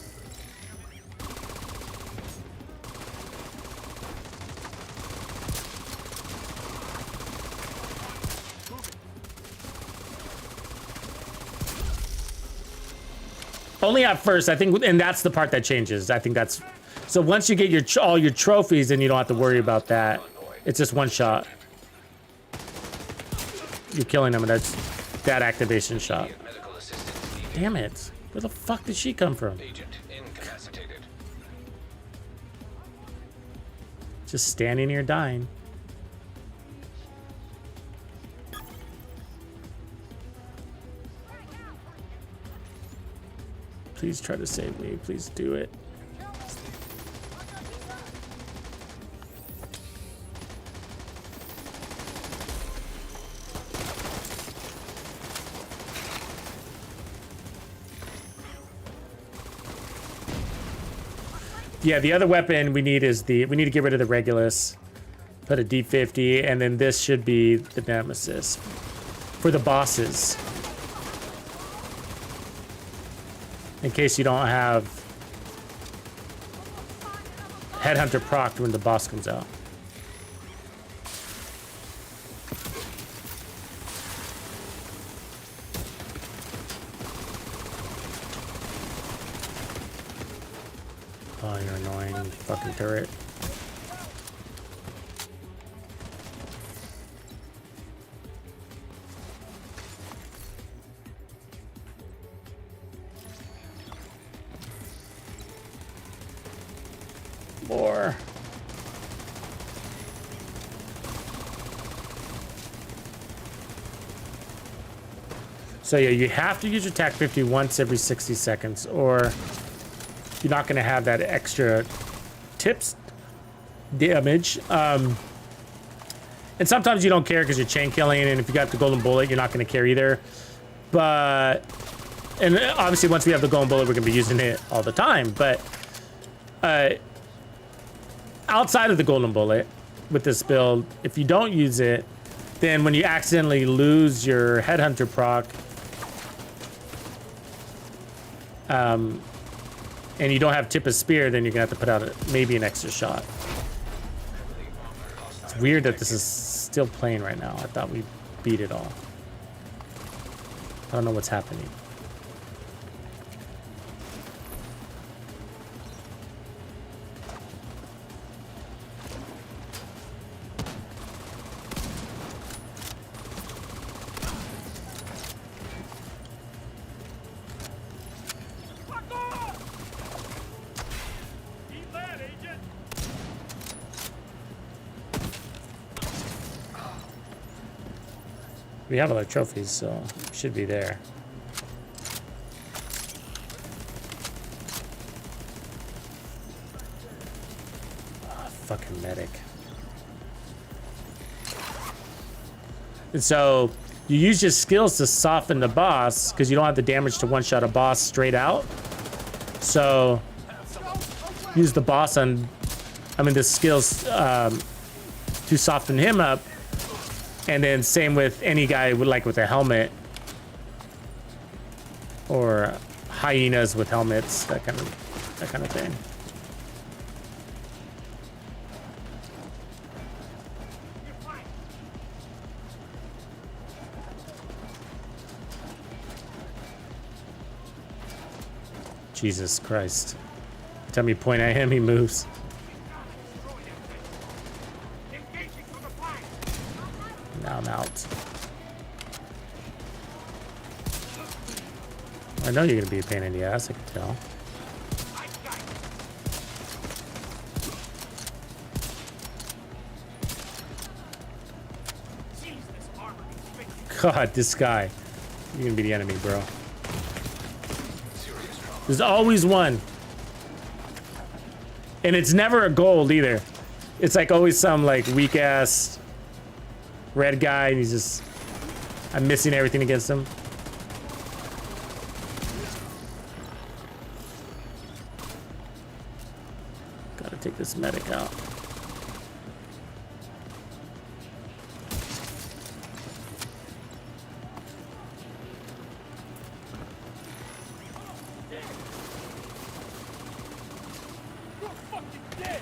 Only at first, I think, and that's the part that changes. I think that's... So once you get all your trophies, then you don't have to worry about that. It's just one shot. You're killing them, and that's that activation shot. Medical assistance needed. Damn it. Where the fuck did she come from? Agent incapacitated. Just standing here dying. Please try to save me. Please do it. Yeah, the other weapon we need is we need to get rid of the Regulus. Put a D50, and then this should be the Nemesis for the bosses. In case you don't have Headhunter procced when the boss comes out. Oh, you're annoying, you fucking turret. 4. So yeah, you have to use your TAC 50 once every 60 seconds, or you're not going to have that extra tips damage. And sometimes you don't care because you're chain killing, and if you got the golden bullet, you're not going to care either. But, and obviously once we have the golden bullet, we're going to be using it all the time. But outside of the golden bullet with this build, if you don't use it, then when you accidentally lose your headhunter proc, and you don't have tip of spear, then you're gonna have to put out maybe an extra shot. It's weird that this is still playing right now. I thought we beat it all. I don't know what's happening. Fuck off! Eat that, agent! We have other trophies, so it should be there. Oh, fucking medic. And so you use your skills to soften the boss because you don't have the damage to one-shot a boss straight out. So use the boss on, the skills to soften him up. And then same with any guy with with a helmet or hyenas with helmets, that kind of thing. Jesus Christ. Every time you point at him, he moves. Engaging from the flank! Now I'm out. I know you're gonna be a pain in the ass, I can tell. Jeez, this armor is fixing. God, this guy. You're gonna be the enemy, bro. There's always one. And it's never a gold either. It's like always some weak ass red guy, and he's just, I'm missing everything against him. Gotta take this medic out. You're fucking dead!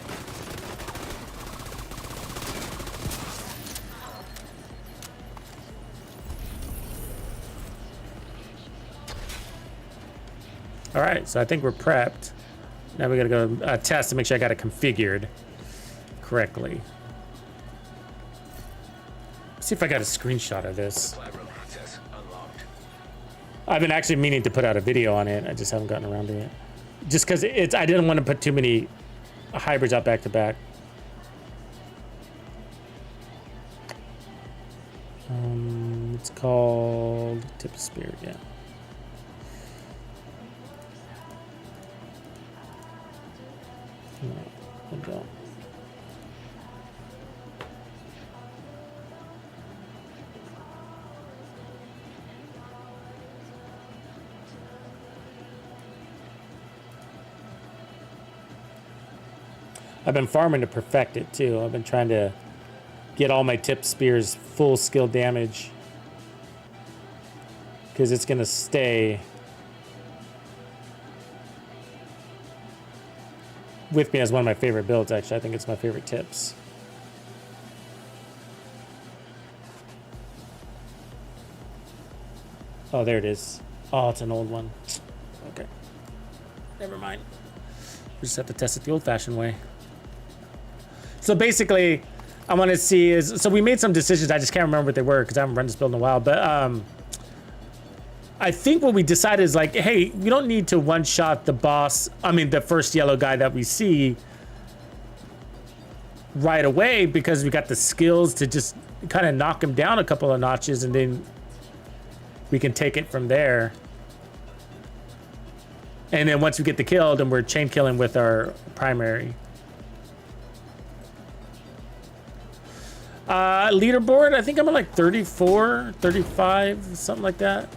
All right, so I think we're prepped. Now we gotta go test to make sure I got it configured correctly. See if I got a screenshot of this. Collateral access unlocked. I've been actually meaning to put out a video on it. I just haven't gotten around to it. Just because I didn't want to put too many hybrids out back to back. It's called Tip of Spirit, yeah. No, I don't. I've been farming to perfect it too. I've been trying to get all my tip spears full skill damage because it's gonna stay with me as one of my favorite builds. Actually, I think it's my favorite tips. Oh, there it is. Oh, it's an old one. Okay, never mind. We just have to test it the old-fashioned way. So basically, I want to see is, so we made some decisions. I just can't remember what they were because I haven't run this build in a while. But I think what we decided is hey, we don't need to one-shot the boss. I mean, the first yellow guy that we see. right away because we got the skills to just kind of knock him down a couple of notches, and then we can take it from there. And then once we get the kill, then we're chain killing with our primary. Leaderboard, I think I'm at like 34, 35, something like that.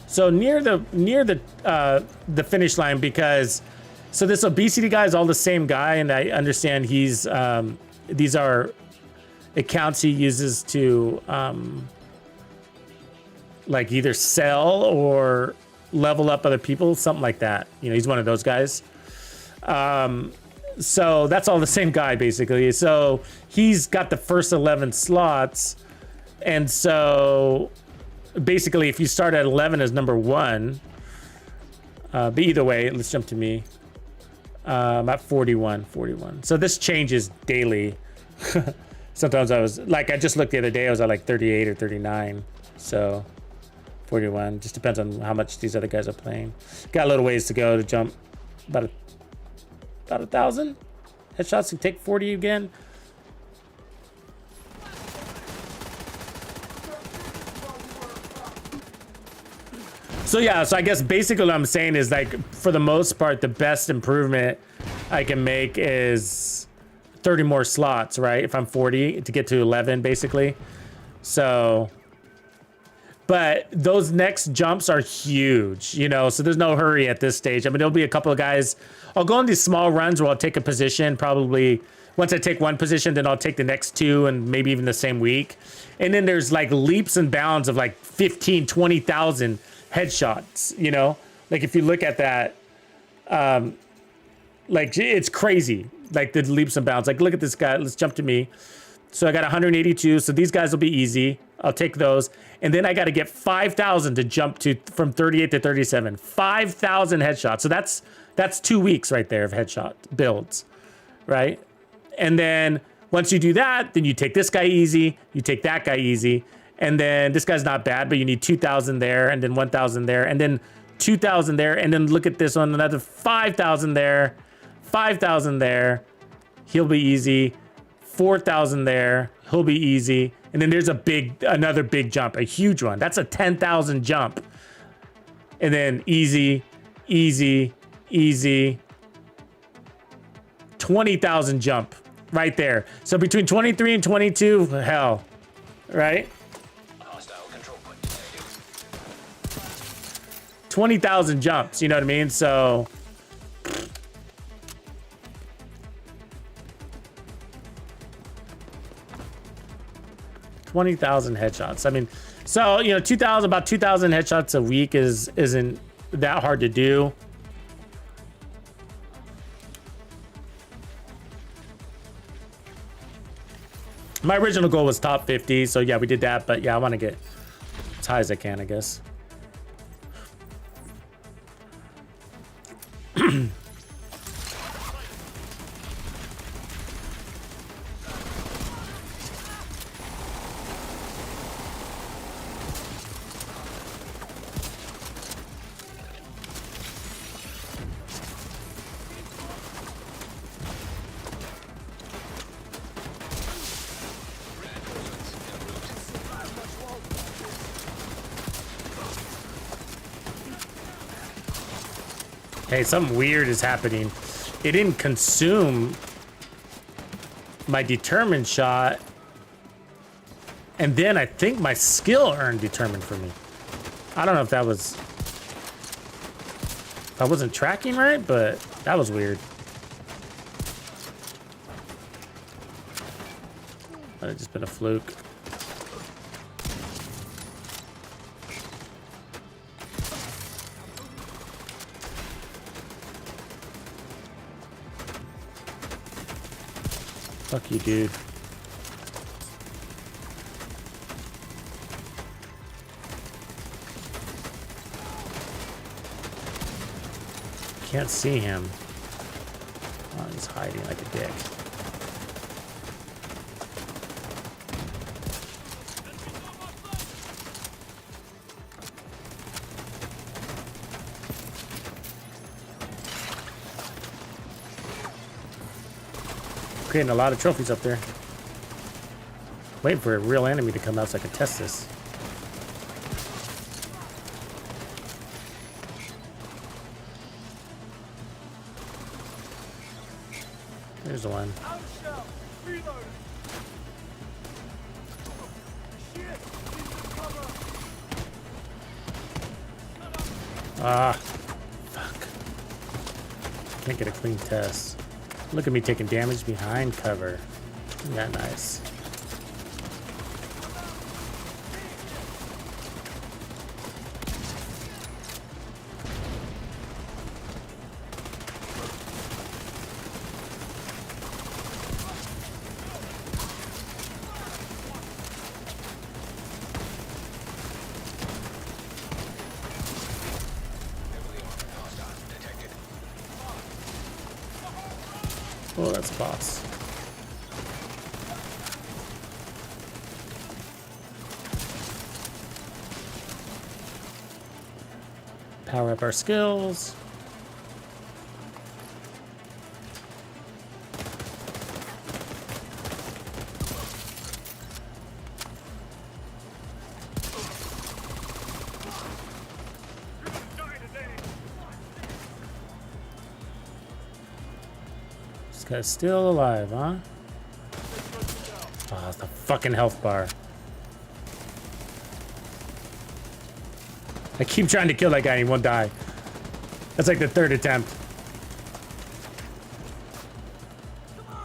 So near the finish line, because so this obesity guy is all the same guy, and I understand he's these are accounts he uses to like either sell or level up other people, something like that. You know, he's one of those guys. So that's all the same guy basically. So he's got the first 11 slots, and so basically if you start at 11 as number 1, but either way, let's jump to me. I'm at 41. So this changes daily. Sometimes I was like, I just looked the other day, I was at like 38 or 39. So 41, just depends on how much these other guys are playing. Got a little ways to go to jump. About 1,000 headshots to take 40 again. So yeah, so I guess basically what I'm saying is, like, for the most part, the best improvement I can make is 30 more slots, right? If I'm 40 to get to 11 basically. So, but those next jumps are huge, you know, so there's no hurry at this stage. I mean, there'll be a couple of guys. I'll go on these small runs where I'll take a position. Probably once I take one position, then I'll take the next 2 and maybe even the same week. And then there's like leaps and bounds of like 15, 20,000 headshots, you know? Like if you look at that, like it's crazy. Like the leaps and bounds. Like look at this guy. Let's jump to me. So I got 182. So these guys will be easy. I'll take those. And then I got to get 5,000 to jump to from 38 to 37. 5,000 headshots. So that's 2 weeks right there of headshot builds, right? And then once you do that, then you take this guy easy. You take that guy easy. And then this guy's not bad, but you need 2,000 there, and then 1,000 there, and then 2,000 there. And then look at this one, another 5,000 there, 5,000 there. He'll be easy. 4,000 there. He'll be easy. And then there's another big jump, a huge one. That's a 10,000 jump. And then easy, easy, easy. 20,000 jump right there. So between 23 and 22, hell, right? 20,000 jumps, you know what I mean? So $20,000 headshots. I mean, so you know, about 2,000 headshots a week isn't that hard to do. My original goal was top 50, so yeah, we did that. But yeah, I want to get as high as I can, I guess. Hey, something weird is happening. It didn't consume my determined shot. And then I think my skill earned determined for me. I don't know if that was... if I wasn't tracking right, but that was weird. Might have just been a fluke. Fuck you, dude. Can't see him. Oh, he's hiding like a dick. Creating a lot of trophies up there. Waiting for a real enemy to come out so I can test this. There's the one. Out shell. Reloading. Shit. Need some cover. Ah, fuck. Can't get a clean test. Look at me taking damage behind cover. Isn't that nice? Oh, that's a boss. Power up our skills. This guy's still alive, huh? Oh, it's the fucking health bar. I keep trying to kill that guy and he won't die. That's like the third attempt.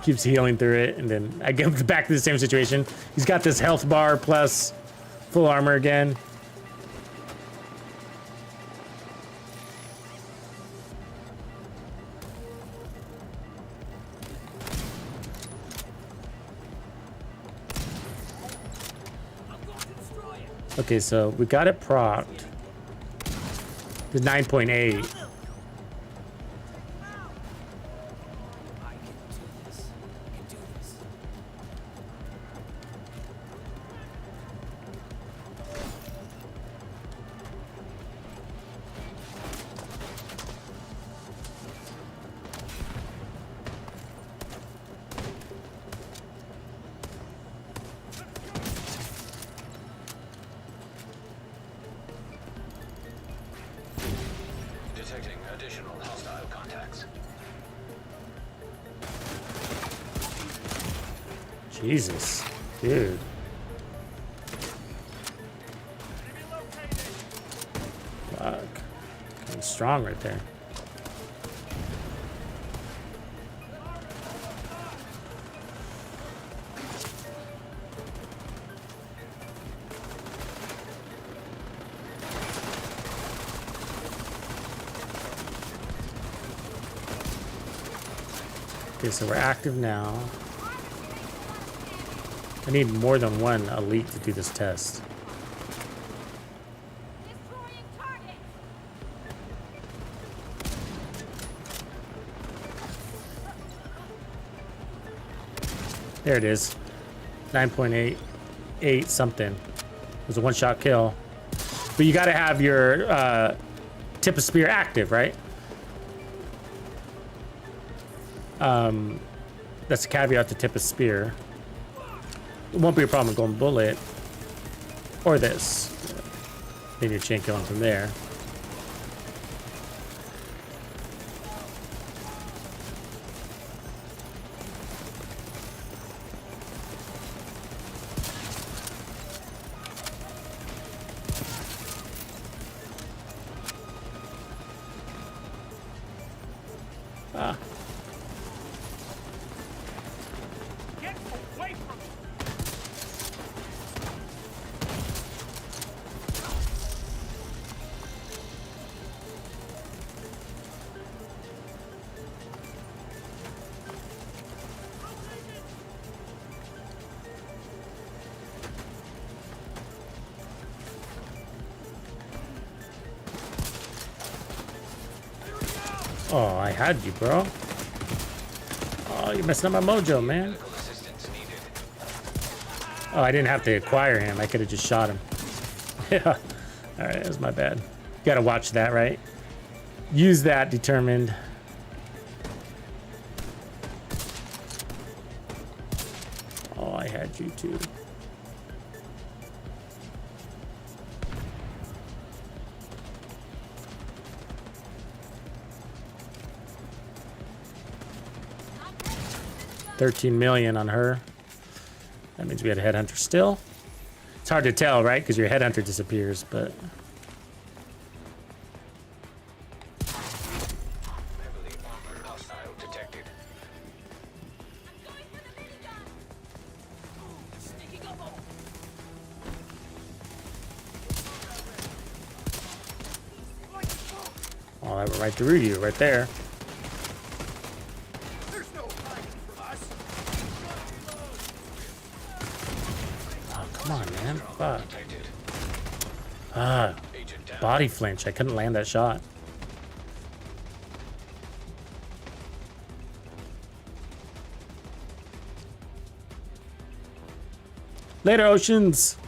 Keeps healing through it, and then I get back to the same situation. He's got this health bar plus full armor again. Okay, so we got it procced. The 9.8. Detecting additional hostile contacts. Jesus, dude. Fuck. I'm strong right there. Okay, so we're active now. I need more than one elite to do this test. Destroying target. There it is. 9.88 something. It was a one-shot kill. But you gotta have your tip of spear active, right? That's a caveat to tip of spear. It won't be a problem going bullet. Or this. Then your chain killing from there. Ah. Get away from me. Oh, I had you, bro. Oh, you're messing up my mojo, man. Medical assistance needed. Oh, I didn't have to acquire him. I could have just shot him. Yeah. All right, that was my bad. You gotta watch that, right? Use that determined. I had you too. $13 million on her. That means we had a headhunter still. It's hard to tell, right? Because your headhunter disappears, but Heavily armored hostile detected. Sneaking up on. oh, that went right through you, right there. There's no hiding from us. Oh, come on, man. Fuck. Detected. Ah, Agent down. body flinch. I couldn't land that shot. Later, Oceans.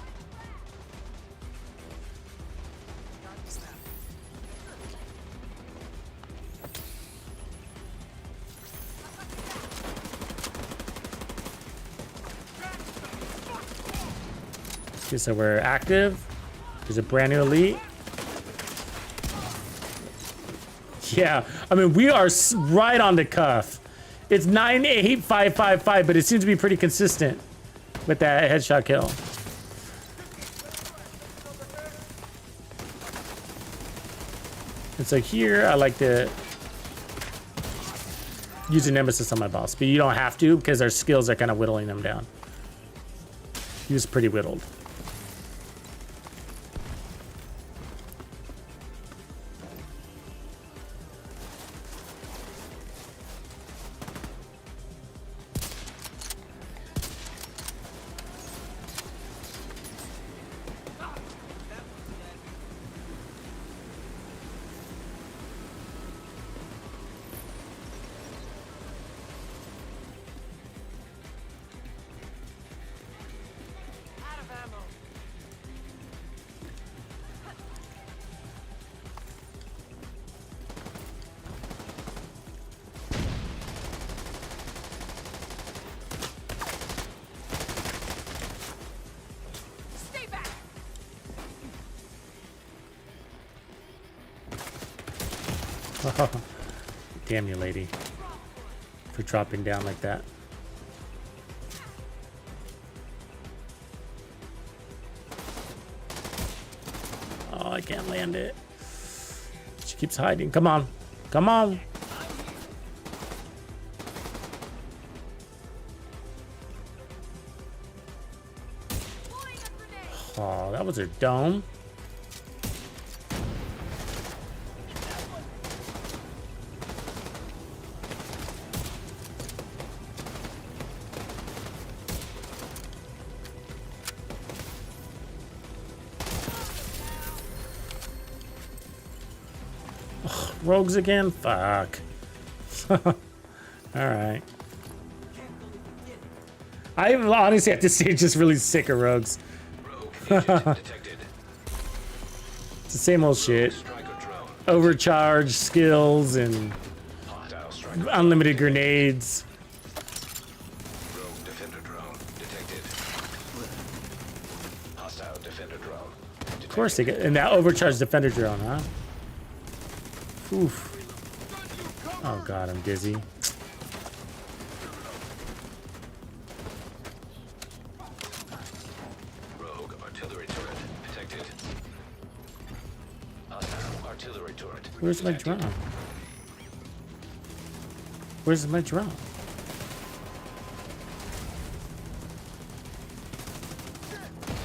Okay, so we're active. There's a brand new elite. Yeah, I mean, we are right on the cuff. It's 98555, but it seems to be pretty consistent with that headshot kill. And so here, I like to use a nemesis on my boss, but you don't have to because our skills are kind of whittling them down. He was pretty whittled. Out of ammo. Stay back. Damn you, lady, for dropping down like that. Oh, I can't land it. She keeps hiding. Come on. Come on. Deploying a grenade. Oh, that was her dome. Ugh, rogues again? Fuck. Alright. I honestly have to say, just really sick of rogues. Rogue agent detected. It's the same old shit. Striker drone. Overcharged skills and Hostile striker. unlimited grenades. Rogue defender drone detected. Hostile defender drone. Of course they get, and that overcharged defender drone, huh? Oof. Oh god, I'm dizzy. Rogue artillery turret detected. Hostile artillery turret. Where's my detected. drone? Where's my drone?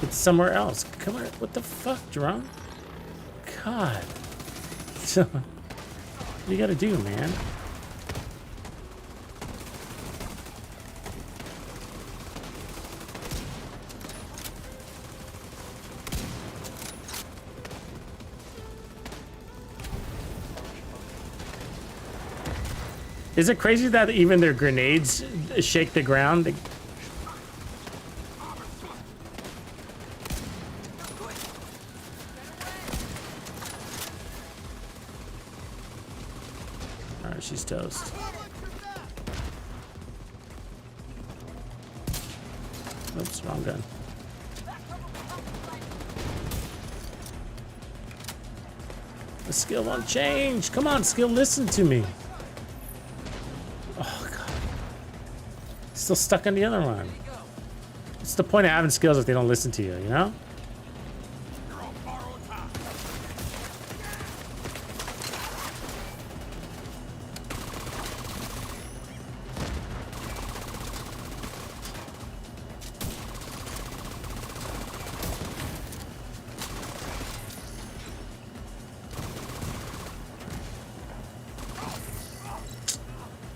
It's somewhere else. Come on, what the fuck, drone? God. What do you gotta do, man? Is it crazy that even their grenades shake the ground? Alright, she's toast. Oops, wrong gun. The skill won't change. Come on, skill, listen to me. Oh, God. Still stuck on the other one. What's the point of having skills if they don't listen to you, you know?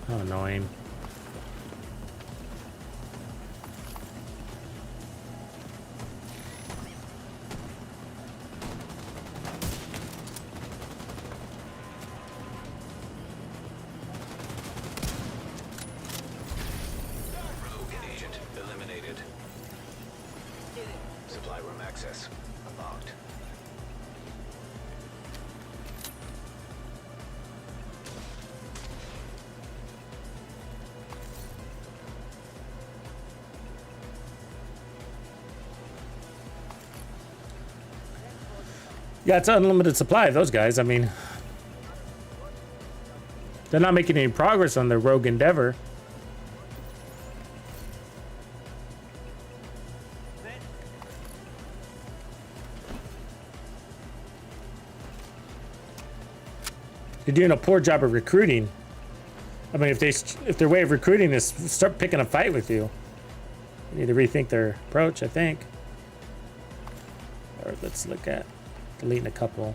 How annoying. Rogue agent eliminated. Supply room access unlocked. Yeah, it's an unlimited supply of those guys. I mean, they're not making any progress on their rogue endeavor. They're doing a poor job of recruiting. I mean, if their way of recruiting is start picking a fight with you, they need to rethink their approach, I think. Or let's look at deleting a couple.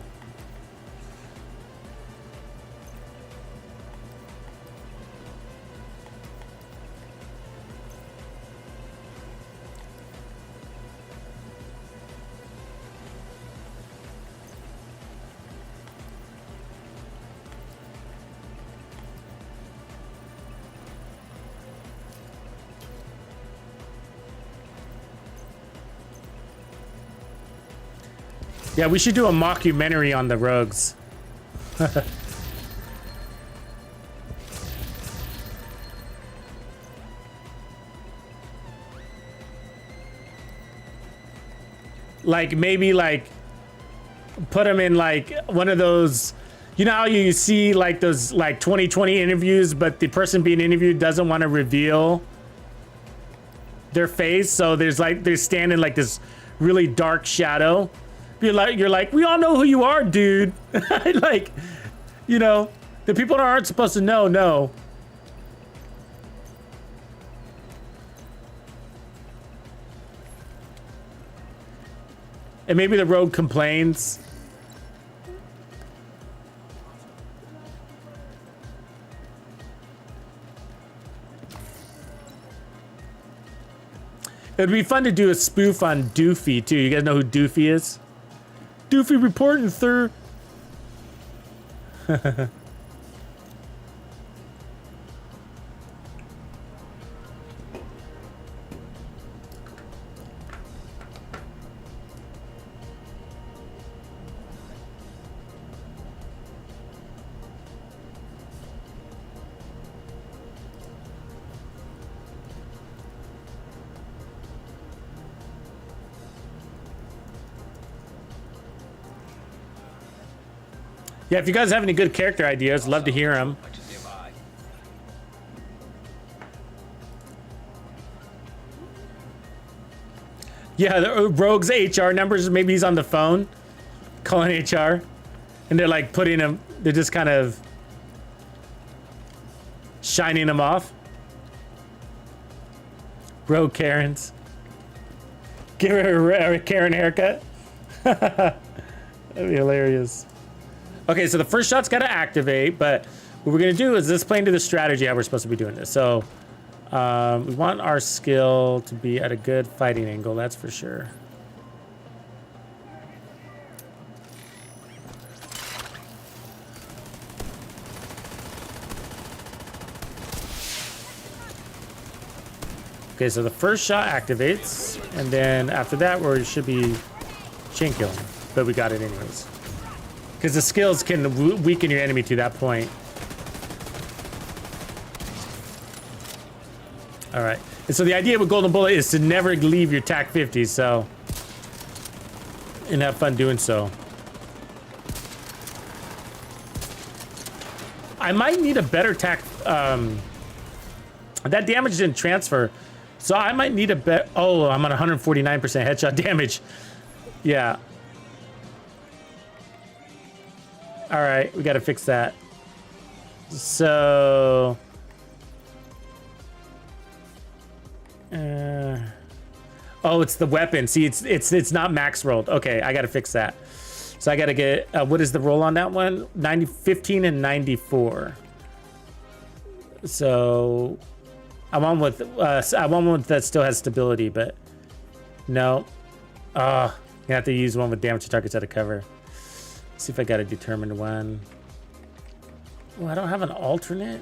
Yeah, we should do a mockumentary on the rogues. Like maybe like put them in like one of those, you know how you see like those like 2020 interviews, but the person being interviewed doesn't want to reveal their face, so there's like they're standing like this really dark shadow. You're like, we all know who you are, dude. Like, you know, the people that aren't supposed to know. And maybe the rogue complains. It'd be fun to do a spoof on Doofy, too. You guys know who Doofy is? Doofy reporting, sir. Yeah, if you guys have any good character ideas, love to hear them. Yeah, the rogue's HR numbers, maybe he's on the phone calling HR, and they're like putting him, they're just kind of shining him off. Rogue Karens. Give her a Karen haircut. That'd be hilarious. Okay, so the first shot's got to activate, but what we're going to do is this playing to the strategy how we're supposed to be doing this. So we want our skill to be at a good fighting angle, that's for sure. Okay, so the first shot activates, and then after that, we should be chain killing, but we got it anyways. Because the skills can weaken your enemy to that point. All right. And so the idea with Golden Bullet is to never leave your TAC 50, so. And have fun doing so. I might need a better TAC. That damage didn't transfer. So I might need a bet. Oh, I'm on 149% headshot damage. Yeah. All right, we got to fix that. So. Oh, it's the weapon. See, it's not max rolled. Okay, I got to fix that. So I got to get. What is the roll on that one? 15 and 94. So. I want one that still has stability, but no. You have to use one with damage to targets out of cover. Let's see if I got a determined one. Oh, I don't have an alternate.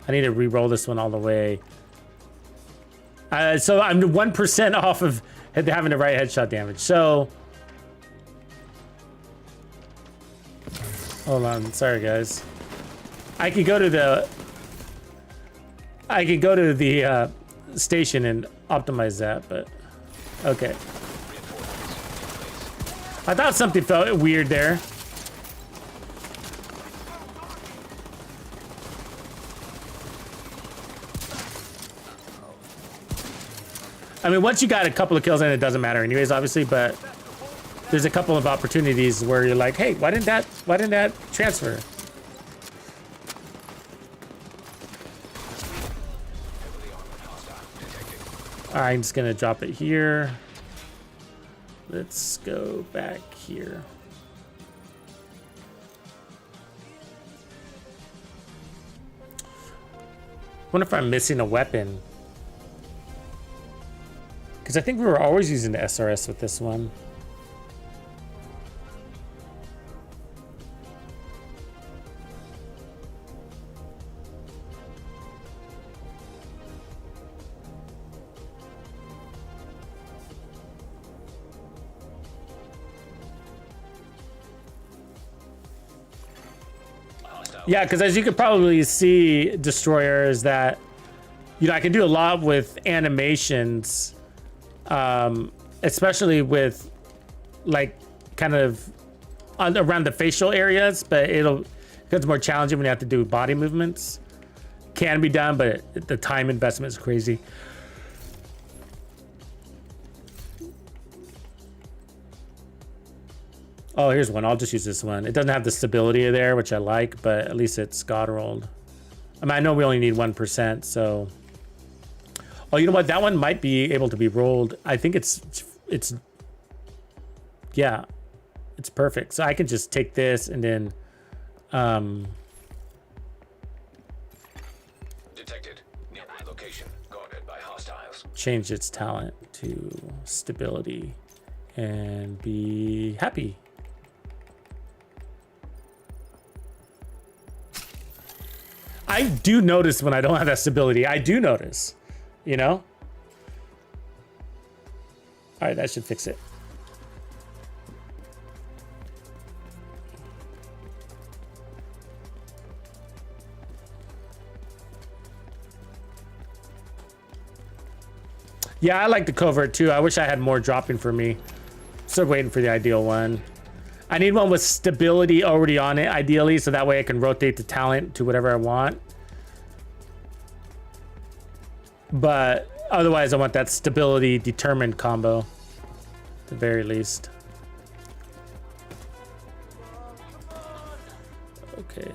I need to re-roll this one all the way. So I'm 1% off of having the right headshot damage. So, hold on. Sorry, guys. I could go to the station and optimize that, but okay. I thought something felt weird there. I mean, once you got a couple of kills in, it doesn't matter anyways, obviously, but there's a couple of opportunities where you're like, hey, why didn't that transfer? All right, I'm just gonna drop it here. Let's go back here. Wonder if I'm missing a weapon. Because I think we were always using the SRS with this one. Yeah, because as you could probably see, Destroyer, is that, you know, I can do a lot with animations, especially with, like, kind of around the facial areas, but it becomes more challenging when you have to do body movements. Can be done, but the time investment is crazy. Oh, here's one. I'll just use this one. It doesn't have the stability there, which I like, but at least it's God rolled. I mean, I know we only need 1%, so. Oh, you know what? That one might be able to be rolled. I think it's yeah, it's perfect. So I can just take this and then, Detected. Nearby location. Guarded by hostiles. change its talent to stability and be happy. I do notice when I don't have that stability. I do notice, you know? All right, that should fix it. Yeah, I like the covert too. I wish I had more dropping for me. Still waiting for the ideal one. I need one with stability already on it, ideally, so that way I can rotate the talent to whatever I want. But otherwise, I want that stability determined combo, at the very least. Okay.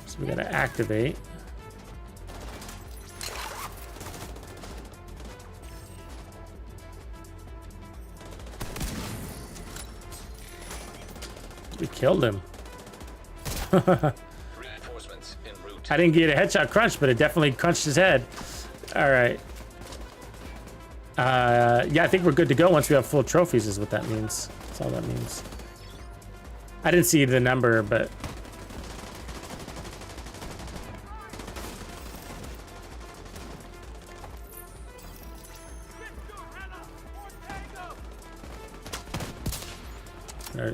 So we gotta activate. We killed him. Reinforcements en route. I didn't get a headshot crunch, but it definitely crunched his head. All right. Yeah, I think we're good to go once we have full trophies is what that means. That's all that means. I didn't see the number, but...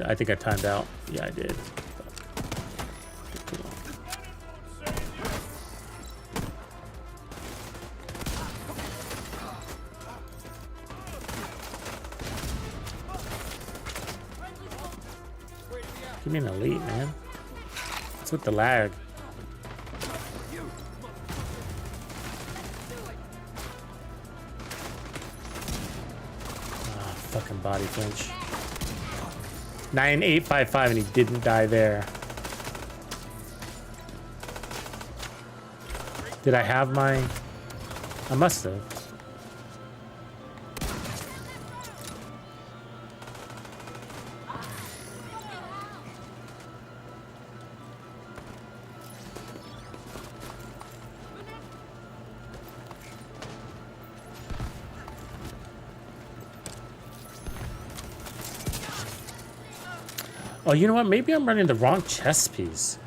I think I timed out. Yeah, I did. Give me an elite, man. What's with the lag? Ah, fucking body flinch. 9855 and he didn't die there. Did I have my... I must have. Oh, you know what? Maybe I'm running the wrong chess piece.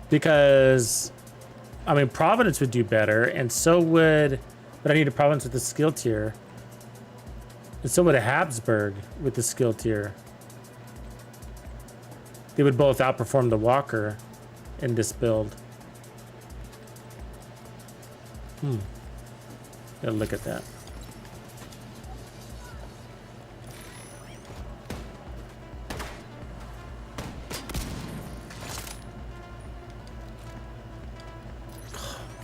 Because, I mean, Providence would do better, and so would... But I need a Providence with the skill tier. And so would a Habsburg with the skill tier. They would both outperform the Walker in this build. Gotta look at that.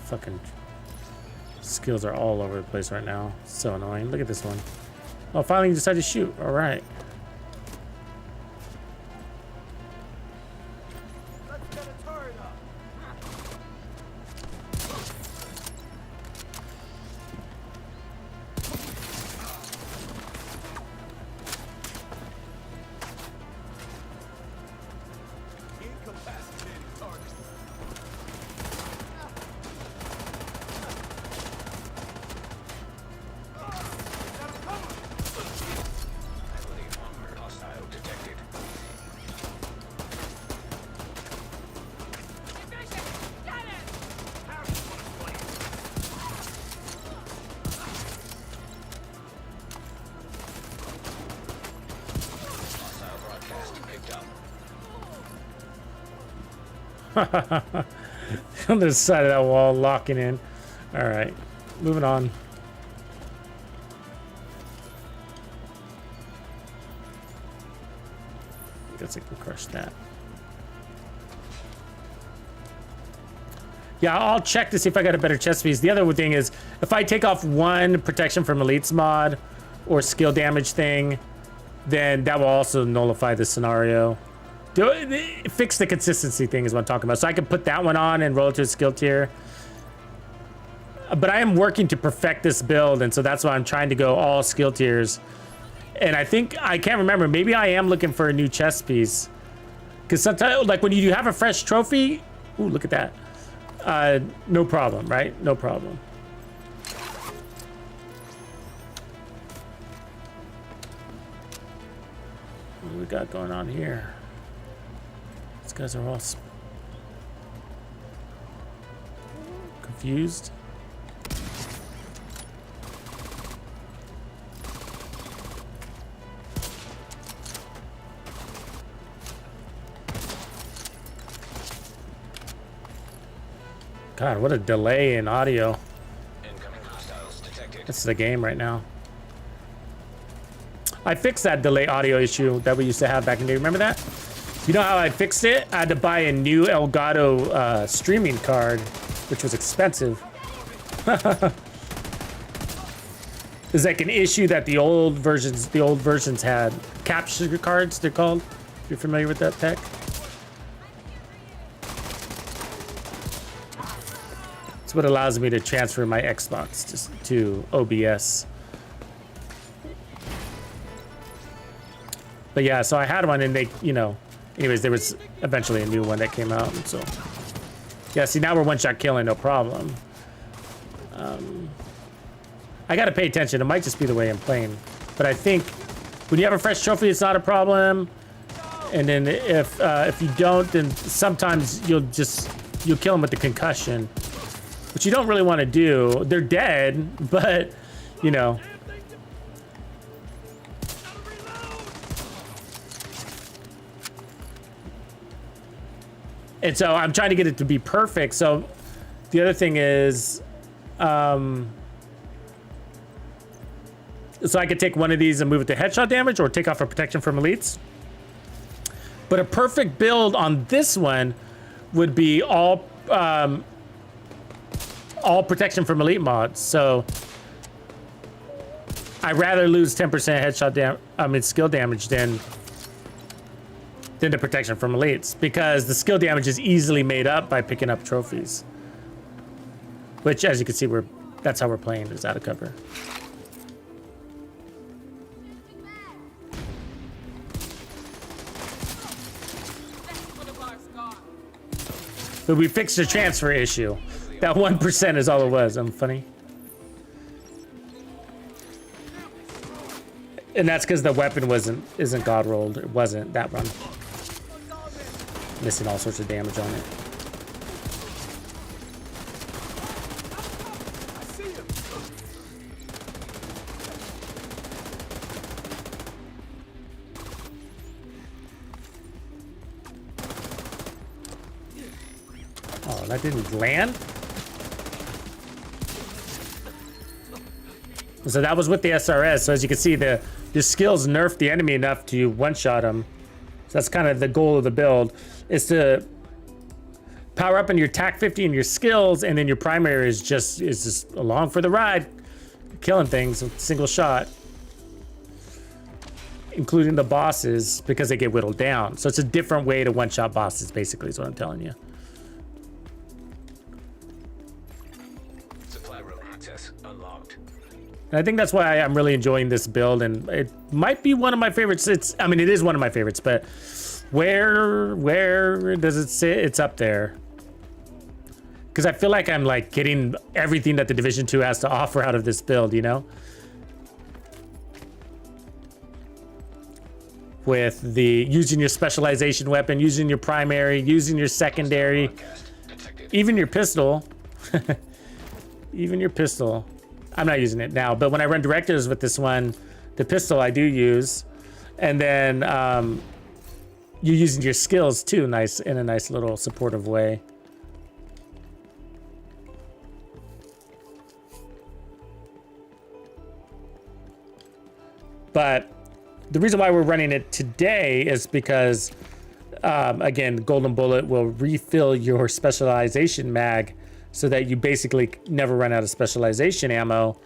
Fucking skills are all over the place right now. So annoying. Look at this one. Oh, finally you decided to shoot. All right. Let's get a turret up. Incapacitated target. Heavily armored hostile detected. Hostile broadcast picked up. On the side of that wall, locking in. All right, moving on. Guess I can crush that. Yeah, I'll check to see if I got a better chest piece. The other thing is, if I take off one protection from elites mod or skill damage thing, then that will also nullify the scenario. Fix the consistency thing is what I'm talking about. So I can put that one on and roll it to a skill tier. But I am working to perfect this build, and so that's why I'm trying to go all skill tiers. And I think, I can't remember, maybe I am looking for a new chest piece. Because sometimes, like when you have a fresh trophy, ooh, look at that. No problem, right? No problem. What do we got going on here? These guys are all confused. God, what a delay in audio. Incoming hostiles detected. That's the game right now. I fixed that delay audio issue that we used to have back in the day. Remember that? You know how I fixed it? I had to buy a new Elgato streaming card, which was expensive. It's like an issue that the old versions had. Capture cards, they're called. You're familiar with that tech? It's what allows me to transfer my Xbox to OBS. But yeah, so I had one and they, you know, anyways, there was eventually a new one that came out. And so, yeah, see, now we're one-shot killing, no problem. I got to pay attention. It might just be the way I'm playing. But I think when you have a fresh trophy, it's not a problem. And then if you don't, then sometimes you'll kill them with the concussion, which you don't really want to do. They're dead, but, you know. And so I'm trying to get it to be perfect. So the other thing is, So I could take one of these and move it to headshot damage or take off a protection from elites. But a perfect build on this one would be all protection from elite mods. So I'd rather lose 10% headshot skill damage than the protection from elites, because the skill damage is easily made up by picking up trophies. Which, as you can see, that's how we're playing, is out of cover. But we fixed the transfer issue. That 1% is all it was. I'm funny. And that's because the weapon isn't god rolled. It wasn't that run. Missing all sorts of damage on it. Oh, that didn't land? So that was with the SRS. So as you can see, your skills nerf the enemy enough to one-shot them. So that's kind of the goal of the build, is to power up on your TAC 50 and your skills, and then your primary is just along for the ride, killing things with a single shot, including the bosses, because they get whittled down. So it's a different way to one-shot bosses, basically, is what I'm telling you. Supply room access unlocked. And I think that's why I'm really enjoying this build, and it might be one of my favorites. It is one of my favorites, but where does it sit? It's up there. Because I feel like I'm like getting everything that the Division 2 has to offer out of this build, you know? With the using your specialization weapon, using your primary, using your secondary, even your pistol. Even your pistol. I'm not using it now, but when I run directives with this one, the pistol I do use. And then you're using your skills too, in a nice little supportive way. But the reason why we're running it today is because, again, Golden Bullet will refill your specialization mag, so that you basically never run out of specialization ammo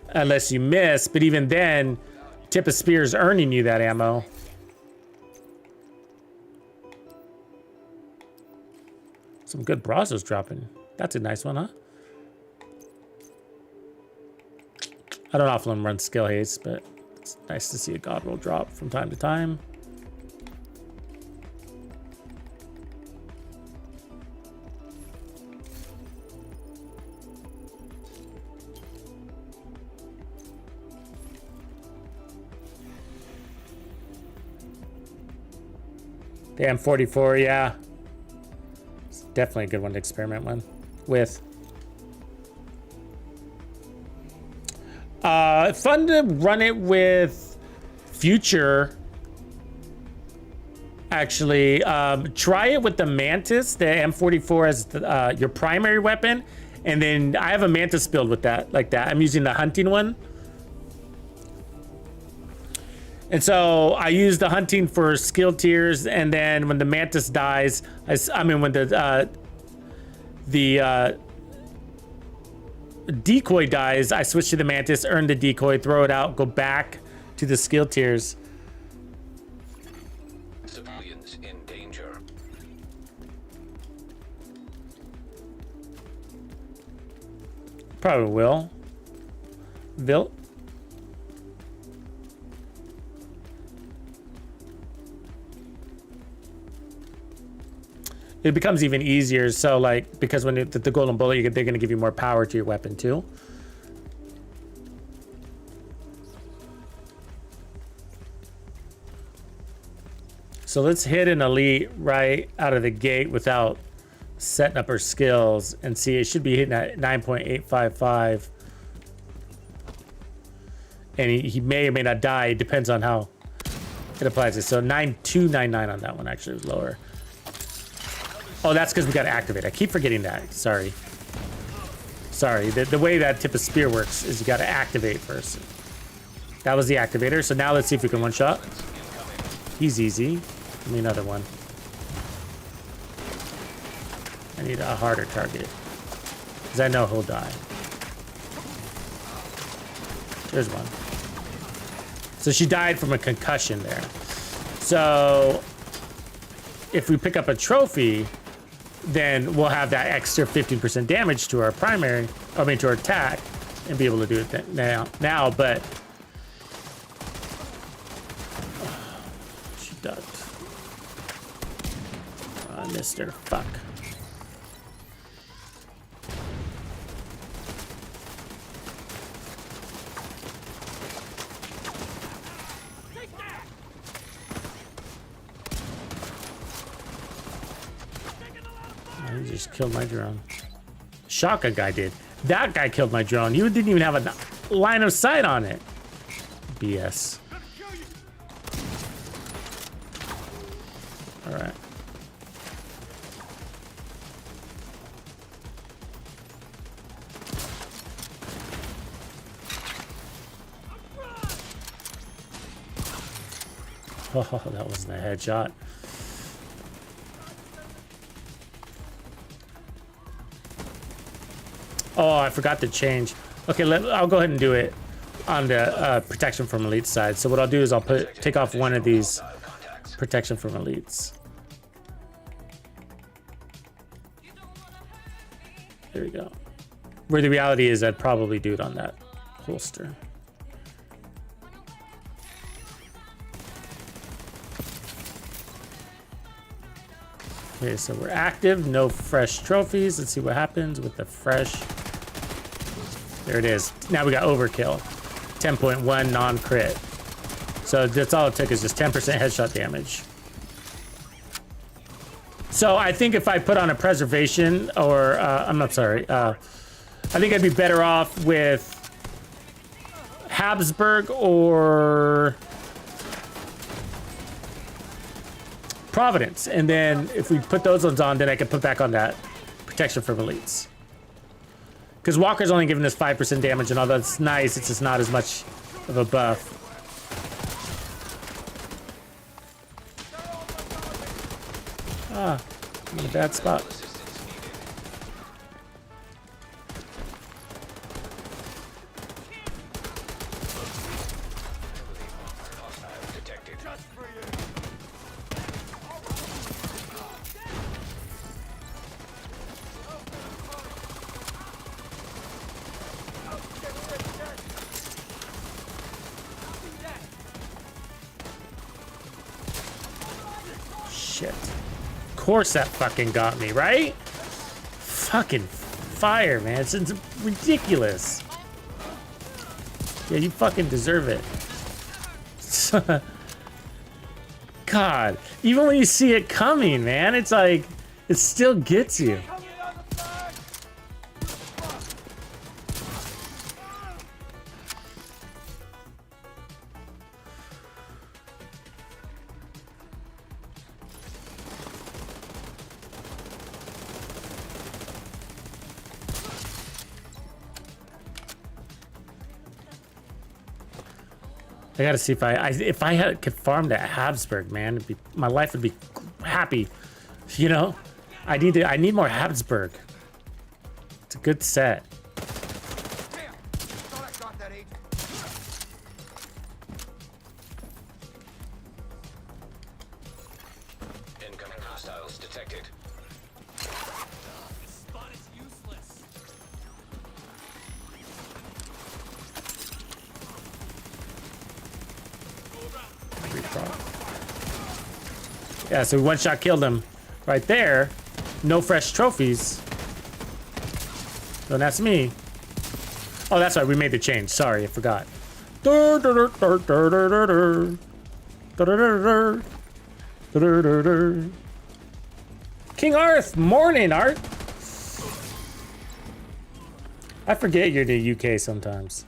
unless you miss. But even then, Tip of Spear is earning you that ammo. Some good Brazos dropping. That's a nice one, huh? I don't often run skill haste, but it's nice to see a god roll drop from time to time. The M44, yeah. It's definitely a good one to experiment with. Fun to run it with Future. Actually, try it with the Mantis, the M44 as your primary weapon. And then I have a Mantis build with that, like that. I'm using the hunting one. And so I use the hunting for skill tiers, and then when the Mantis dies, when the decoy dies, I switch to the Mantis, earn the decoy, throw it out, go back to the skill tiers. Civilians in danger. Probably will. It becomes even easier. So like, because when the Golden Bullet, they're going to give you more power to your weapon too. So let's hit an elite right out of the gate without setting up our skills and see. It should be hitting at 9.855. And he may or may not die. It depends on how it applies it. So 9299 on that one actually was lower. Oh, that's because we got to activate. I keep forgetting that. Sorry. The way that Tip of Spear works is you got to activate first. That was the activator. So now let's see if we can one shot. He's easy. Give me another one. I need a harder target. Because I know he'll die. There's one. So she died from a concussion there. So if we pick up a trophy, then we'll have that extra 15% damage to our primary, I mean to our attack, and be able to do it now, but she ducked. I missed her. Fuck. He just killed my drone. Shotgun guy did. That guy killed my drone. You didn't even have a line of sight on it. BS. All right. Oh, that wasn't a headshot. Oh, I forgot to change. Okay, I'll go ahead and do it on the protection from elites side. So what I'll do is I'll take off one of these protection from elites. There we go. Where the reality is, I'd probably do it on that holster. Okay, so we're active, no fresh trophies. Let's see what happens with the fresh. There it is. Now we got overkill. 10.1 non-crit. So that's all it took is just 10% headshot damage. So I think if I put on a preservation or, I'm not sorry. I think I'd be better off with Habsburg or Providence, and then if we put those ones on, then I can put back on that protection from elites. Because Walker's only giving us 5% damage and all that's nice, it's just not as much of a buff. Ah, I'm in a bad spot. Shit. Of course that fucking got me, right? Fucking fire, man. It's ridiculous. Yeah, you fucking deserve it. God, even when you see it coming, man, it's like, it still gets you. I gotta see if I could farm that Habsburg, man. My life would be happy. You know, I need more Habsburg. It's a good set. Damn! Thought I got that, agent. Incoming hostiles detected. This spot is useless. Yeah, so we one-shot killed him right there. No fresh trophies. Don't ask me. Oh, that's right. We made the change. Sorry, I forgot. King Arth, morning, Art. I forget you're the UK sometimes.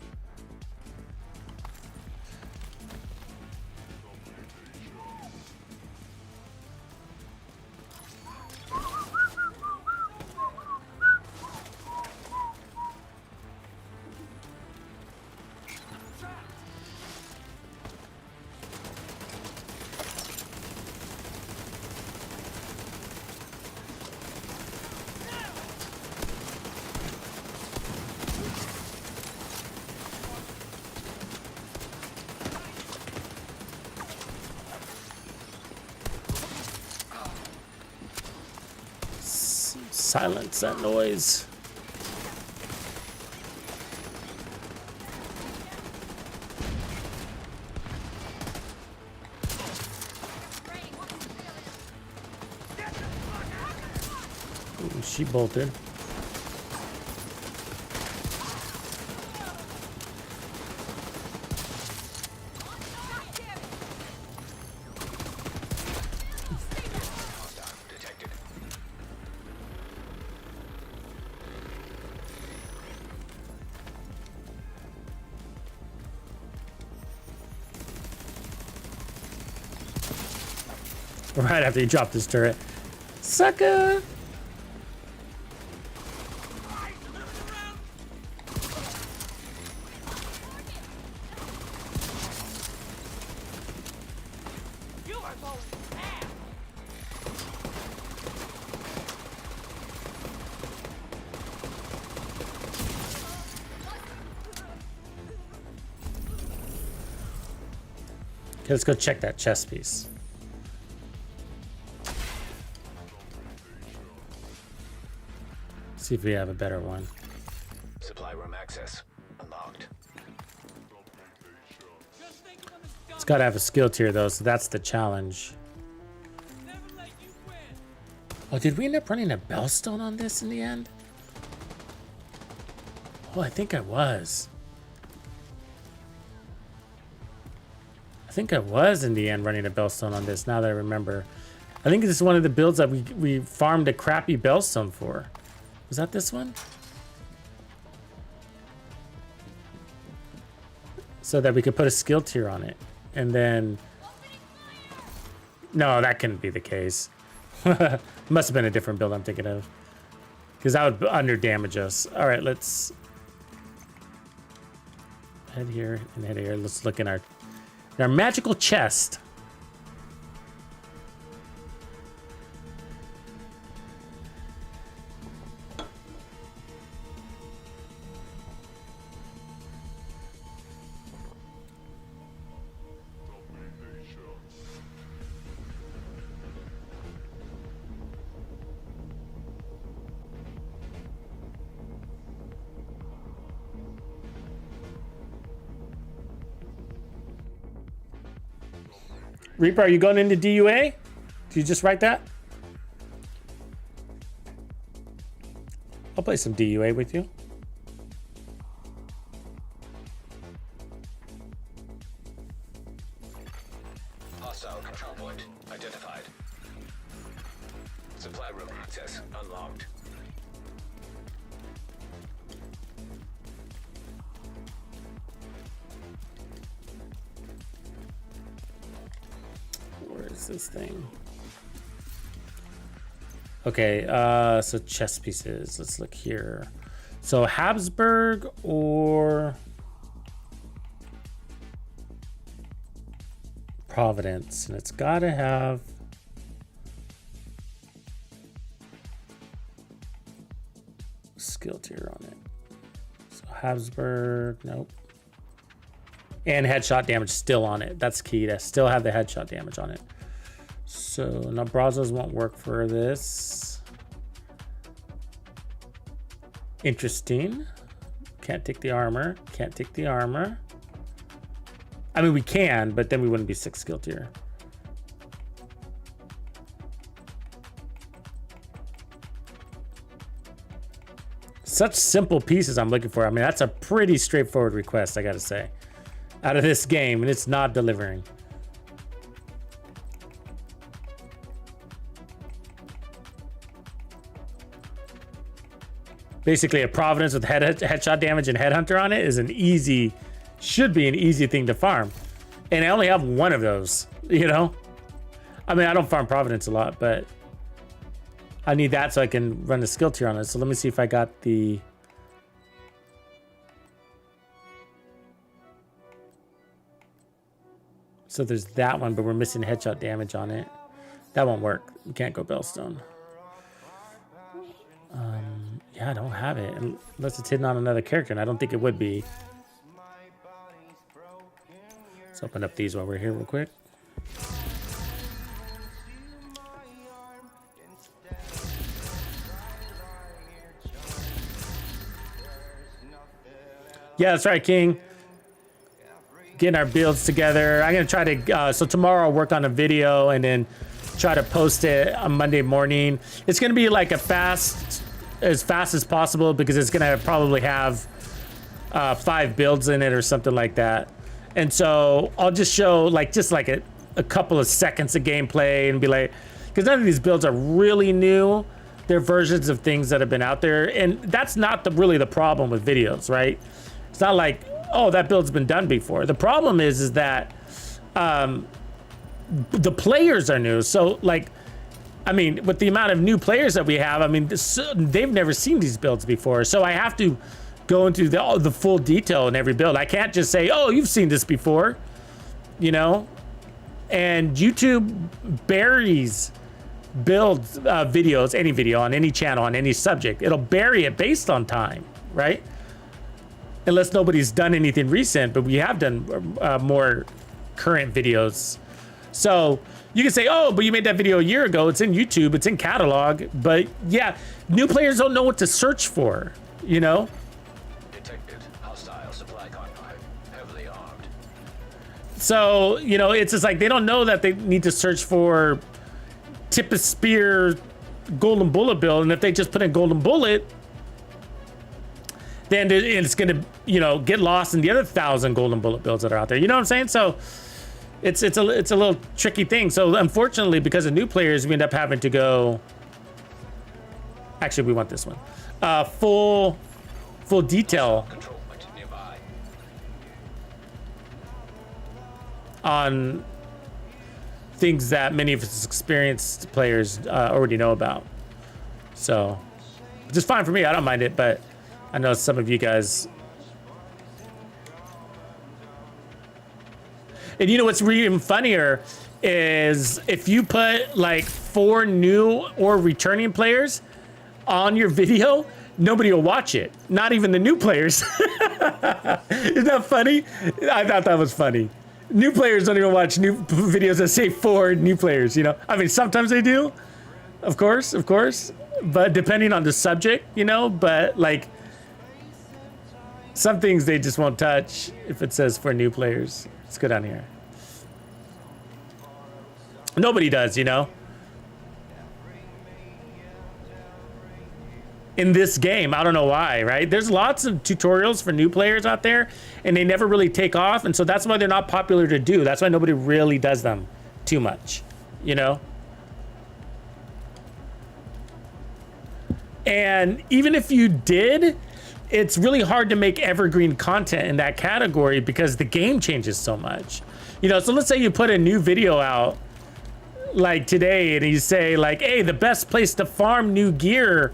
Silence that noise. Ooh, she bolted. Detected. Right after you drop this turret. Sucker! You are going mad. Okay, let's go check that chest piece. See if we have a better one. Supply room access unlocked. Just think when it's done, It's got to have a skill tier though, so that's the challenge. never let you win. Oh, did we end up running a Bellstone on this in the end? Oh, I think I was. I think I was in the end running a Bellstone on this, now that I remember. I think this is one of the builds that we farmed a crappy Bellstone for. Was that this one? So that we could put a skill tier on it. And then... No, that couldn't be the case. Must have been a different build I'm thinking of. Because that would under damage us. Alright, let's... head here and head here. Let's look in our magical chest. Reaper, are you going into DUA? Did you just write that? I'll play some DUA with you. Hostile control point identified. Supply room access unlocked. Where is this thing? Okay, so chess pieces. Let's look here. So Habsburg or Providence, and it's got to have skill tier on it. So Habsburg, nope. And headshot damage still on it. That's key to still have the headshot damage on it. So now Brazos won't work for this. Interesting. Can't take the armor. Can't take the armor. I mean, we can, but then we wouldn't be 6 skill tier. Such simple pieces I'm looking for. I mean, that's a pretty straightforward request, I gotta say, out of this game, and it's not delivering. Basically, a Providence with headshot damage and Headhunter on it is an easy, should be an easy thing to farm. And I only have one of those, you know? I mean, I don't farm Providence a lot, but I need that so I can run the skill tier on it. So let me see if I got the... So there's that one, but we're missing headshot damage on it. That won't work. We can't go Bellstone. Yeah, I don't have it unless it's hidden on another character, and I don't think it would be. Let's open up these while we're here real quick. Yeah, that's right, King. Getting our builds together. I'm gonna try to. So tomorrow I'll work on a video and then try to post it on Monday morning. It's gonna be like as fast as possible because it's gonna probably have 5 builds in it or something like that. And so I'll just show like a couple of seconds of gameplay and be like, because none of these builds are really new. They're versions of things that have been out there, and that's not really the problem with videos, right? It's not like, oh, that build's been done before. The problem is that the players are new. So like, I mean, with the amount of new players that we have, I mean, they've never seen these builds before. So I have to go into the full detail in every build. I can't just say, oh, you've seen this before, you know? And YouTube buries builds videos, any video on any channel, on any subject. It'll bury it based on time, right? Unless nobody's done anything recent, but we have done more current videos. So you can say, oh, but you made that video a year ago. It's in YouTube, it's in catalog. But yeah, new players don't know what to search for, you know? Detected hostile supply convoy, heavily armed. So, you know, it's just like they don't know that they need to search for tip of spear golden bullet build, and if they just put in golden bullet, then it's gonna, you know, get lost in the other 1,000 golden bullet builds that are out there. You know what I'm saying? So it's a little tricky thing. So unfortunately, because of new players, we end up having to go. Actually, we want this one. Full detail Control point nearby. on things that many of us experienced players already know about. So, which is fine for me. I don't mind it, but I know some of you guys. And you know what's even funnier is if you put like 4 new or returning players on your video, nobody will watch it. Not even the new players. Isn't that funny? I thought that was funny. New players don't even watch new videos that say 4 new players, you know? I mean, sometimes they do, of course, but depending on the subject, you know? But like, some things they just won't touch if it says for new players. Let's go down here. Nobody does, you know? In this game, I don't know why, right? There's lots of tutorials for new players out there, and they never really take off, and so that's why they're not popular to do. That's why nobody really does them too much, you know? And even if you did, it's really hard to make evergreen content in that category because the game changes so much. You know, so let's say you put a new video out like today, and you say like, hey, the best place to farm new gear,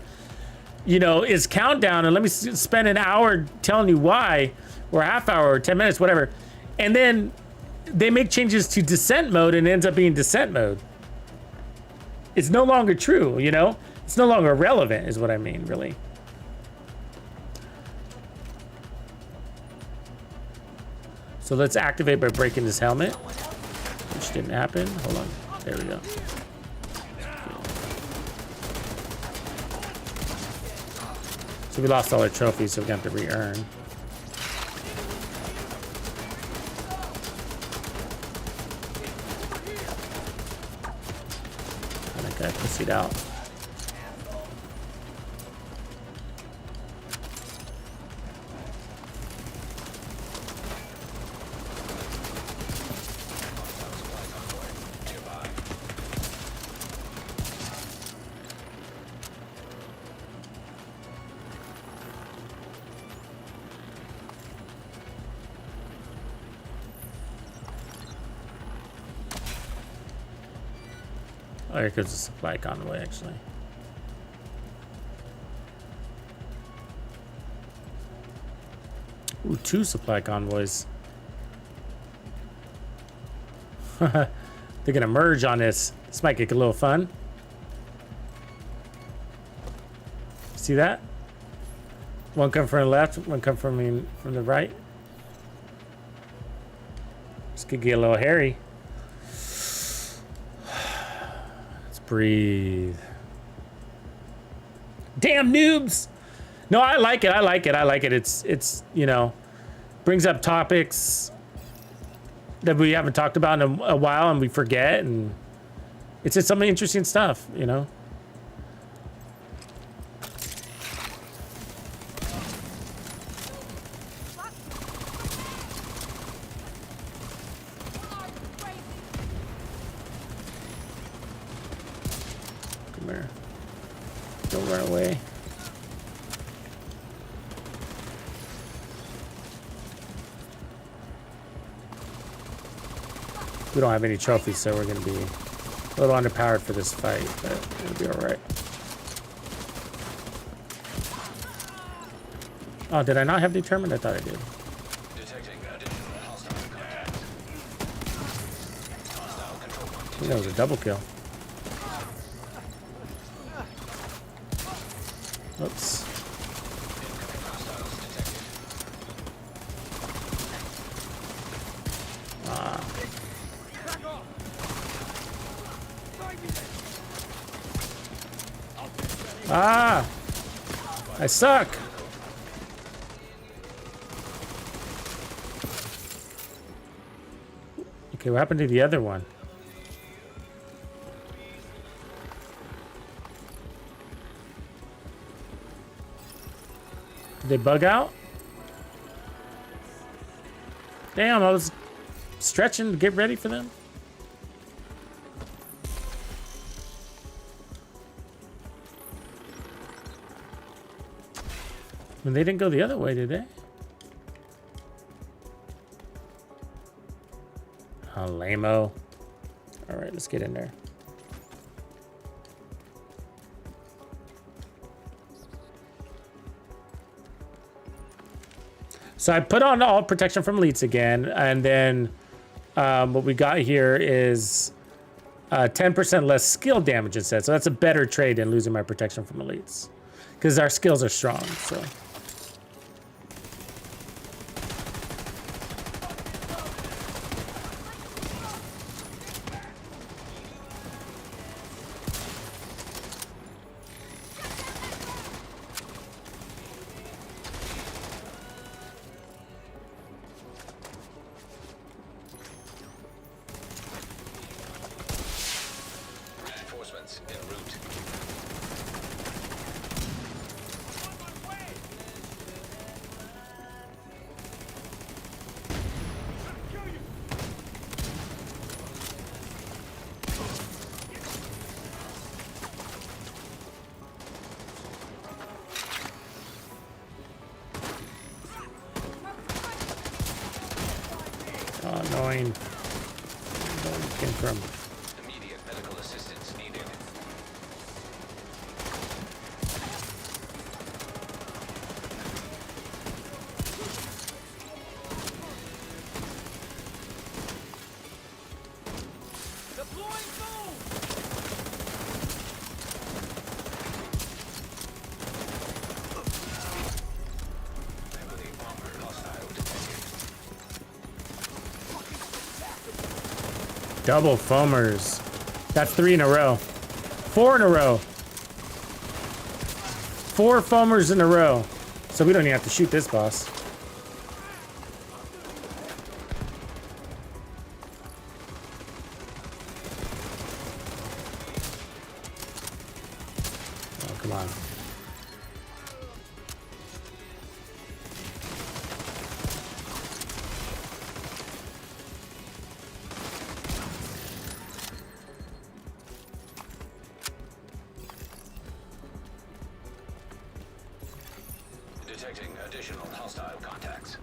you know, is Countdown, and let me spend an hour telling you why, or a half hour, or 10 minutes, whatever. And then they make changes to descent mode, and it ends up being descent mode. It's no longer true, you know? It's no longer relevant, is what I mean, really. So let's activate by breaking this helmet, which didn't happen. Hold on. There we go. So we lost all our trophies, so we have to re-earn. And that guy pussied out. Oh, here comes the supply convoy, actually. Ooh, 2 supply convoys. They're gonna merge on this. This might get a little fun. See that? One come from the left, one come from the right. This could get a little hairy. Breathe. Damn noobs. No, I like it. It's, you know, brings up topics that we haven't talked about in a while and we forget, and it's just some interesting stuff, you know. Come here. Don't run away. We don't have any trophies, so we're gonna be a little underpowered for this fight, but it'll be all right. Oh, did I not have determined? I thought I did. Detecting additional hostile contact. Hostile control point. I think that was a double kill. Oops. Incoming hostiles detected. Ah! I suck! Okay, what happened to the other one? Did they bug out? Damn, I was stretching to get ready for them. And they didn't go the other way, did they? Oh, lame-o. All right, let's get in there. So I put on all protection from elites again, and then what we got here is 10% less skill damage instead. So that's a better trade than losing my protection from elites, because our skills are strong. So. Reinforcements en route. Oh, annoying. Where it came from. Immediate medical assistance needed. Deploying boom! Heavily armored hostile detected. Double foamers. That's 3 in a row. 4 in a row. 4 foamers in a row. So we don't even have to shoot this boss. Oh, come on. Detecting additional hostile contacts.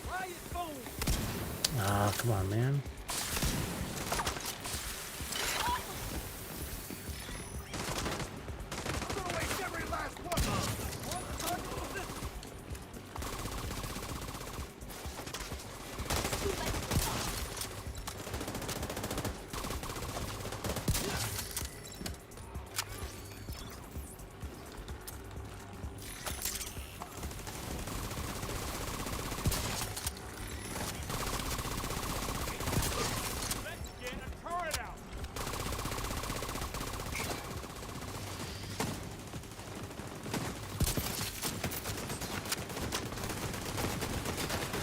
Riot boom! Ah, come on, man. I'm gonna waste every last one!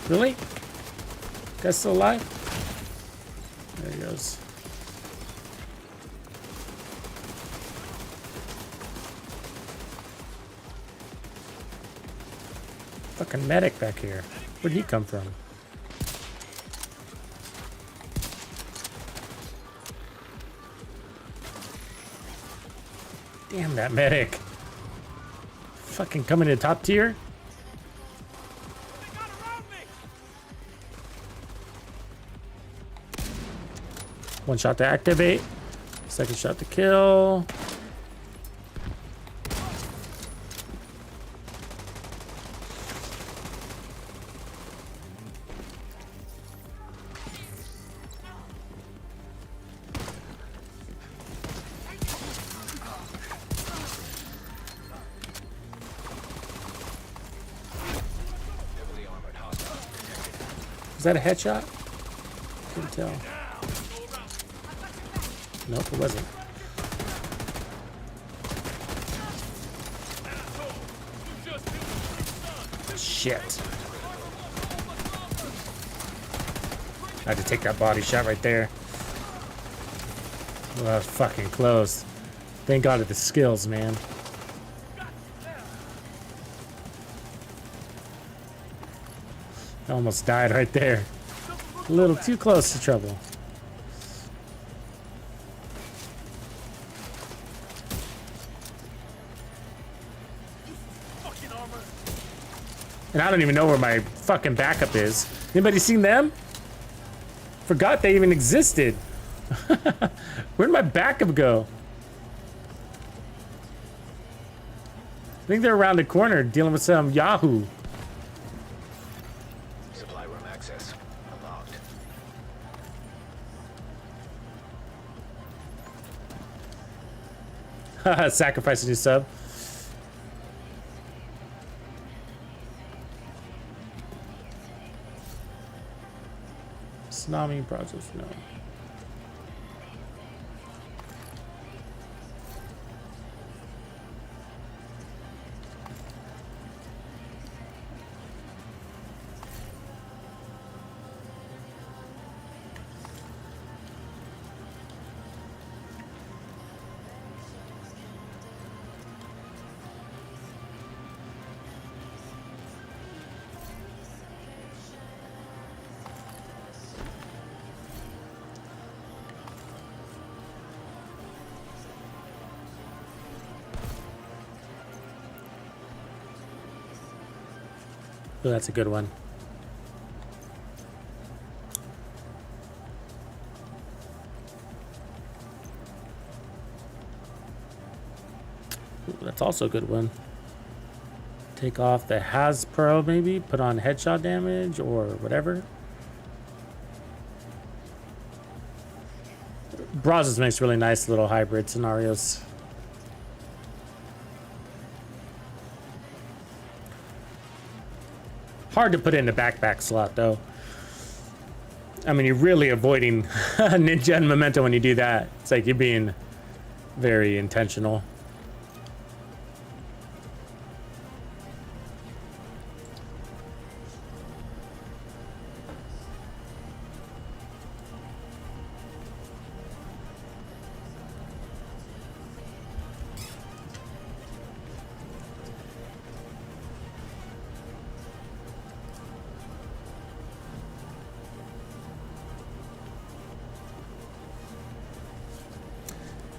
Really? Guy's still alive? There he goes. Fucking medic back here. Where'd he come from? Damn that medic. Fucking coming to top tier. They got around me. One shot to activate. Second shot to kill. Heavily armored hostile detected. Is that a headshot? Couldn't tell. Nope, it wasn't. Shit. I had to take that body shot right there. Well, that was fucking close. Thank God of the skills, man. I almost died right there. A little too close to trouble. And I don't even know where my fucking backup is. Anybody seen them? Forgot they even existed. Where'd my backup go? I think they're around the corner dealing with some Yahoo. Supply room access unlocked. Sacrifice a new sub. Tsunami process, no. Oh, that's a good one. Ooh, that's also a good one. Take off the Hasbro, maybe put on headshot damage or whatever. Brazos makes really nice little hybrid scenarios. Hard to put in the backpack slot, though. I mean, you're really avoiding Ninja and Memento when you do that. It's like you're being very intentional.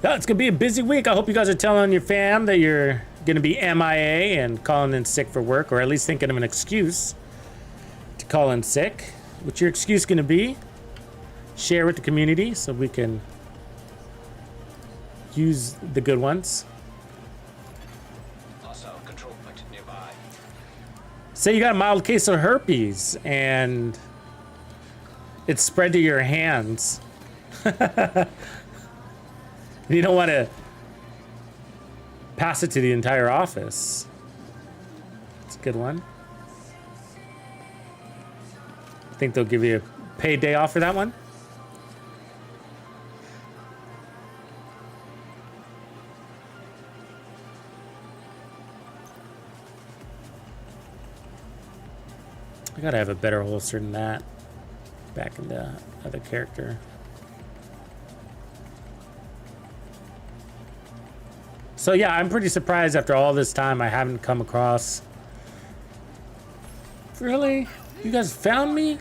Yeah, it's gonna be a busy week. I hope you guys are telling your fam that you're gonna be MIA and calling in sick for work, or at least thinking of an excuse to call in sick. What's your excuse gonna be? Share with the community so we can use the good ones. Hostile control point nearby. Say you got a mild case of herpes and it's spread to your hands. You don't want to pass it to the entire office. It's a good one. Think they'll give you a paid day off for that one? I gotta have a better holster than that. Back in the other character. So yeah, I'm pretty surprised after all this time I haven't come across. Really? You guys found me?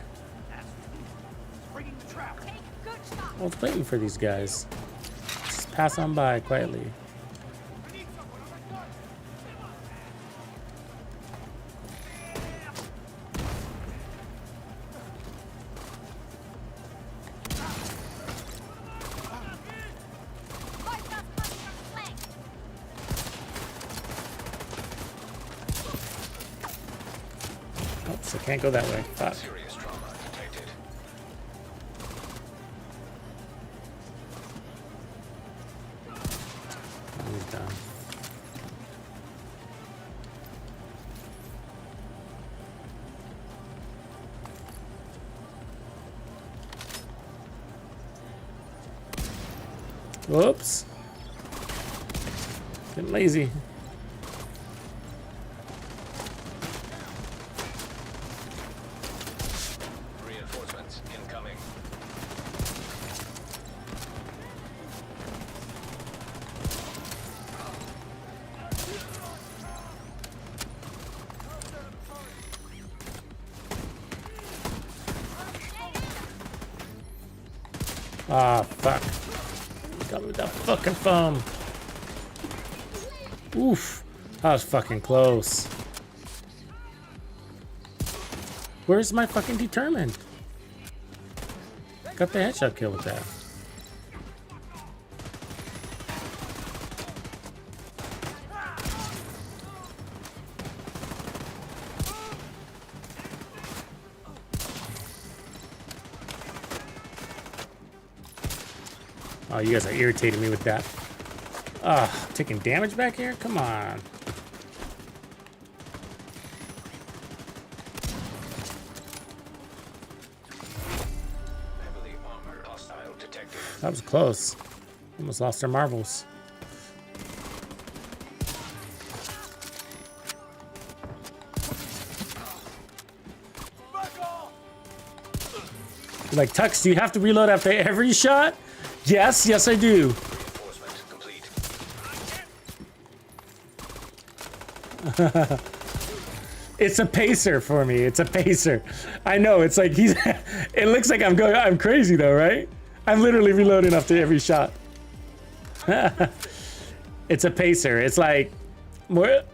Bringing the trap. Take good shot. I was waiting for these guys. Just pass on by quietly. I need someone on my gun. Light us coming from the flank. Oops, I can't go that way. Fuck. Serious trauma detected. He's done. Whoops. Getting lazy. Reinforcements incoming. Ah, fuck. Got me with that fucking foam. Oof. That was fucking close. Where's my fucking determined? Got the headshot kill with that. Oh, you guys are irritating me with that. Ah, taking damage back here? Come on. Heavily armored hostile detected. That was close. Almost lost our marbles. You're like, Tux, do you have to reload after every shot? Yes, yes I do. Reinforcement complete. It's a pacer for me. It's a pacer. I know. It's like he's. It looks like I'm crazy though, right? I'm literally reloading after every shot. It's a pacer. It's like, what?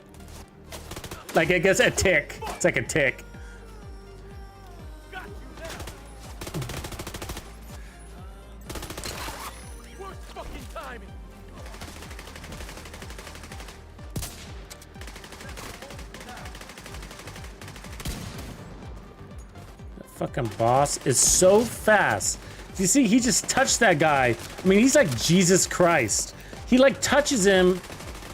Like I guess a tick. It's like a tick. Got you now. Worst fucking timing. Fucking boss is so fast. You see, he just touched that guy. I mean, he's like Jesus Christ. He like touches him,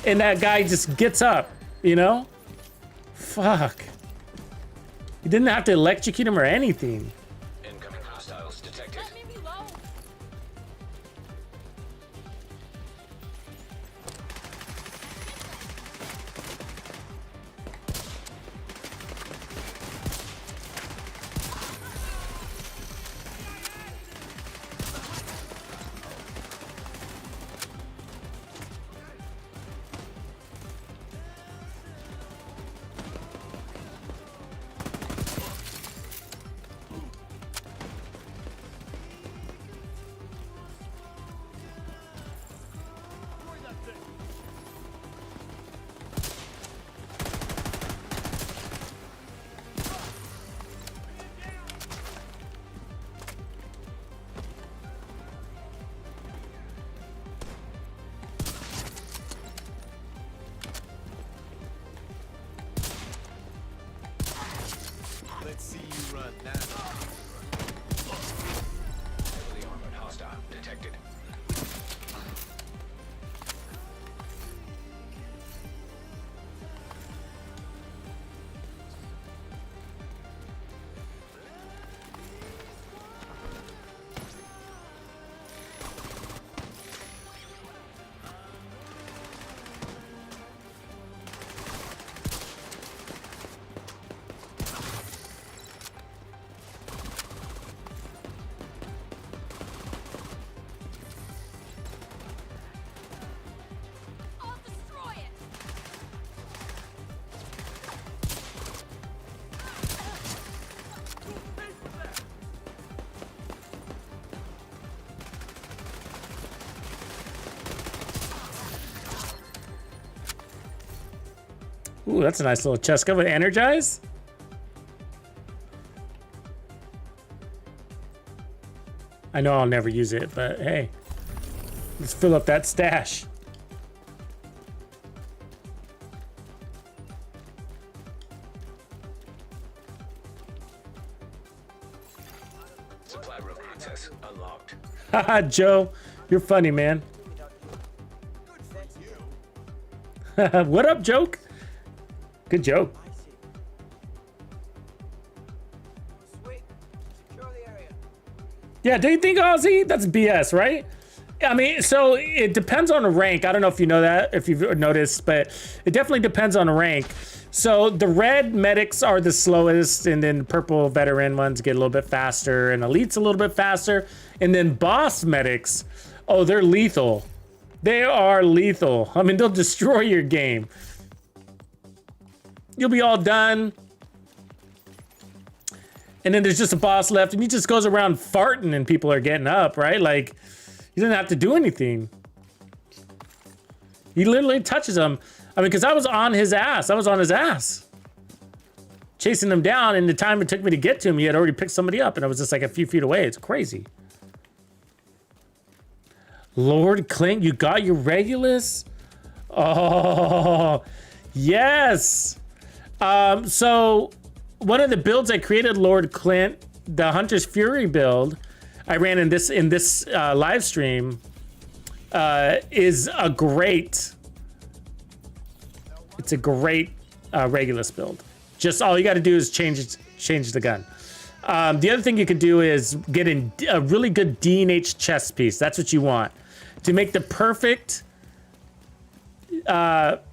and that guy just gets up. You know? Fuck. He didn't have to electrocute him or anything. Incoming hostiles detected. Let me reload. Let's see you run now. Heavily armored hostile detected. Ooh, that's a nice little Cheska with energize. I know I'll never use it, but hey, let's fill up that stash. Supply room access unlocked. Haha, Joe, you're funny, man. What up, joke? Good joke. Yeah, do you think, Ozzy? That's BS, right? I mean, so it depends on the rank. I don't know if you know that, if you've noticed, but it definitely depends on the rank. So the red medics are the slowest, and then purple veteran ones get a little bit faster, and elite's a little bit faster. And then boss medics, oh, they're lethal. They are lethal. I mean, they'll destroy your game. You'll be all done. And then there's just a boss left, and he just goes around farting and people are getting up, right? Like, he doesn't have to do anything. He literally touches them. I mean, because I was on his ass. I was on his ass. Chasing him down, and the time it took me to get to him, he had already picked somebody up, and I was just like a few feet away. It's crazy. Lord Clint, you got your Regulus? Oh, yes. So one of the builds I created, Lord Clint, the Hunter's Fury build, I ran in this live stream, is a great. It's a great Regulus build. Just all you got to do is change the gun. The other thing you could do is get a really good D&H chest piece. That's what you want to make the perfect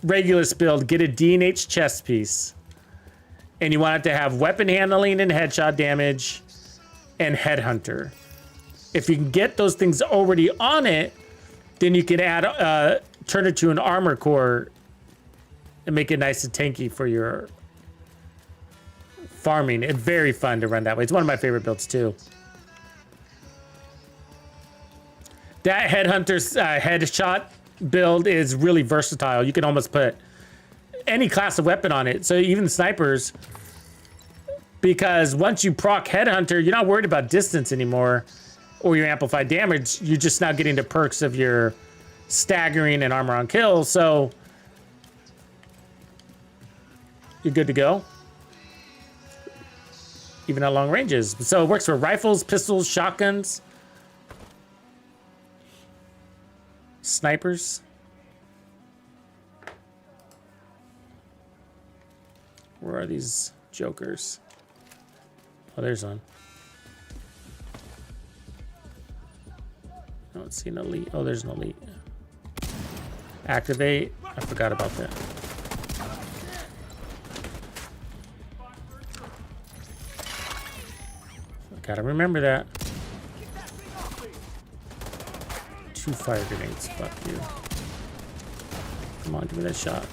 Regulus build. Get a D&H chest piece. And you want it to have weapon handling and headshot damage and headhunter. If you can get those things already on it, then you can add, turn it to an armor core and make it nice and tanky for your farming. It's very fun to run that way. It's one of my favorite builds too. That headhunter's headshot build is really versatile. You can almost put any class of weapon on it, so even snipers, because once you proc headhunter, you're not worried about distance anymore or your amplified damage. You're just now getting the perks of your staggering and armor on kill, so you're good to go even at long ranges. So it works for rifles, pistols, shotguns, snipers. Where are these jokers? Oh, there's one. I don't see an elite. Oh, there's an elite. Activate. I forgot about that. Gotta remember that. 2 fire grenades. Fuck you. Come on, give me that shot.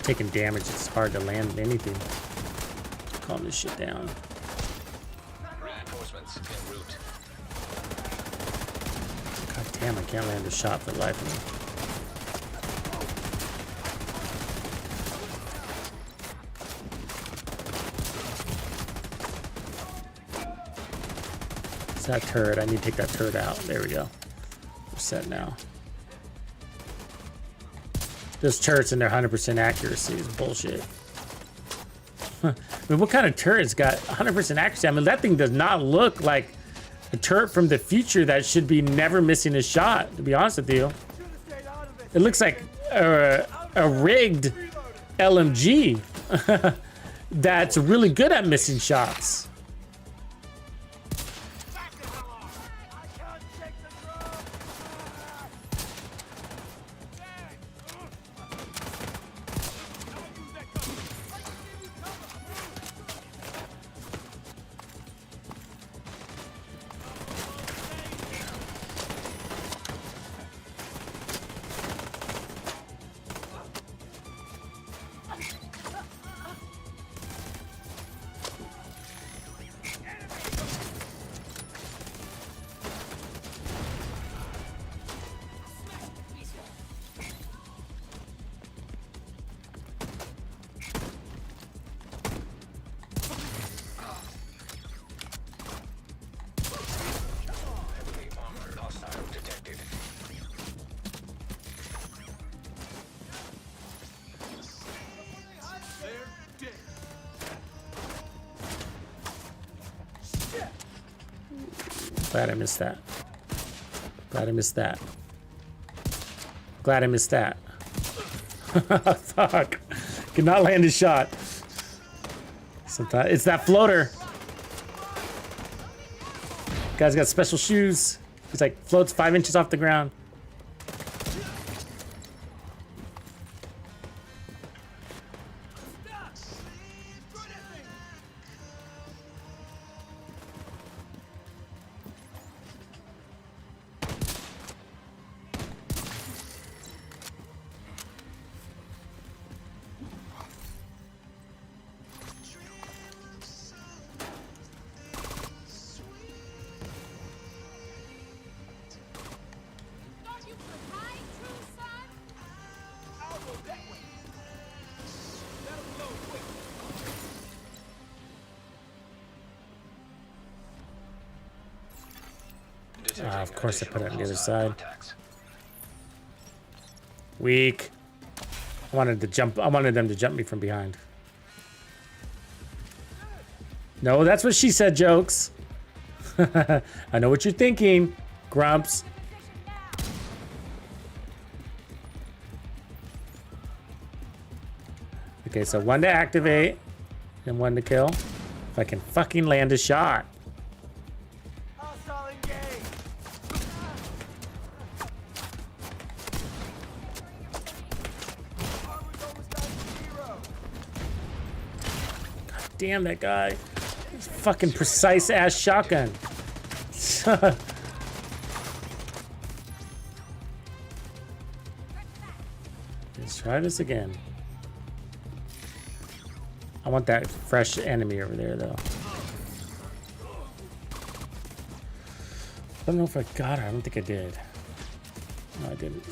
Taking damage, it's hard to land anything. Calm this shit down. Reinforcements en route. God damn, I can't land a shot for the life of me. It's that turret. I need to take that turret out. There we go. We're set now. Those turrets and their 100% accuracy is bullshit. I mean, what kind of turret's got 100% accuracy? I mean, that thing does not look like a turret from the future that should be never missing a shot, to be honest with you. It looks like a rigged LMG that's really good at missing shots. Glad I missed that. Glad I missed that. Glad I missed that. Fuck. Cannot land a shot. Sometimes it's that floater. Guy's got special shoes. He's like floats 5 inches off the ground. Thought you could hide, true son? I'll go that way. That'll blow quick. Of course I put it on the other side. Contacts. Weak. I wanted them to jump me from behind. No, that's what she said, Jokes. I know what you're thinking, Grumps. Okay, so 1 to activate and 1 to kill. If I can fucking land a shot. Hostile engaged. Armor's almost down to 0. Damn that guy. His fucking precise ass shotgun. Let's try this again. I want that fresh enemy over there though. I don't know if I got her. I don't think I did. No, I didn't.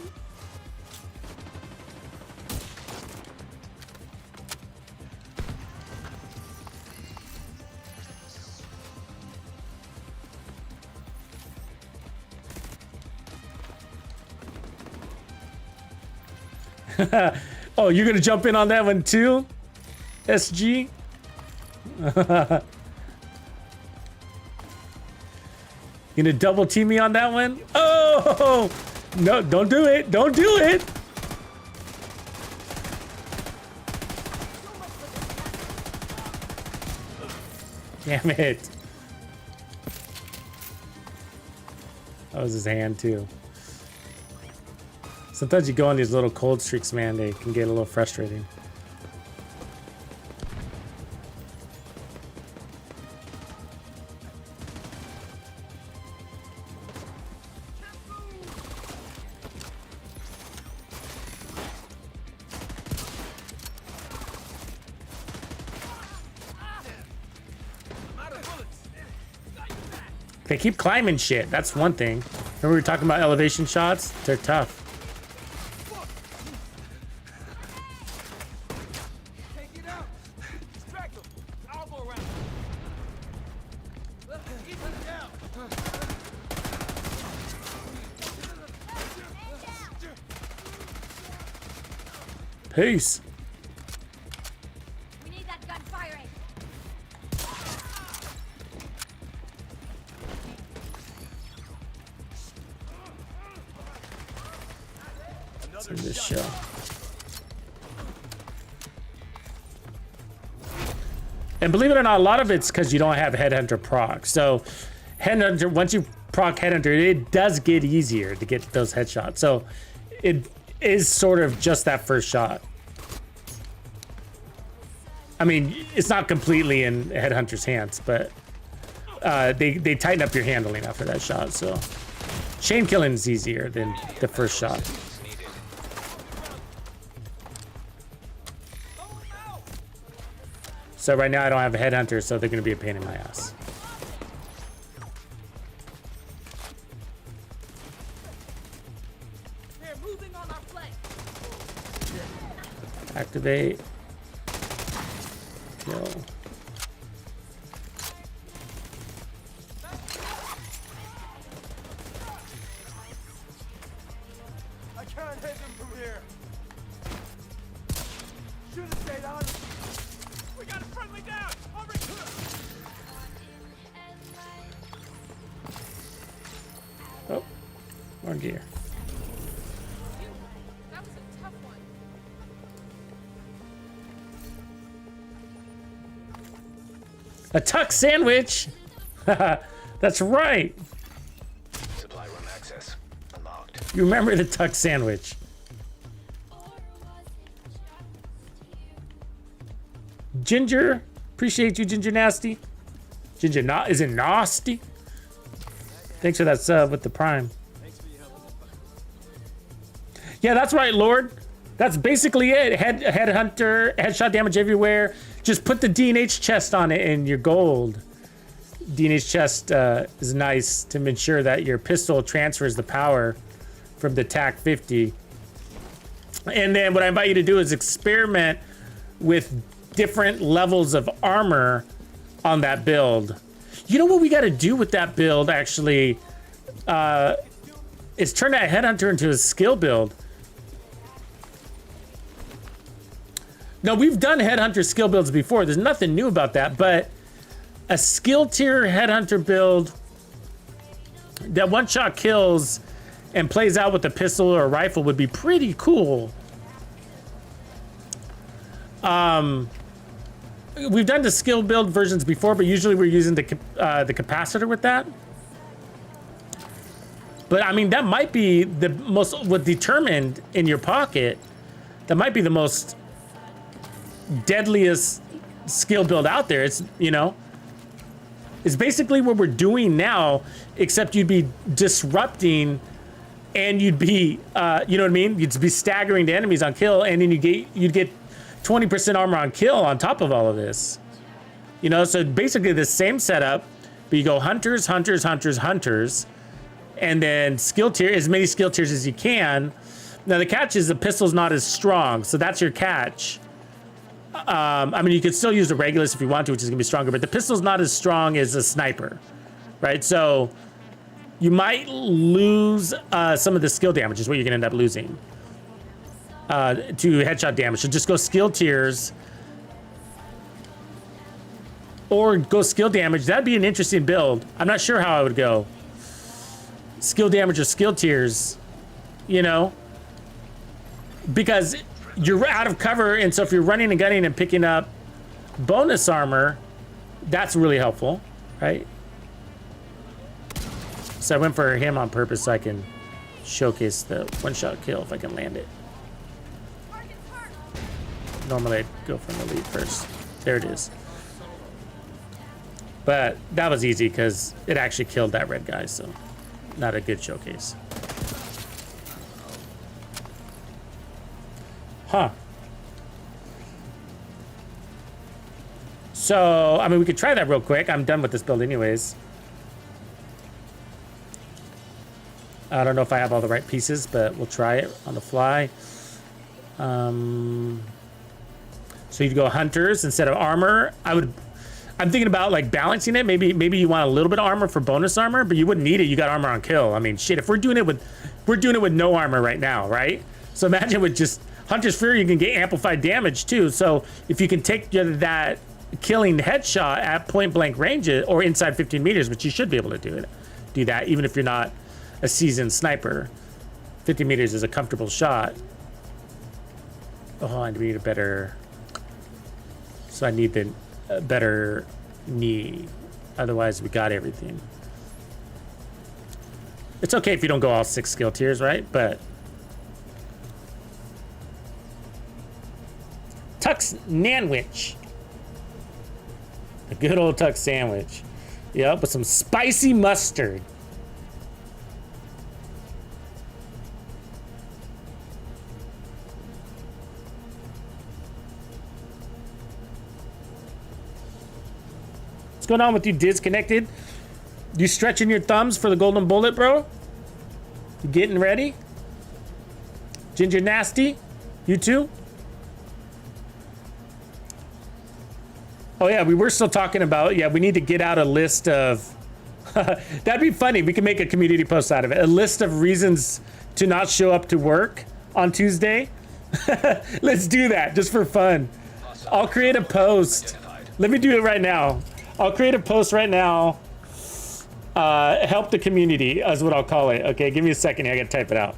Oh, you're gonna jump in on that one too? SG? You gonna double team me on that one? Oh! No, don't do it! Don't do it! Damn it. That was his hand too. Sometimes you go on these little cold streaks, man, they can get a little frustrating. They keep climbing shit. That's one thing. Remember we were talking about elevation shots? They're tough. Take it out. Distract them. I'll go around. Keep it down. Peace. We need that gun firing. Let's end this show. And believe it or not, a lot of it's because you don't have Headhunter proc. So Headhunter, once you proc Headhunter, it does get easier to get those headshots. So it is sort of just that first shot. I mean, it's not completely in Headhunter's hands, but they tighten up your handling after that shot. So chain killing is easier than the first shot. So right now I don't have a Headhunter, so they're going to be a pain in my ass. They're moving on our flank. Activate. Kill. I can't hit them from here. Should have stayed on. We got a friendly down. Over here. gear. That was a tough one. A Tux sandwich. That's right. Supply room access unlocked. You remember the Tux sandwich? Ginger, appreciate you, Ginger Nasty. Ginger, is it Nasty? Thanks for that sub with the Prime. Yeah, that's right, Lord. That's basically it. Headhunter, headshot damage everywhere. Just put the D&H chest on it and you're gold. D&H chest is nice to ensure that your pistol transfers the power from the TAC 50. And then what I invite you to do is experiment with different levels of armor on that build. You know what we got to do with that build actually is turn that headhunter into a skill build. No, we've done headhunter skill builds before. There's nothing new about that, but a skill tier headhunter build that one-shot kills and plays out with a pistol or a rifle would be pretty cool. We've done the skill build versions before, but usually we're using the capacitor with that. But I mean, that might be the most, what determined in your pocket, that might be the most deadliest skill build out there. It's, you know, it's basically what we're doing now, except you'd be disrupting and you'd be, you know what I mean? You'd be staggering the enemies on kill, and then you'd get 20% armor on kill on top of all of this. You know, so basically the same setup, but you go hunters, hunters, hunters, hunters, and then skill tier, as many skill tiers as you can. Now the catch is the pistol's not as strong, so that's your catch. I mean, you could still use the Regulus if you want to, which is gonna be stronger, but the pistol's not as strong as a sniper, right? So you might lose some of the skill damage is what you're gonna end up losing. To headshot damage. So just go skill tiers or go skill damage. That'd be an interesting build. I'm not sure how I would go. Skill damage or skill tiers, you know, because you're out of cover. And so if you're running and gunning and picking up bonus armor, that's really helpful, right? So I went for him on purpose so I can showcase the one-shot kill if I can land it. Normally I'd go from the lead first. There it is. But that was easy because it actually killed that red guy, so not a good showcase. Huh. So, I mean, we could try that real quick. I'm done with this build anyways. I don't know if I have all the right pieces, but we'll try it on the fly. So you'd go hunters instead of armor. I'm thinking about like balancing it. Maybe you want a little bit of armor for bonus armor, but you wouldn't need it. You got armor on kill. I mean, shit, if we're doing it with no armor right now, right? So imagine with just Hunter's Fury, you can get amplified damage too. So if you can take that killing headshot at point blank range or inside 15 meters, which you should be able to do that even if you're not a seasoned sniper. 50 meters is a comfortable shot. Oh, I need a better. So I need the better knee. Otherwise, we got everything. It's okay if you don't go all 6 skill tiers, right? But Tux Nanwich. A good old Tux sandwich. Yep, with some spicy mustard. What's going on with you, disconnected? You stretching your thumbs for the golden bullet, bro? You getting ready? Ginger Nasty? You too? Oh yeah, we were still talking about, yeah, we need to get out a list of, that'd be funny. We can make a community post out of it. A list of reasons to not show up to work on Tuesday. Let's do that just for fun. I'll create a post. Let me do it right now. I'll create a post right now Help the community is what I'll call it. Okay, give me a second here. I gotta type it out.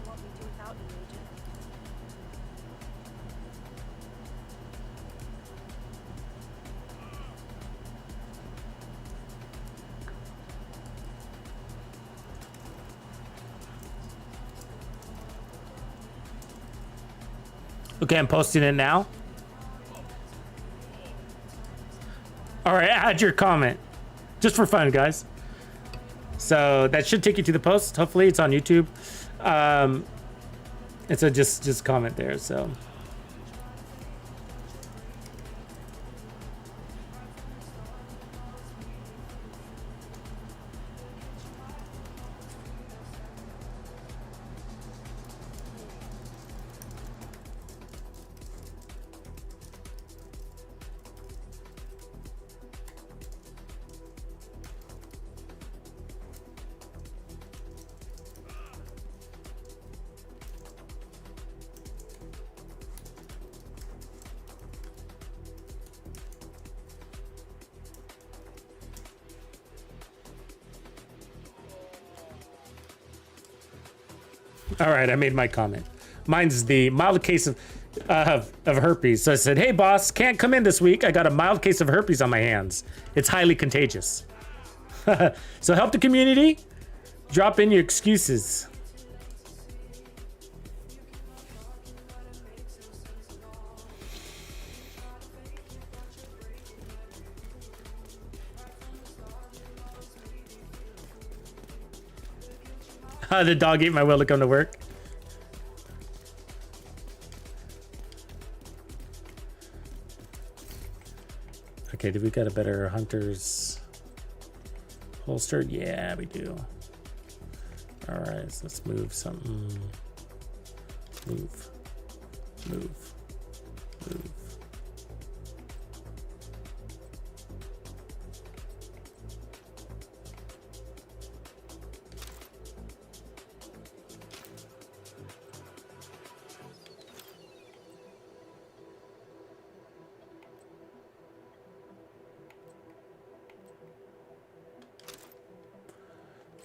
What we do without you, Agent. Okay, I'm posting it now. All right, add your comment. Just for fun, guys. So that should take you to the post. Hopefully it's on YouTube. And so just comment there, so. All right, I made my comment. Mine's the mild case of herpes. So I said, hey boss, can't come in this week. I got a mild case of herpes on my hands. It's highly contagious. So help the community. Drop in your excuses. The dog ate my will to come to work. Okay, do we got a better hunter's holster? Yeah, we do. All right, so let's move something. Move.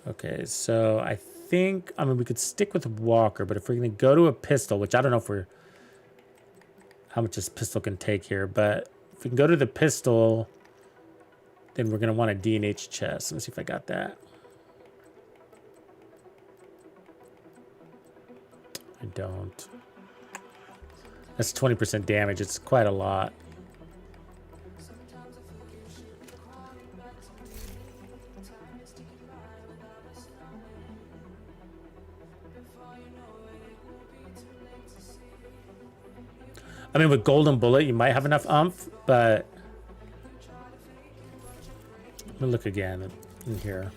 Okay, so I think, I mean, we could stick with Walker, but if we're going to go to a pistol, which I don't know if we're, how much this pistol can take here, but if we can go to the pistol, then we're going to want a D&H chest. Let's see if I got that. I don't. That's 20% damage. It's quite a lot. I mean, with Golden Bullet, you might have enough umph, but let me look again in here.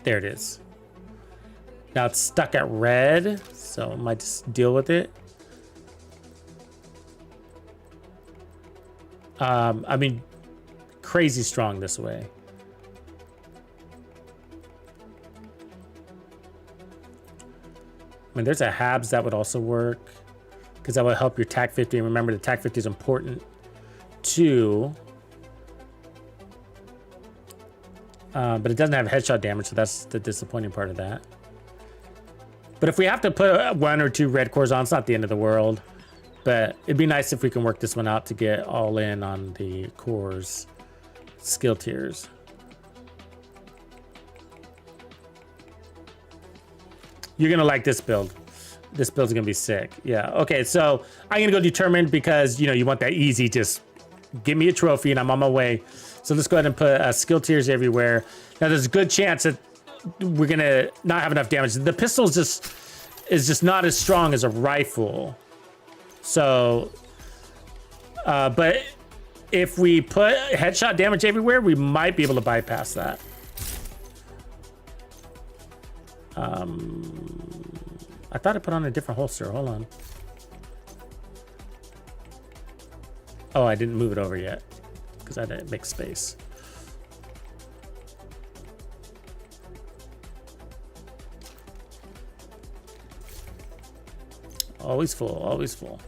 There it is. Now it's stuck at red, so I might just deal with it. I mean, crazy strong this way. I mean, there's a Habs that would also work, because that will help your TAC 50. And remember, the TAC 50 is important too. But it doesn't have headshot damage, so that's the disappointing part of that. But if we have to put 1 or 2 red cores on, it's not the end of the world. But it'd be nice if we can work this one out to get all in on the cores skill tiers. You're gonna like this build. This build's gonna be sick. Yeah, okay, so I'm gonna go determined because, you know, you want that easy, just give me a trophy and I'm on my way. So let's go ahead and put skill tiers everywhere. Now there's a good chance that we're gonna not have enough damage. The pistol is just not as strong as a rifle. So, but if we put headshot damage everywhere, we might be able to bypass that. I thought I put on a different holster. Hold on. Oh, I didn't move it over yet because I didn't make space. Always full, always full.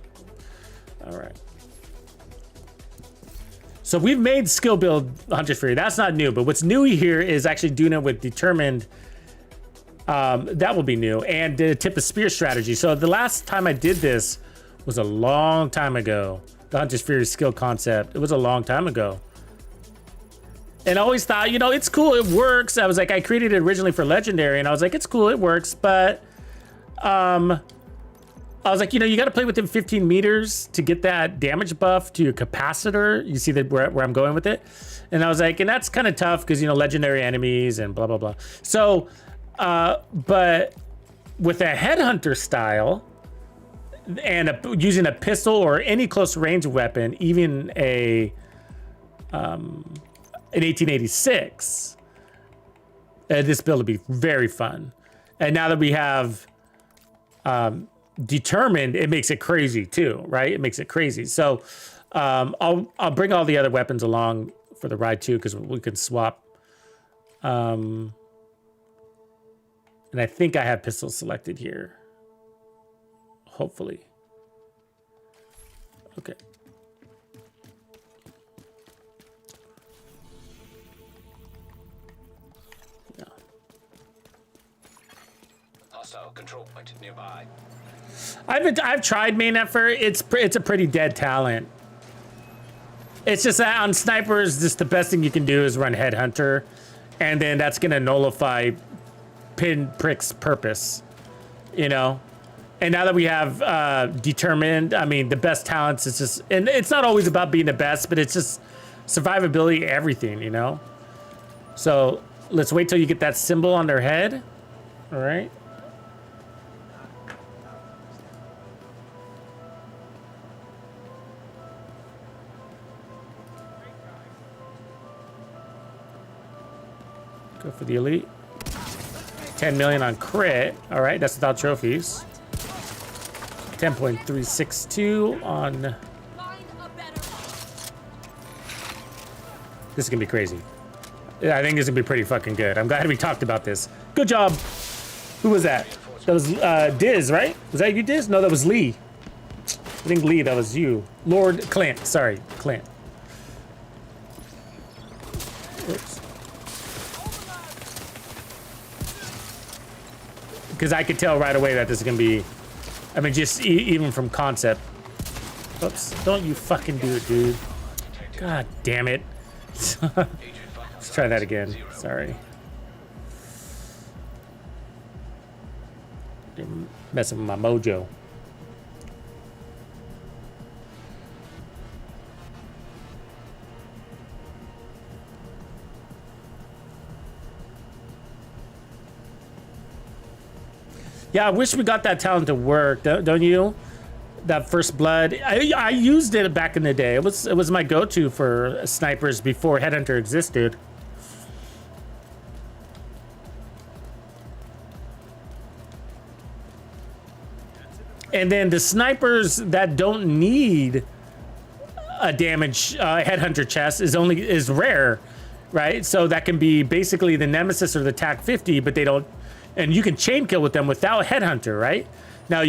All right. So we've made skill build Hunter's Fury. That's not new, but what's new here is actually doing it with determined. That will be new, and the tip of spear strategy. So the last time I did this was a long time ago. The Hunter's Fury skill concept. It was a long time ago. And I always thought, you know, it's cool, it works. I was like, I created it originally for Legendary, and I was like, it's cool, it works, but I was like, you know, you got to play within 15 meters to get that damage buff to your capacitor. You see that where I'm going with it? And I was like, and that's kind of tough because, you know, legendary enemies and blah, blah, blah. So, but with a headhunter style and using a pistol or any close range weapon, even an 1886, this build will be very fun. And now that we have determined, it makes it crazy too, right? It makes it crazy. So I'll bring all the other weapons along for the ride too, because we can swap. And I think I have pistols selected here. Hopefully. Okay. Yeah. Hostile control point nearby. I've tried main effort. It's a pretty dead talent. It's just that on snipers, just the best thing you can do is run headhunter, and then that's gonna nullify pinprick's purpose, you know. And now that we have determined, I mean, the best talents, it's just, and it's not always about being the best, but it's just survivability, everything, you know. So let's wait till you get that symbol on their head. All right. Go for the elite. 10 million on crit. All right, that's without trophies. 10.362 on. Find a better. This is gonna be crazy. Yeah, I think this is gonna be pretty fucking good. I'm glad we talked about this. Good job. Who was that? That was Diz, right? Was that you, Diz? No, that was Lee. I think Lee, that was you. Lord Clint. Sorry, Clint. Oops. Because I could tell right away that this is gonna be, I mean, just even from concept. Oops, don't you fucking do it, dude. God damn it. Let's try that again, sorry. You're messing with my mojo. Yeah, I wish we got that talent to work, don't you? That first blood. I used it back in the day. It was my go-to for snipers before Headhunter existed. And then the snipers that don't need a damage Headhunter chest is rare, right? So that can be basically the Nemesis or the TAC 50, but they don't. And you can chain kill with them without Headhunter, right? Now,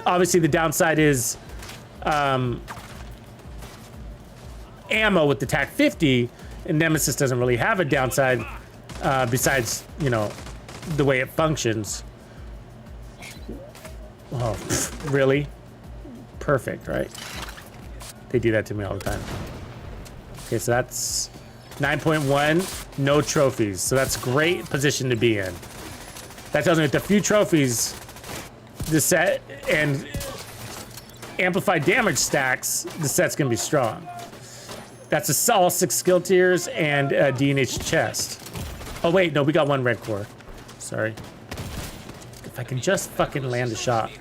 obviously the downside is ammo with the TAC 50, and Nemesis doesn't really have a downside besides, you know, the way it functions. Oh, really? perfect, right? They do that to me all the time. Okay, so that's 9.1, no trophies. So that's great position to be in. That tells me with a few trophies, the set and amplified damage stacks, the set's gonna be strong. That's all 6 skill tiers and a D&H chest. Oh wait, no, we got 1 red core. Sorry. If I can just fucking land a shot.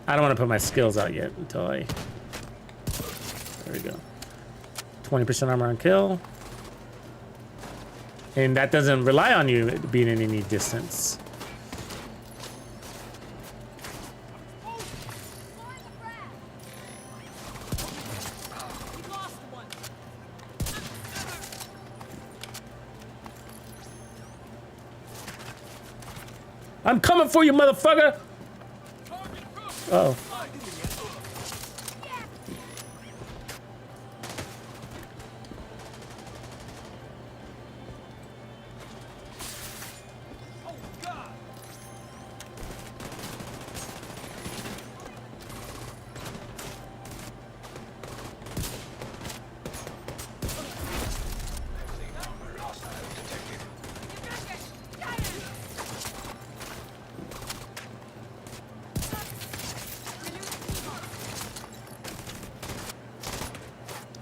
I don't want to put my skills out yet until I... There we go. 20% armor on kill. And that doesn't rely on you being in any distance. We lost one. I'm coming for you, motherfucker! Uh-oh.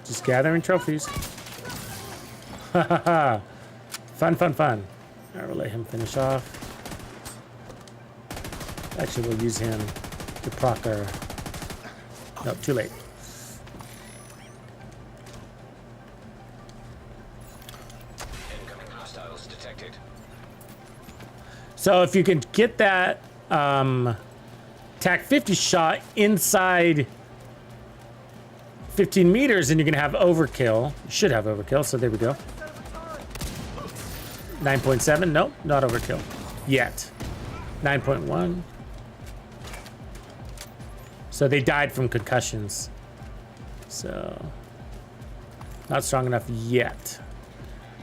Just gathering trophies. Ha ha ha. Fun, fun, fun. Alright, we'll let him finish off. Actually, we'll use him to proc our... Nope, too late. Incoming hostiles detected. So if you can get that TAC 50 shot inside 15 meters, and you're gonna have overkill. You should have overkill, so there we go. 9.7, nope, not overkill. Yet. 9.1. So they died from concussions. So, not strong enough yet.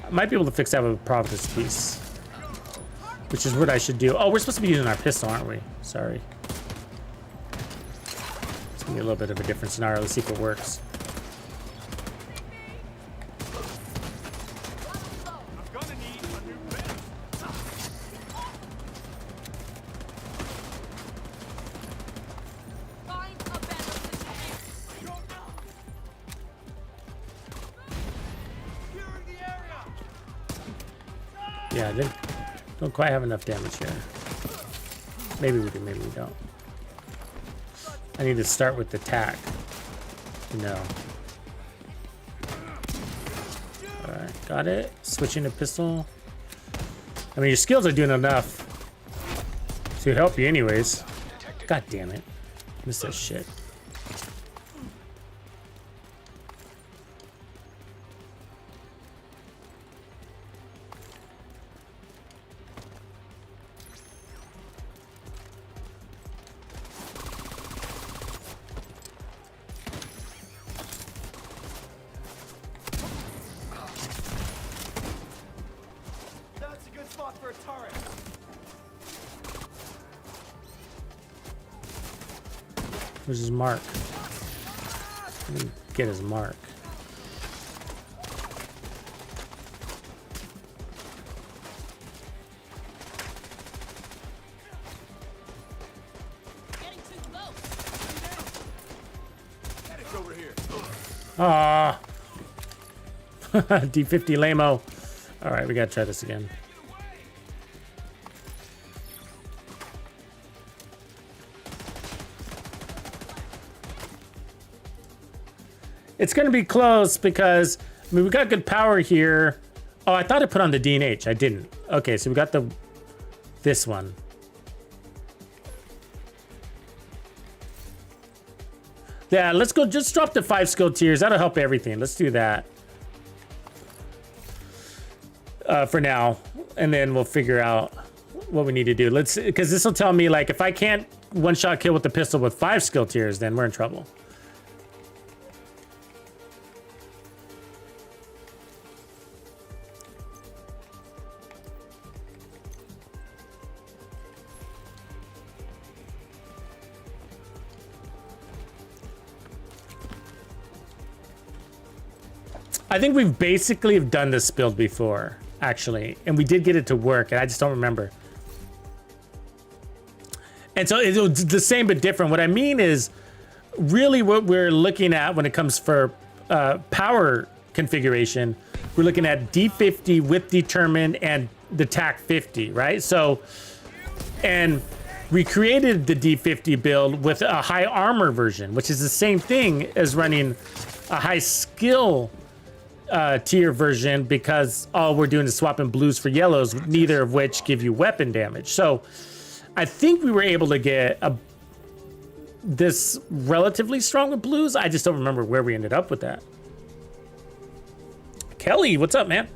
I might be able to fix that with a Providence piece. Which is what I should do. Oh, we're supposed to be using our pistol, aren't we? Sorry. It's gonna be a little bit of a different scenario. Let's see if it works. I'm gonna need a new vest. Find a better position. Securing the area. Yeah, they don't quite have enough damage here. Maybe we do, maybe we don't. I need to start with the tack. No. Alright, got it. Switching to pistol. I mean, your skills are doing enough to help you anyways. God damn it. Missed that shit. That's a good spot for a turret. Where's his mark? Let me get his mark. Getting too close. Medics over here. Ah. D50 lame-o. All right, we gotta try this again. It's gonna be close because I mean we got good power here. Oh, I thought I put on the D&H. I didn't. Okay, so we got this one. Yeah, let's go. Just drop the 5 skill tiers. That'll help everything. Let's do that. For now, and then we'll figure out what we need to do. Because this will tell me, like, if I can't one-shot kill with the pistol with 5 skill tiers, then we're in trouble. I think we've basically have done this build before, actually, and we did get it to work, and I just don't remember. And so it's the same but different. What I mean is, really, what we're looking at when it comes for power configuration, we're looking at D50 with determined and the TAC 50, right? So, and we created the D50 build with a high armor version, which is the same thing as running a high skill tier version, because all we're doing is swapping blues for yellows, neither of which give you weapon damage. So I think we were able to get this relatively strong with blues. I just don't remember where we ended up with that. Kelly, what's up, man?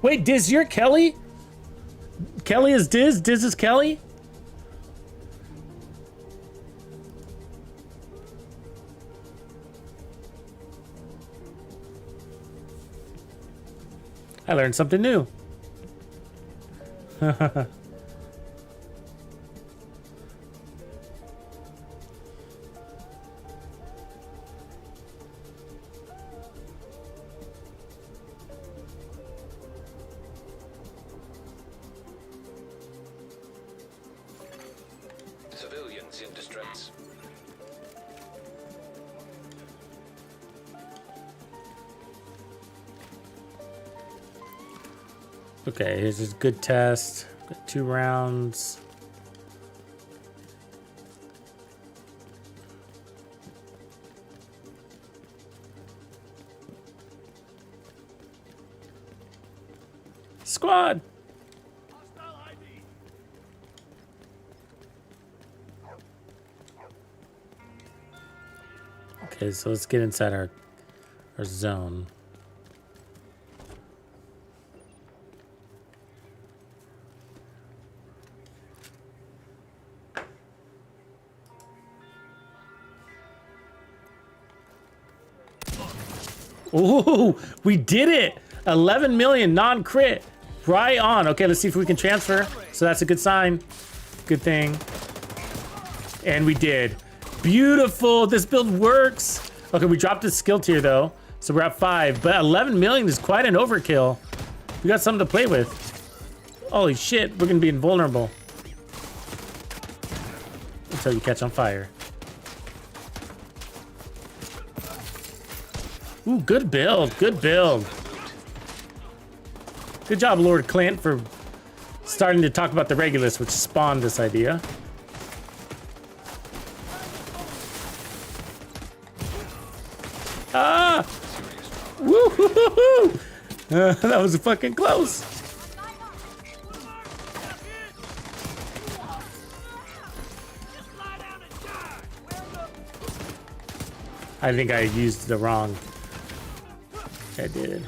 Wait, Diz, you're Kelly? Kelly is Diz? Diz is Kelly? I learned something new. Civilians in distress. Okay, here's this good test. Got 2 rounds. Squad. Okay, so let's get inside our zone. Ooh, we did it! 11 million non-crit. Right on. Okay, let's see if we can transfer. So that's a good sign. Good thing. And we did. Beautiful. This build works. Okay, we dropped the skill tier though. So we're at 5. But 11 million is quite an overkill. We got something to play with. Holy shit, we're gonna be invulnerable. Until you catch on fire. Ooh, good build, good build. Good job, Lord Clint, for starting to talk about the Regulus, which spawned this idea. Ah! Woo-hoo-hoo-hoo! That was fucking close. I think I used the wrong. I did.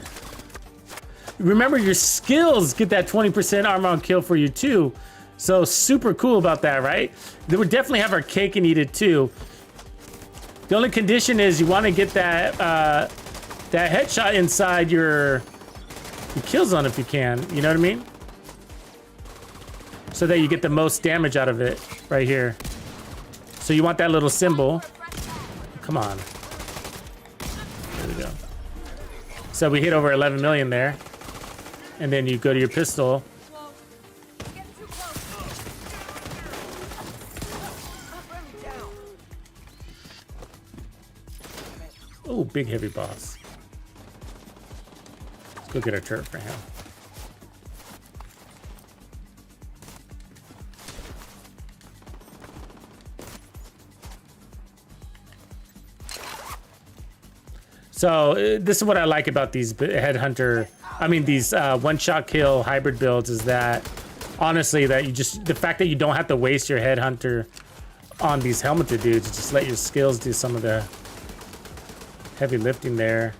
Remember, your skills get that 20% armor on kill for you too. So super cool about that, right? They would definitely have our cake and eat it too. The only condition is you want to get that that headshot inside your kill zone if you can. You know what I mean? So that you get the most damage out of it right here. So you want that little symbol. Come on. There we go. So we hit over 11 million there. And then you go to your pistol. Oh, big heavy boss. Let's go get our turret for him. So this is what I like about these headhunter, I mean these one-shot kill hybrid builds, is that honestly that you just, the fact that you don't have to waste your headhunter on these helmeted dudes, just let your skills do some of the heavy lifting there.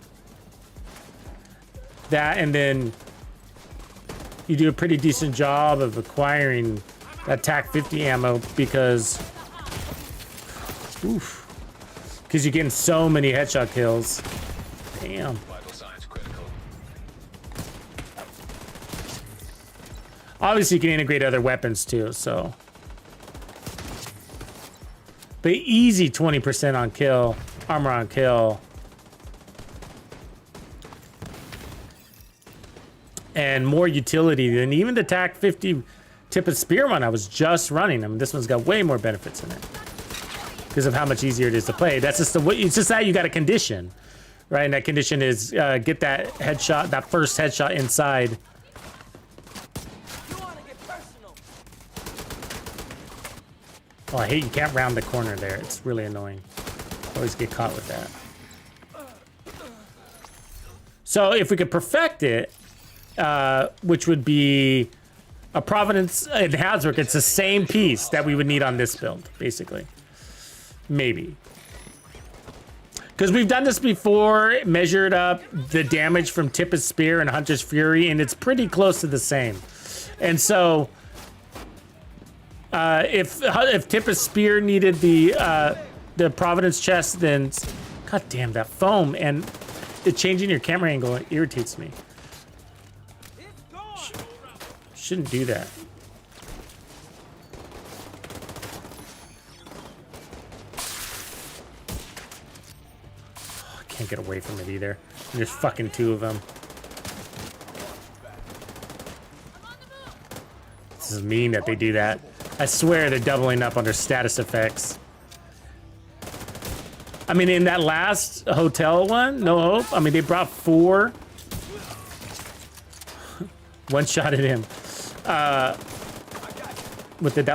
That, and then you do a pretty decent job of acquiring that TAC 50 ammo because, oof, because you're getting so many headshot kills. Damn. Vital signs critical. Obviously, you can integrate other weapons too, so. But easy 20% on kill, armor on kill. And more utility than even the TAC 50 tip of spear one I was just running. I mean, this one's got way more benefits in it because of how much easier it is to play. That's just the way, it's just that you got a condition, right? And that condition is get that headshot, that first headshot inside. You wanna get personal? Oh, I hate you can't round the corner there. It's really annoying. Always get caught with that. So if we could perfect it, which would be a Providence and Hasbrook, it's the same piece that we would need on this build, basically. Maybe. Because we've done this before, measured up the damage from Tip of Spear and Hunter's Fury, and it's pretty close to the same. And so, if Tip of Spear needed the Providence chest, then... God damn, that foam and it changing your camera angle, it irritates me. Shouldn't do that. Oh, I can't get away from it either. There's fucking two of them. This is mean that they do that. I swear they're doubling up on their status effects. I mean, in that last hotel one, No Hope, I mean, they brought 4. One shot at him. That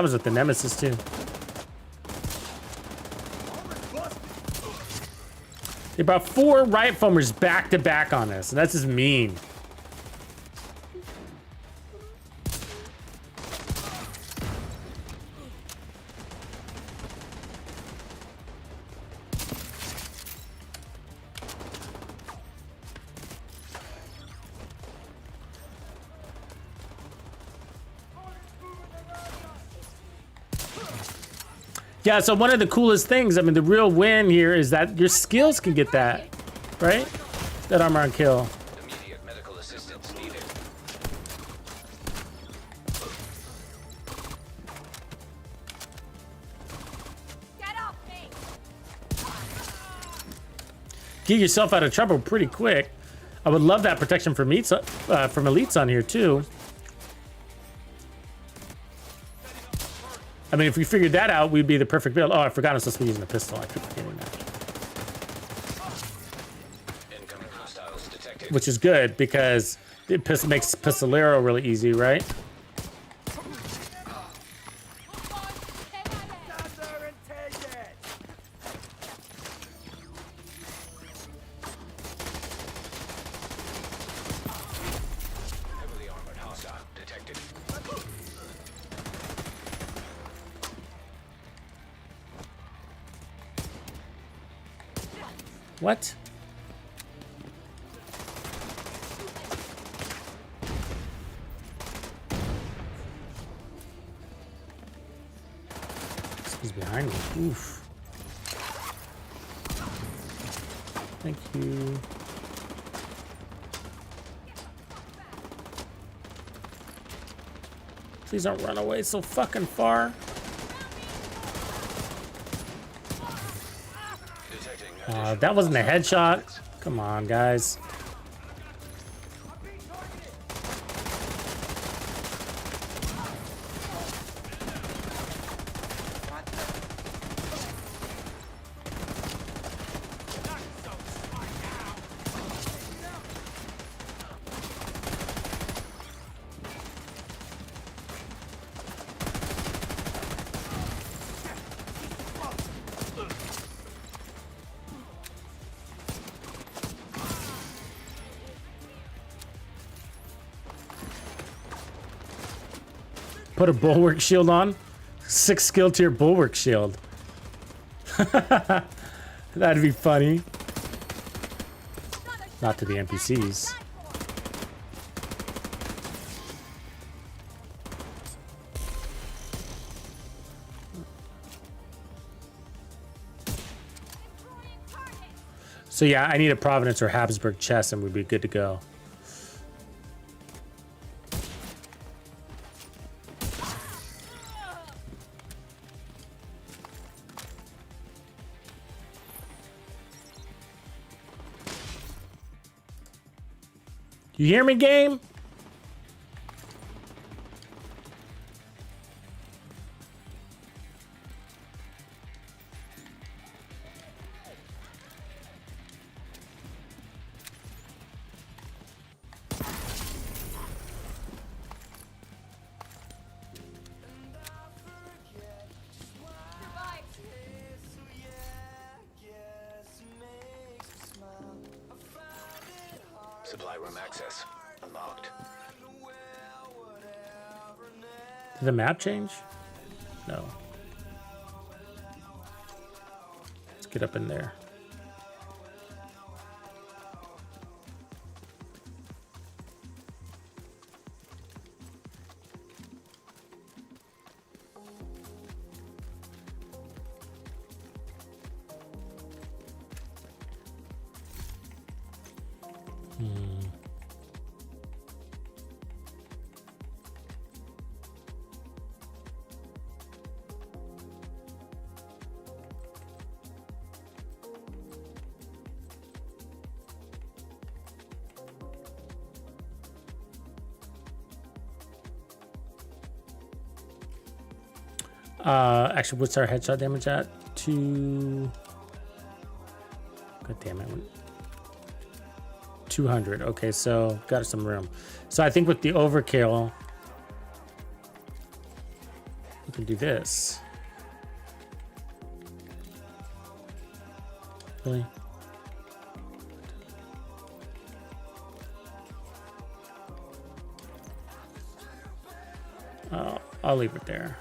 was with the Nemesis too. They brought 4 riot foamers back to back on us, and that's just mean. Yeah, so one of the coolest things, I mean, the real win here is that your skills can get that, right? That armor on kill. Immediate medical assistance needed. Get off me! Get yourself out of trouble pretty quick. I would love that protection from elites on here too. I mean, if we figured that out, we'd be the perfect build. Oh, I forgot I'm supposed to be using a pistol. I keep forgetting that. Incoming hostiles detected. Which is good because it makes Pistolero really easy, right? Heavily armored hostile detected. What? He's behind me. Oof. Thank you. Please don't run away so fucking far. That wasn't a headshot. Come on, guys. Put a bulwark shield on. 6 skill tier bulwark shield. That'd be funny. Not to the NPCs. So yeah, I need a Providence or Habsburg chest and we'd be good to go. You hear me, game? Supply room access unlocked. Did the map change? No. Let's get up in there. Actually, what's our headshot damage at? 2. God damn it. 200. Okay, so got some room. So I think with the overkill, we can do this. Really? Oh, I'll leave it there.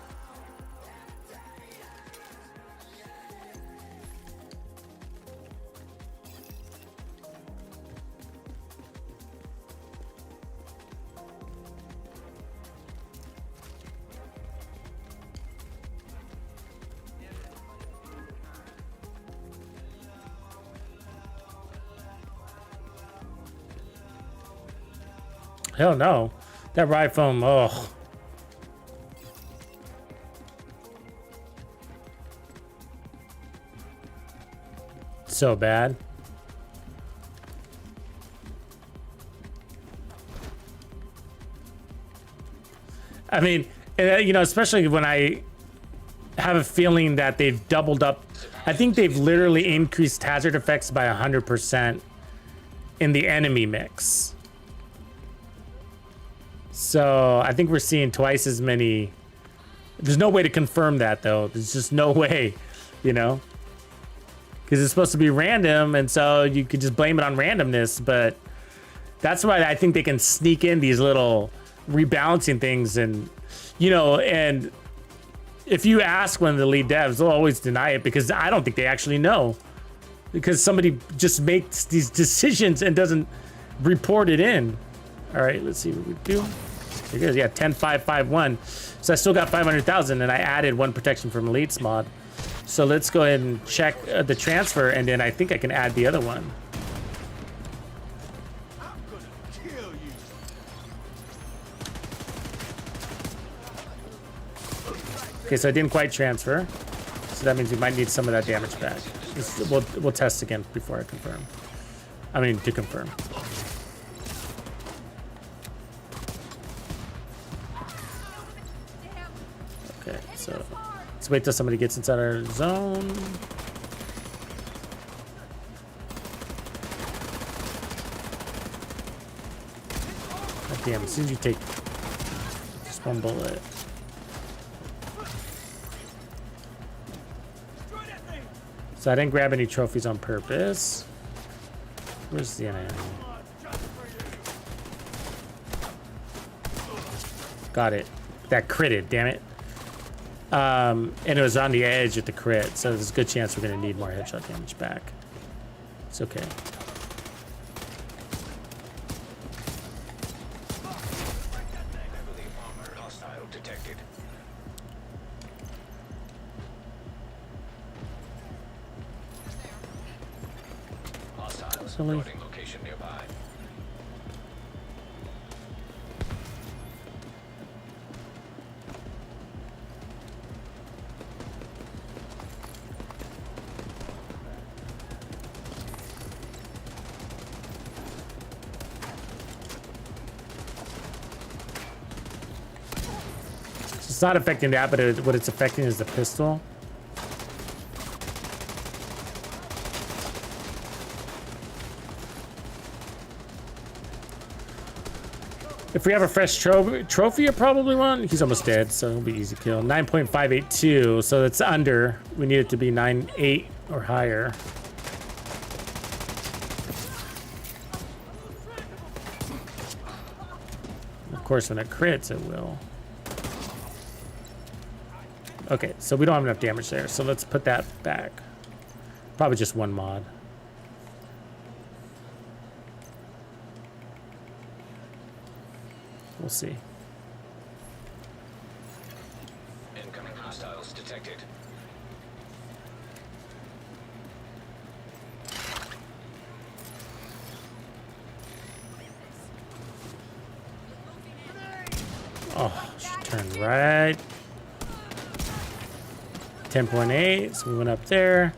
Hell no. That ride foam, oh. So bad. I mean, you know, especially when I have a feeling that they've doubled up. I think they've literally increased hazard effects by 100% in the enemy mix. So I think we're seeing twice as many. There's no way to confirm that, though. There's just no way, you know, because it's supposed to be random, and so you could just blame it on randomness. But that's why I think they can sneak in these little rebalancing things, and you know, and if you ask one of the lead devs, they'll always deny it because I don't think they actually know, because somebody just makes these decisions and doesn't report it in. All right, let's see what we do. Here it goes. Yeah, 10,551. So I still got 500,000, and I added 1 protection from Elites mod. So let's go ahead and check the transfer, and then I think I can add the other one. I'm gonna kill you. Okay, so I didn't quite transfer. So that means we might need some of that damage back. We'll test again before I confirm. I mean, to confirm. Okay, so let's wait till somebody gets inside our zone. God damn, as soon as you take just 1 bullet. So I didn't grab any trophies on purpose. Where's the enemy? Got it. That critted, damn it. And it was on the edge at the crit, so there's a good chance we're gonna need more headshot damage back. It's okay. Heavily armored hostile detected. Hostiles Really? reporting location nearby. It's not affecting that, but what it's affecting is the pistol. If we have a fresh trophy, it probably won't. He's almost dead, so it'll be easy kill. 9.582, so that's under. We need it to be 9.8 or higher. Of course, when it crits, it will. Okay, so we don't have enough damage there, so let's put that back. Probably just one mod. We'll see. Incoming hostiles detected. Oh, she turned right. 10.8, so we went up there.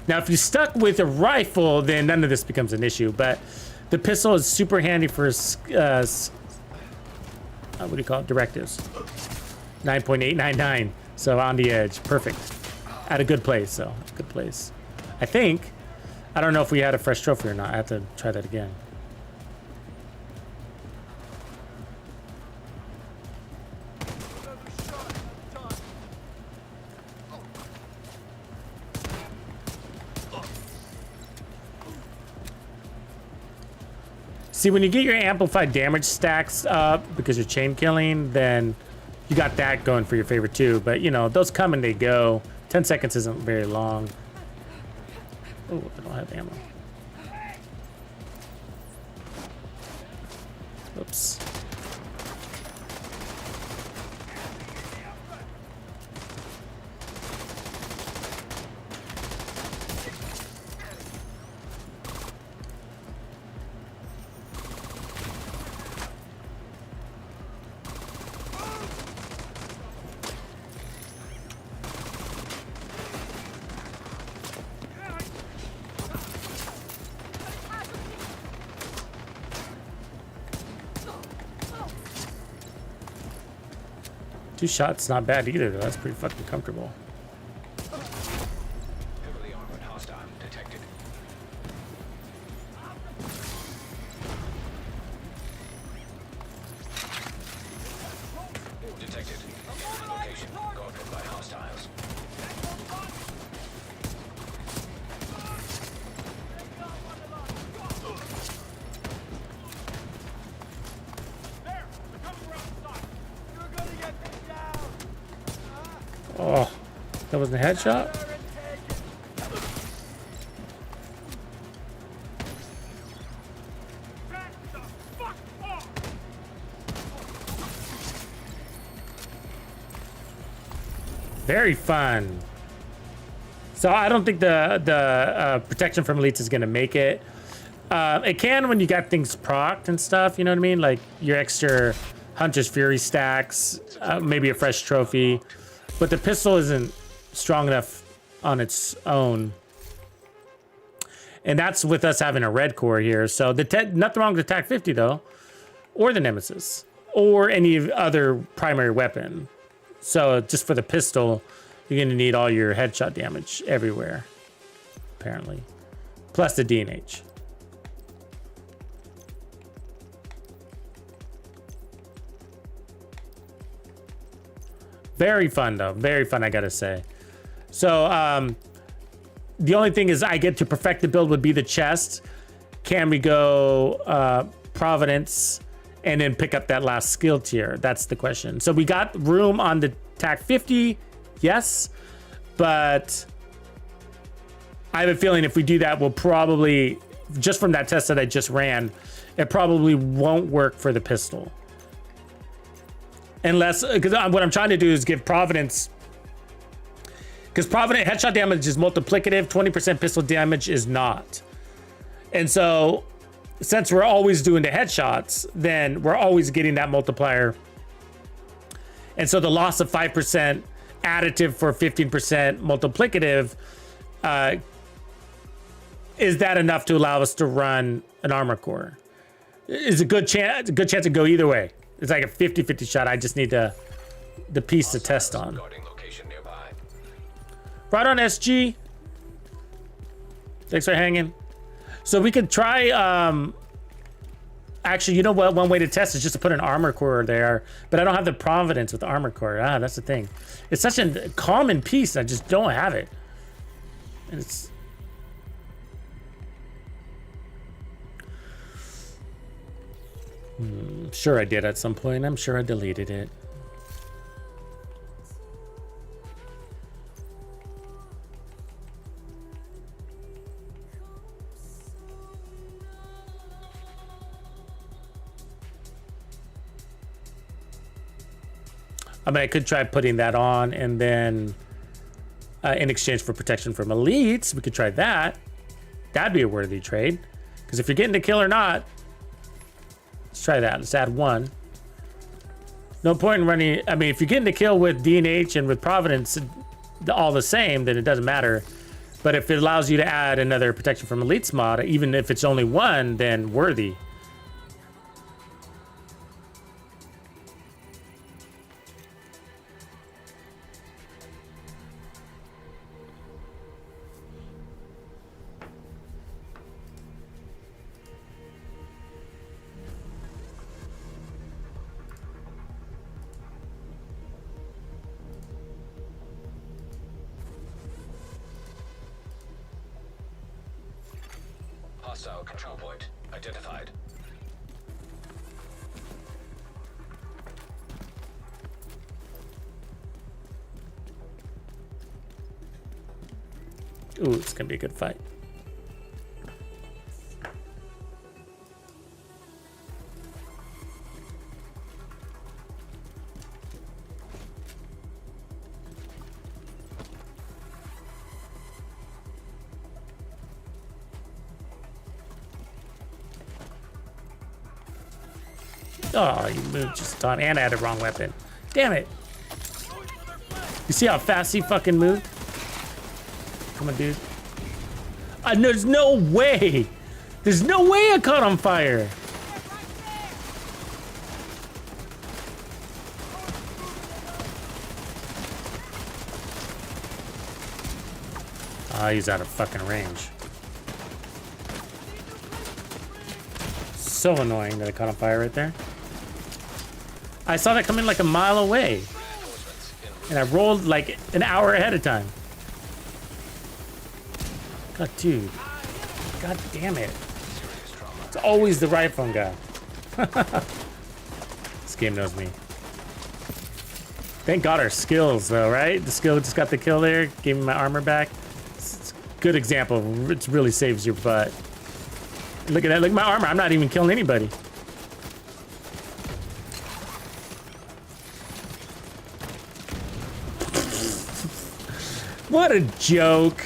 Now, if you stuck with a rifle, then none of this becomes an issue, but the pistol is super handy for, what do you call it, directives. 9.899, so on the edge, perfect. At a good place, so good place. I think, I don't know if we had a fresh trophy or not. I have to try that again. See, when you get your amplified damage stacks up because you're chain killing, then you got that going for your favor too. But, you know, those come and they go. 10 seconds isn't very long. Oh, I don't have ammo. Oops. Two shots, not bad either, though. That's pretty fucking comfortable. Heavily armored hostile detected. Detected. Location guarded by hostiles. Oh, that wasn't a headshot? Very fun. So I don't think the protection from elites is gonna make it. It can when you got things procced and stuff, you know what I mean? Like your extra Hunter's Fury stacks, maybe a fresh trophy. But the pistol isn't strong enough on its own. And that's with us having a red core here. So nothing wrong with the TAC-50 though. Or the Nemesis. Or any other primary weapon. So just for the pistol, you're gonna need all your headshot damage everywhere. Apparently. Plus the DNH. Very fun though, very fun, I gotta say. So the only thing is I get to perfect the build would be the chest. Can we go Providence and then pick up that last skill tier? That's the question. So we got room on the TAC-50, yes, but I have a feeling if we do that, we'll probably, just from that test that I just ran, it probably won't work for the pistol. Unless, because what I'm trying to do is give Providence, because Providence headshot damage is multiplicative, 20% pistol damage is not. And so, since we're always doing the headshots, then we're always getting that multiplier. And so the loss of 5% additive for 15% multiplicative, is that enough to allow us to run an armor core? Is a good chance to go either way. It's like a 50-50 shot. I just need to the piece to test on. Guarding location nearby. Right on, SG. Thanks for hanging. So we could try, actually, you know what? One way to test is just to put an armor core there, but I don't have the providence with the armor core. Ah, that's the thing. It's such a common piece. I just don't have it. And it's... sure I did at some point. I'm sure I deleted it. I mean, I could try putting that on, and then in exchange for protection from elites, we could try that. That'd be a worthy trade. Because if you're getting to kill or not, let's try that. Let's add one. No point in running. I mean, if you're getting to kill with D&H and with Providence all the same, then it doesn't matter. But if it allows you to add another protection from elites mod, even if it's only one, then worthy. Hostile control point identified. Ooh, it's gonna be a good fight. Oh, you moved just in time, and I had the wrong weapon. Damn it! You see how fast he fucking moved? Come on, dude. There's no way! There's no way I caught on fire! Ah, he's out of fucking range. So annoying that I caught on fire right there. I saw that coming like a mile away. And I rolled like an hour ahead of time. God, dude. God damn it. It's always the right phone guy. This game knows me. Thank God our skills though, right? The skill just got the kill there, gave me my armor back. It's a good example. It really saves your butt. Look at that, look at my armor. I'm not even killing anybody. What a joke.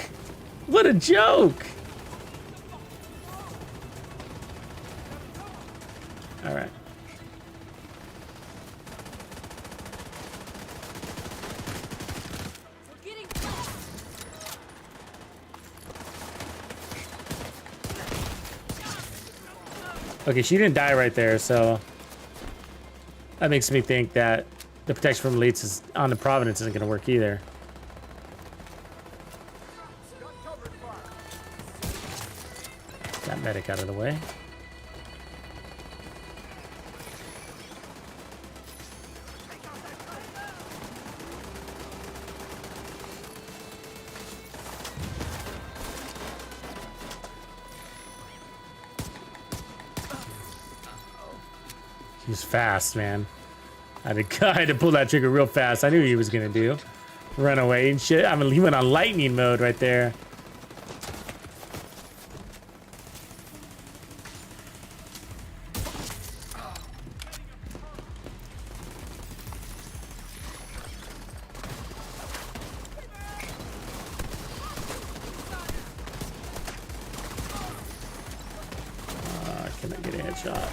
What a joke. All right. We're getting Okay, she didn't die right there, so that makes me think that the protection from elites is on the Providence isn't gonna work either. That medic out of the way. He's fast, man. I had to pull that trigger real fast. I knew he was gonna do. Run away and shit. I mean, he went on lightning mode right there. Can I get a headshot?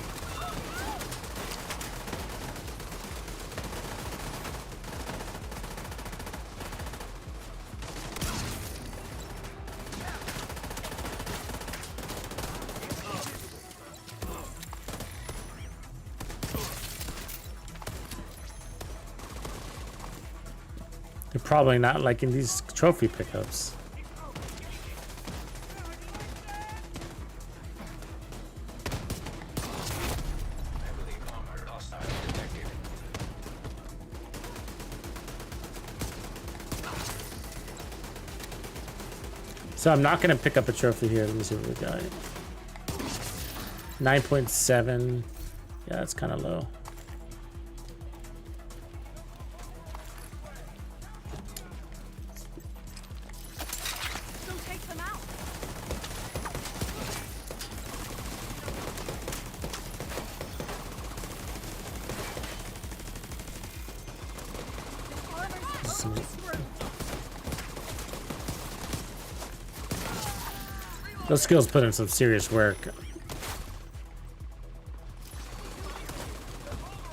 You're probably not liking these trophy pickups. Heavily armored hostile detected. So I'm not gonna pick up a trophy here. Let me see what we got. 9.7. Yeah, that's kind of low. Go take them out. Those skills put in some serious work.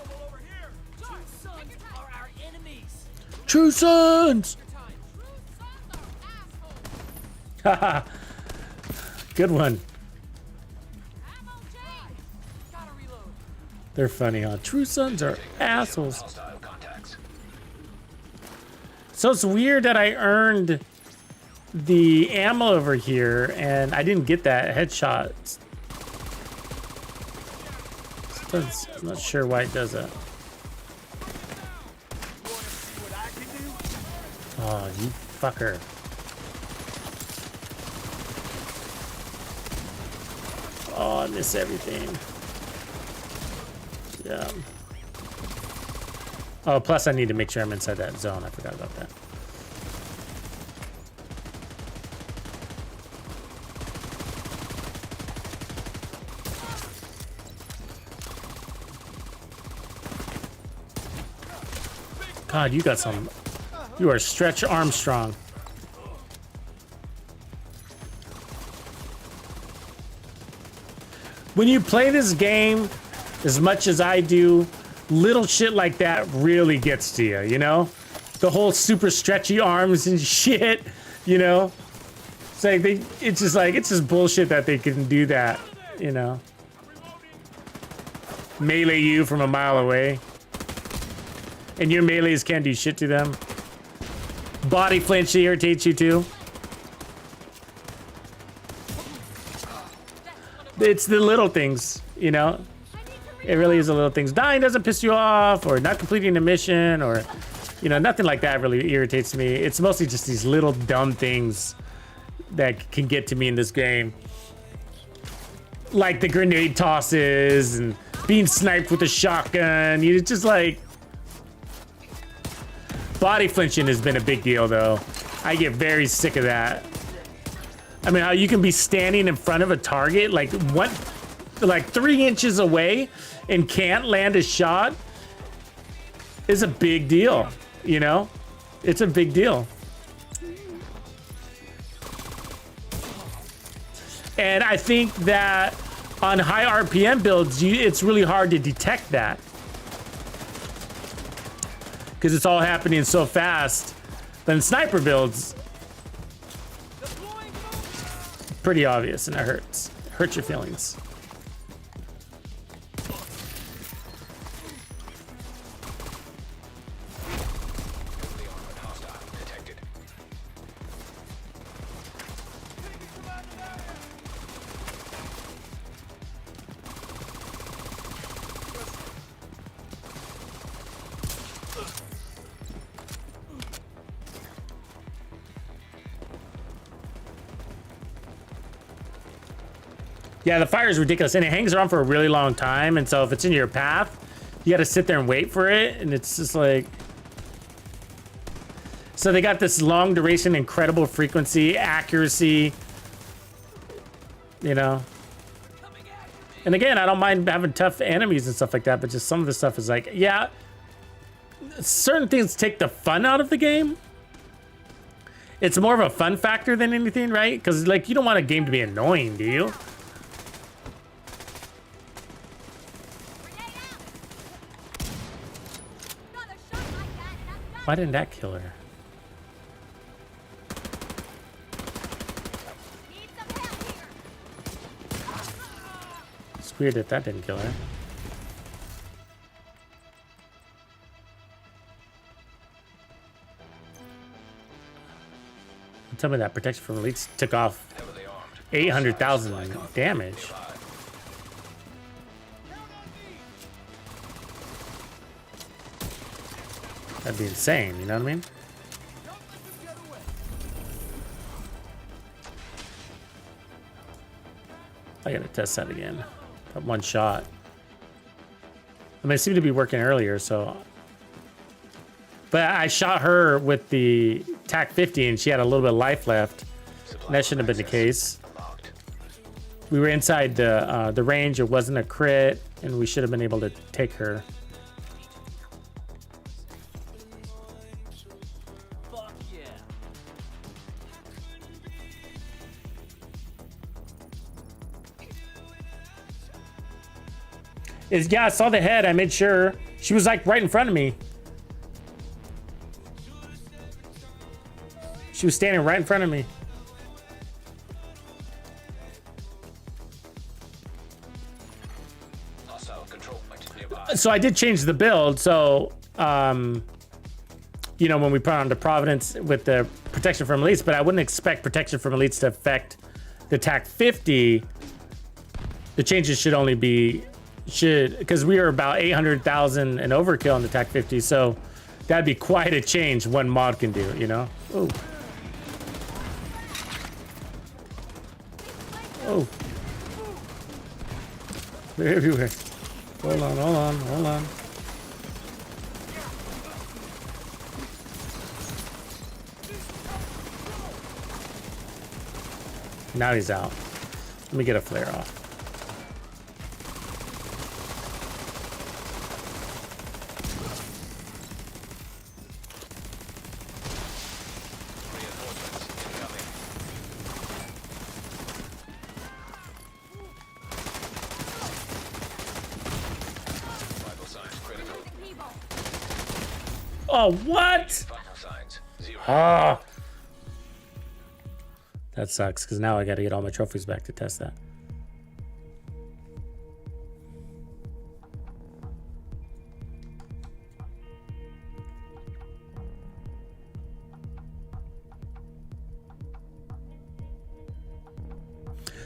Over here! True sons are our enemies! True sons! Haha. Good one. Gotta reload. They're funny, huh? True sons are assholes. Hostile contacts. So it's weird that I earned the ammo over here and I didn't get that headshot. I'm not sure why it does that. Oh, you fucker. Oh, I miss everything. Yeah. Oh, plus I need to make sure I'm inside that zone. I forgot about that. God, you got some. You are Stretch Armstrong. When you play this game as much as I do, little shit like that really gets to you, you know? The whole super stretchy arms and shit, you know? It's like it's just bullshit that they can do that, you know? Melee you from a mile away. And your melees can't do shit to them. Body flinch irritates you too. It's the little things, you know? It really is the little things. Dying doesn't piss you off, or not completing a mission, or, you know, nothing like that really irritates me. It's mostly just these little dumb things that can get to me in this game. Like the grenade tosses and being sniped with a shotgun. You just like... Body flinching has been a big deal, though. I get very sick of that. I mean, how you can be standing in front of a target like 3 inches away and can't land a shot is a big deal, you know? It's a big deal. And I think that on high RPM builds, it's really hard to detect that. Because it's all happening so fast. Then sniper builds, pretty obvious, and it hurts. It hurts your feelings. Heavily armored hostile detected. Yeah, the fire is ridiculous, and it hangs around for a really long time, and so if it's in your path, you gotta sit there and wait for it, and it's just like... So they got this long duration, incredible frequency, accuracy, you know? And again, I don't mind having tough enemies and stuff like that, but just some of the stuff is like, yeah, certain things take the fun out of the game. It's more of a fun factor than anything, right? Because, like, you don't want a game to be annoying, do you? Why didn't that kill her? It's weird that that didn't kill her. Tell me that protection from elites took off Heavily armed. 800,000 damage. That'd be insane, you know what I mean? I gotta test that again. That one shot. I mean, it seemed to be working earlier, so. But I shot her with the TAC-50 and she had a little bit of life left. And that shouldn't have been the case. Unlocked. We were inside the range. It wasn't a crit, and we should have been able to take her. Fuck yeah. Yeah, I saw the head. I made sure. She was like right in front of me. She was standing right in front of me. Hostile control point nearby. So I did change the build. So, you know, when we put on the Providence with the protection from elites, but I wouldn't expect protection from elites to affect the TAC-50. The changes should only be, because we are about 800,000 and overkill on the TAC-50. So that'd be quite a change one mod can do, you know? Ooh. Oh. They're everywhere. Hold on, hold on, hold on. Now he's out. Let me get a flare off. Reinforcements incoming. Vital signs critical. Oh, what? Vital signs 0. Ah. That sucks, because now I got to get all my trophies back to test that.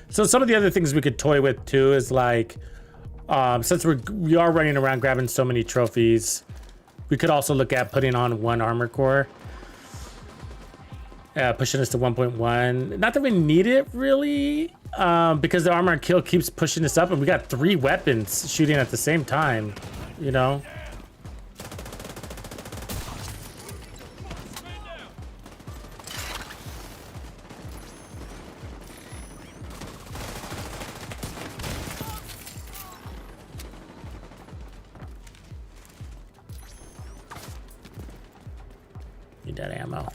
So some of the other things we could toy with too is like, since we are running around grabbing so many trophies, we could also look at putting on one armor core. Pushing us to 1.1. Not that we need it really, because the armor kill keeps pushing us up, and we got 3 weapons shooting at the same time, you know? Need that ammo.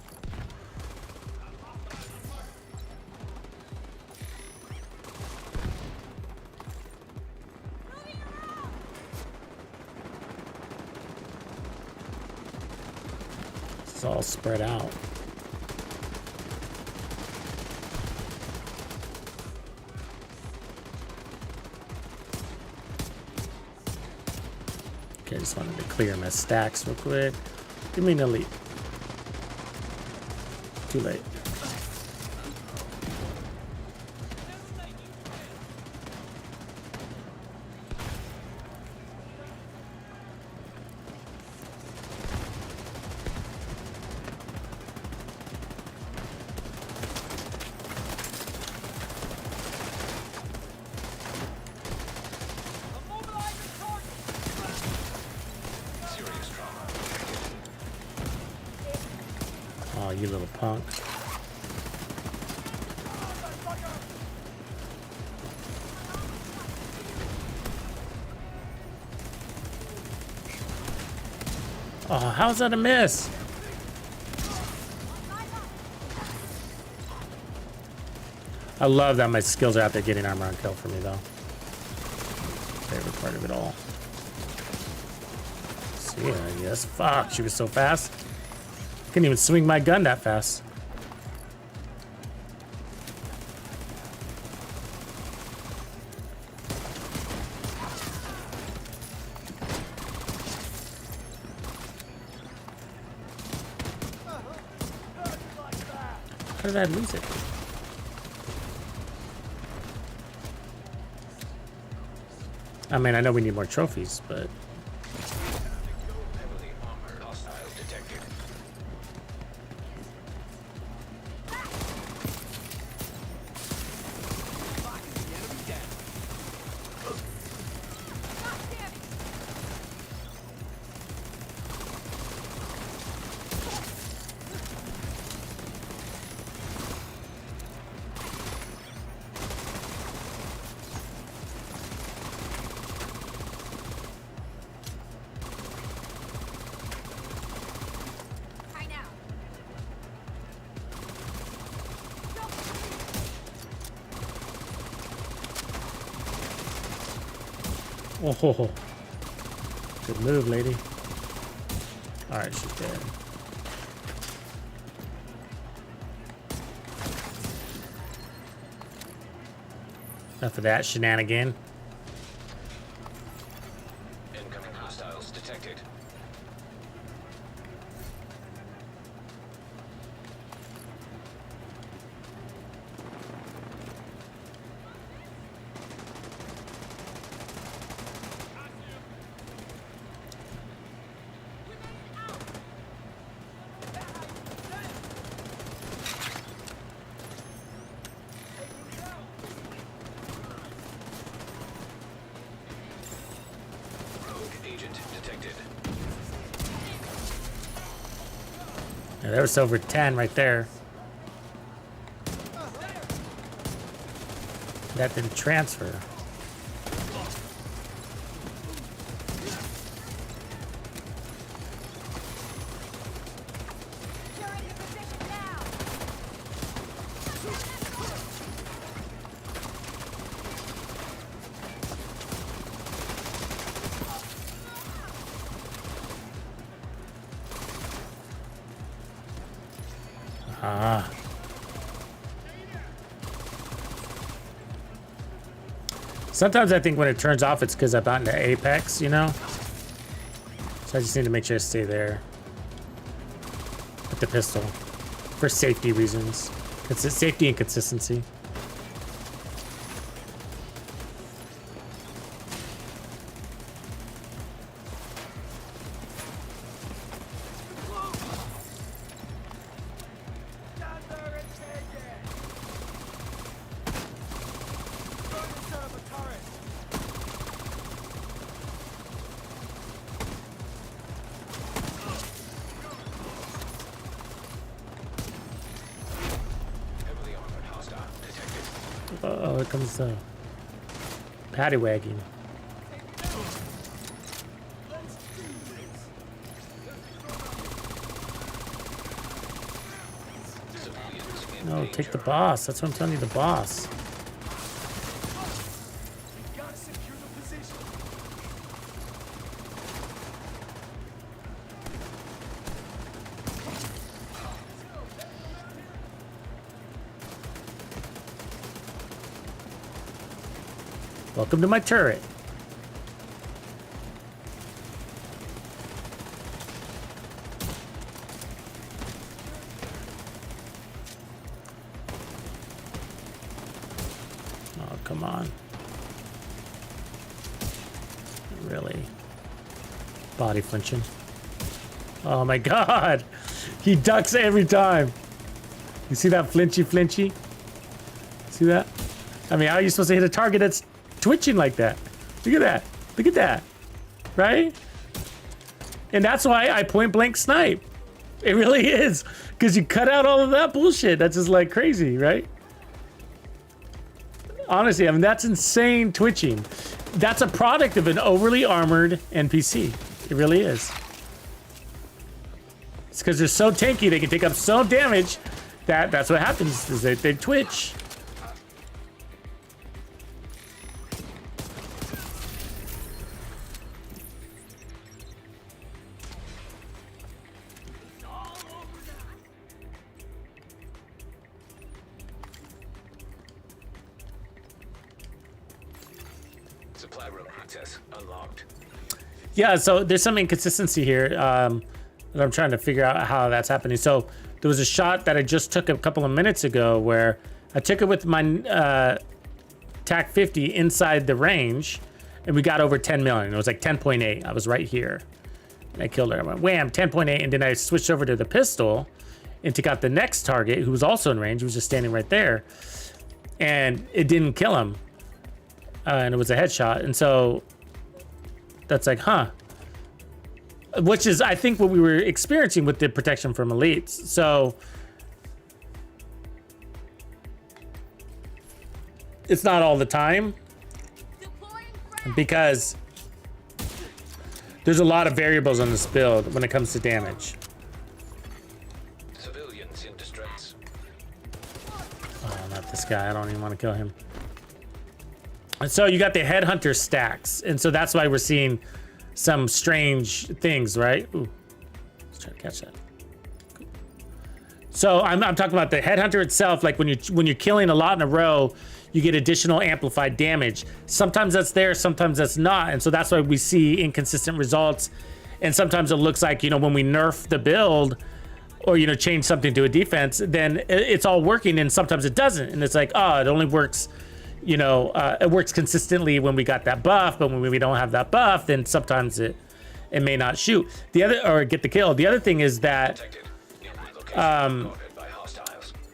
It's all spread out. Okay, just wanted to clear my stacks real quick. Give me an elite. Too late. Serious trauma. Oh, you little punk. Oh, how's that a miss? I love that my skills are out there getting armor on kill for me, though. Favorite part of it all. See, I guess. Fuck, she was so fast. Couldn't even swing my gun that fast. How did I lose it? I mean, I know we need more trophies, but... Heavily armored hostiles detected. Right now. Oh, good move, lady. All right, she's dead. Enough of that shenanigan. Incoming hostiles detected. Rogue agent detected. Yeah, there was over 10 right there. That didn't transfer. You're in your position now. Ah. Sometimes I think when it turns off, it's because I'm out into Apex, you know? So I just need to make sure I stay there. With the pistol. For safety reasons. It's safety and consistency. Down there and take it. Burn the son of a turret. Heavily armored hostile detected. Oh, here comes the paddy wagging. Civilians in No, danger. take the boss. That's what I'm telling you, the boss. Gotta secure the position. Welcome to my turret. Oh, come on. Really? Body flinching. Oh my god! He ducks every time. You see that flinchy? See that? I mean, how are you supposed to hit a target that's twitching like that? Look at that. Look at that. Right? And that's why I point blank snipe. It really is. Because you cut out all of that bullshit. That's just like crazy, right? Honestly, I mean, that's insane twitching. That's a product of an overly armored NPC. It really is. It's because they're so tanky, they can take up so damage that's what happens, is they twitch. Supply room access unlocked. Yeah, so there's some inconsistency here that I'm trying to figure out how that's happening. So there was a shot that I just took a couple of minutes ago where I took it with my TAC 50 inside the range, and we got over 10 million. It was like 10.8. I was right here, and I killed her. I went wham, 10.8, and then I switched over to the pistol and took out the next target, who was also in range. He was just standing right there, and it didn't kill him, and it was a headshot. And so that's like, huh. Which is, I think, what we were experiencing with the protection from elites. So it's not all the time, because there's a lot of variables on this build when it comes to damage. Civilians in distress. Oh, not this guy. I don't even want to kill him. And so you got the headhunter stacks, and so that's why we're seeing some strange things, right? Ooh, let's try to catch that. So I'm talking about the headhunter itself. Like when you're killing a lot in a row, you get additional amplified damage. Sometimes that's there, sometimes that's not, and so that's why we see inconsistent results. And sometimes it looks like, you know, when we nerf the build, or, you know, change something to a defense, then it's all working, and sometimes it doesn't. And it's like, oh, it only works, you know, it works consistently when we got that buff, but when we don't have that buff, then sometimes it may not shoot. The other, or get the kill. The other thing is that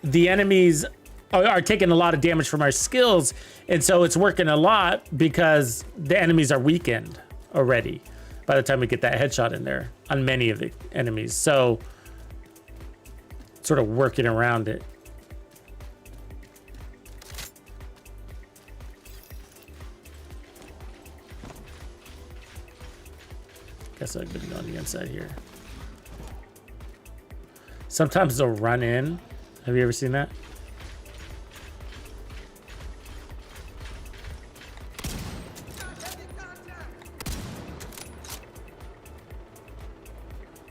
the enemies are taking a lot of damage from our skills, and so it's working a lot because the enemies are weakened already by the time we get that headshot in there on many of the enemies. So sort of working around it. Guess I've been on the inside here. Sometimes they'll run in. Have you ever seen that?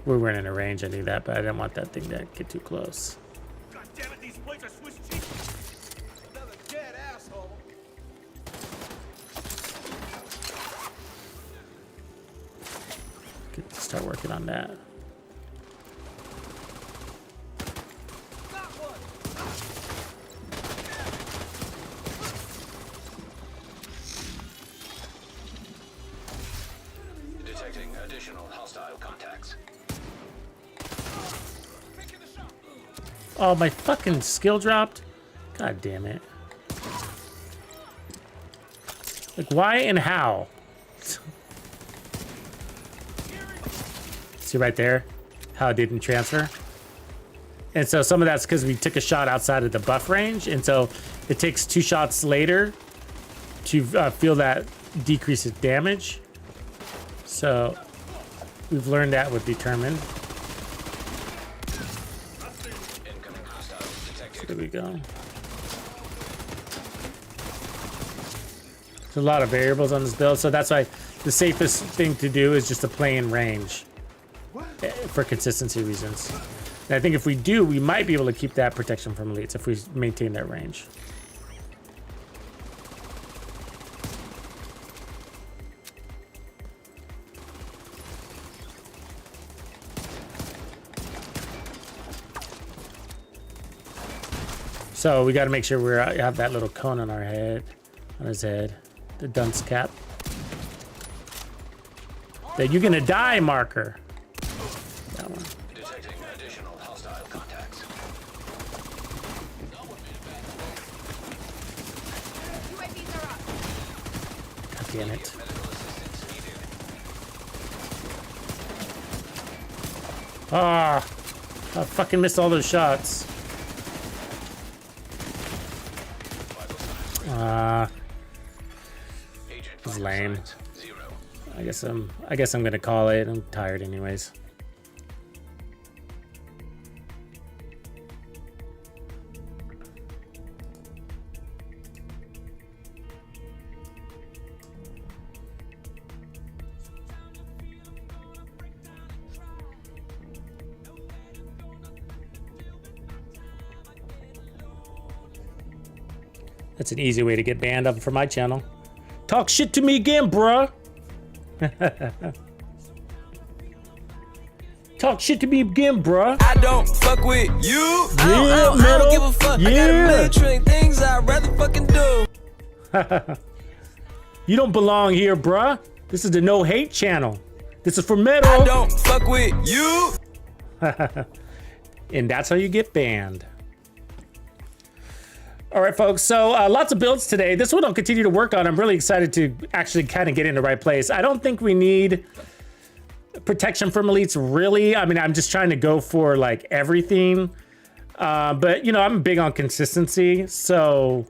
We weren't in a range, I knew that, but I didn't want that thing to get too close. God damn it, these plates are Swiss cheese. Another dead asshole. Start working on that. Got one. Detecting additional hostile contacts. Taking the shot. Oh, my fucking skill dropped. God damn it. Like, why and how? See right there how it didn't transfer? And so some of that's because we took a shot outside of the buff range, and so it takes 2 shots later to feel that decrease in damage. So we've learned that with Determined. Incoming hostiles detected. There we go. There's a lot of variables on this build, so that's why the safest thing to do is just to play in range for consistency reasons. And I think if we do, we might be able to keep that protection from elites if we maintain that range. So we got to make sure we have that little cone on our head, on his head, the dunce cap. That you're gonna die marker. That one. Detecting additional hostile contacts. UAVs are up. God damn it. Medical assistance needed. Ah, I fucking missed all those shots. Agent This is vital lame. signs 0. I guess I'm gonna call it. I'm tired anyways. That's an easy way to get banned up for my channel. Talk shit to me again, bruh. Talk shit to me again, bruh. I don't fuck with you. I Metal. don't give a fuck. I got a Yeah. million trillion things I'd rather fucking do. You don't belong here, bruh. This is the no hate channel. This is for metal. I don't fuck with you. And that's how you get banned. All right, folks. So lots of builds today. This one I'll continue to work on. I'm really excited to actually kind of get in the right place. I don't think we need protection from elites, really. I mean, I'm just trying to go for like everything. But you know, I'm big on consistency. So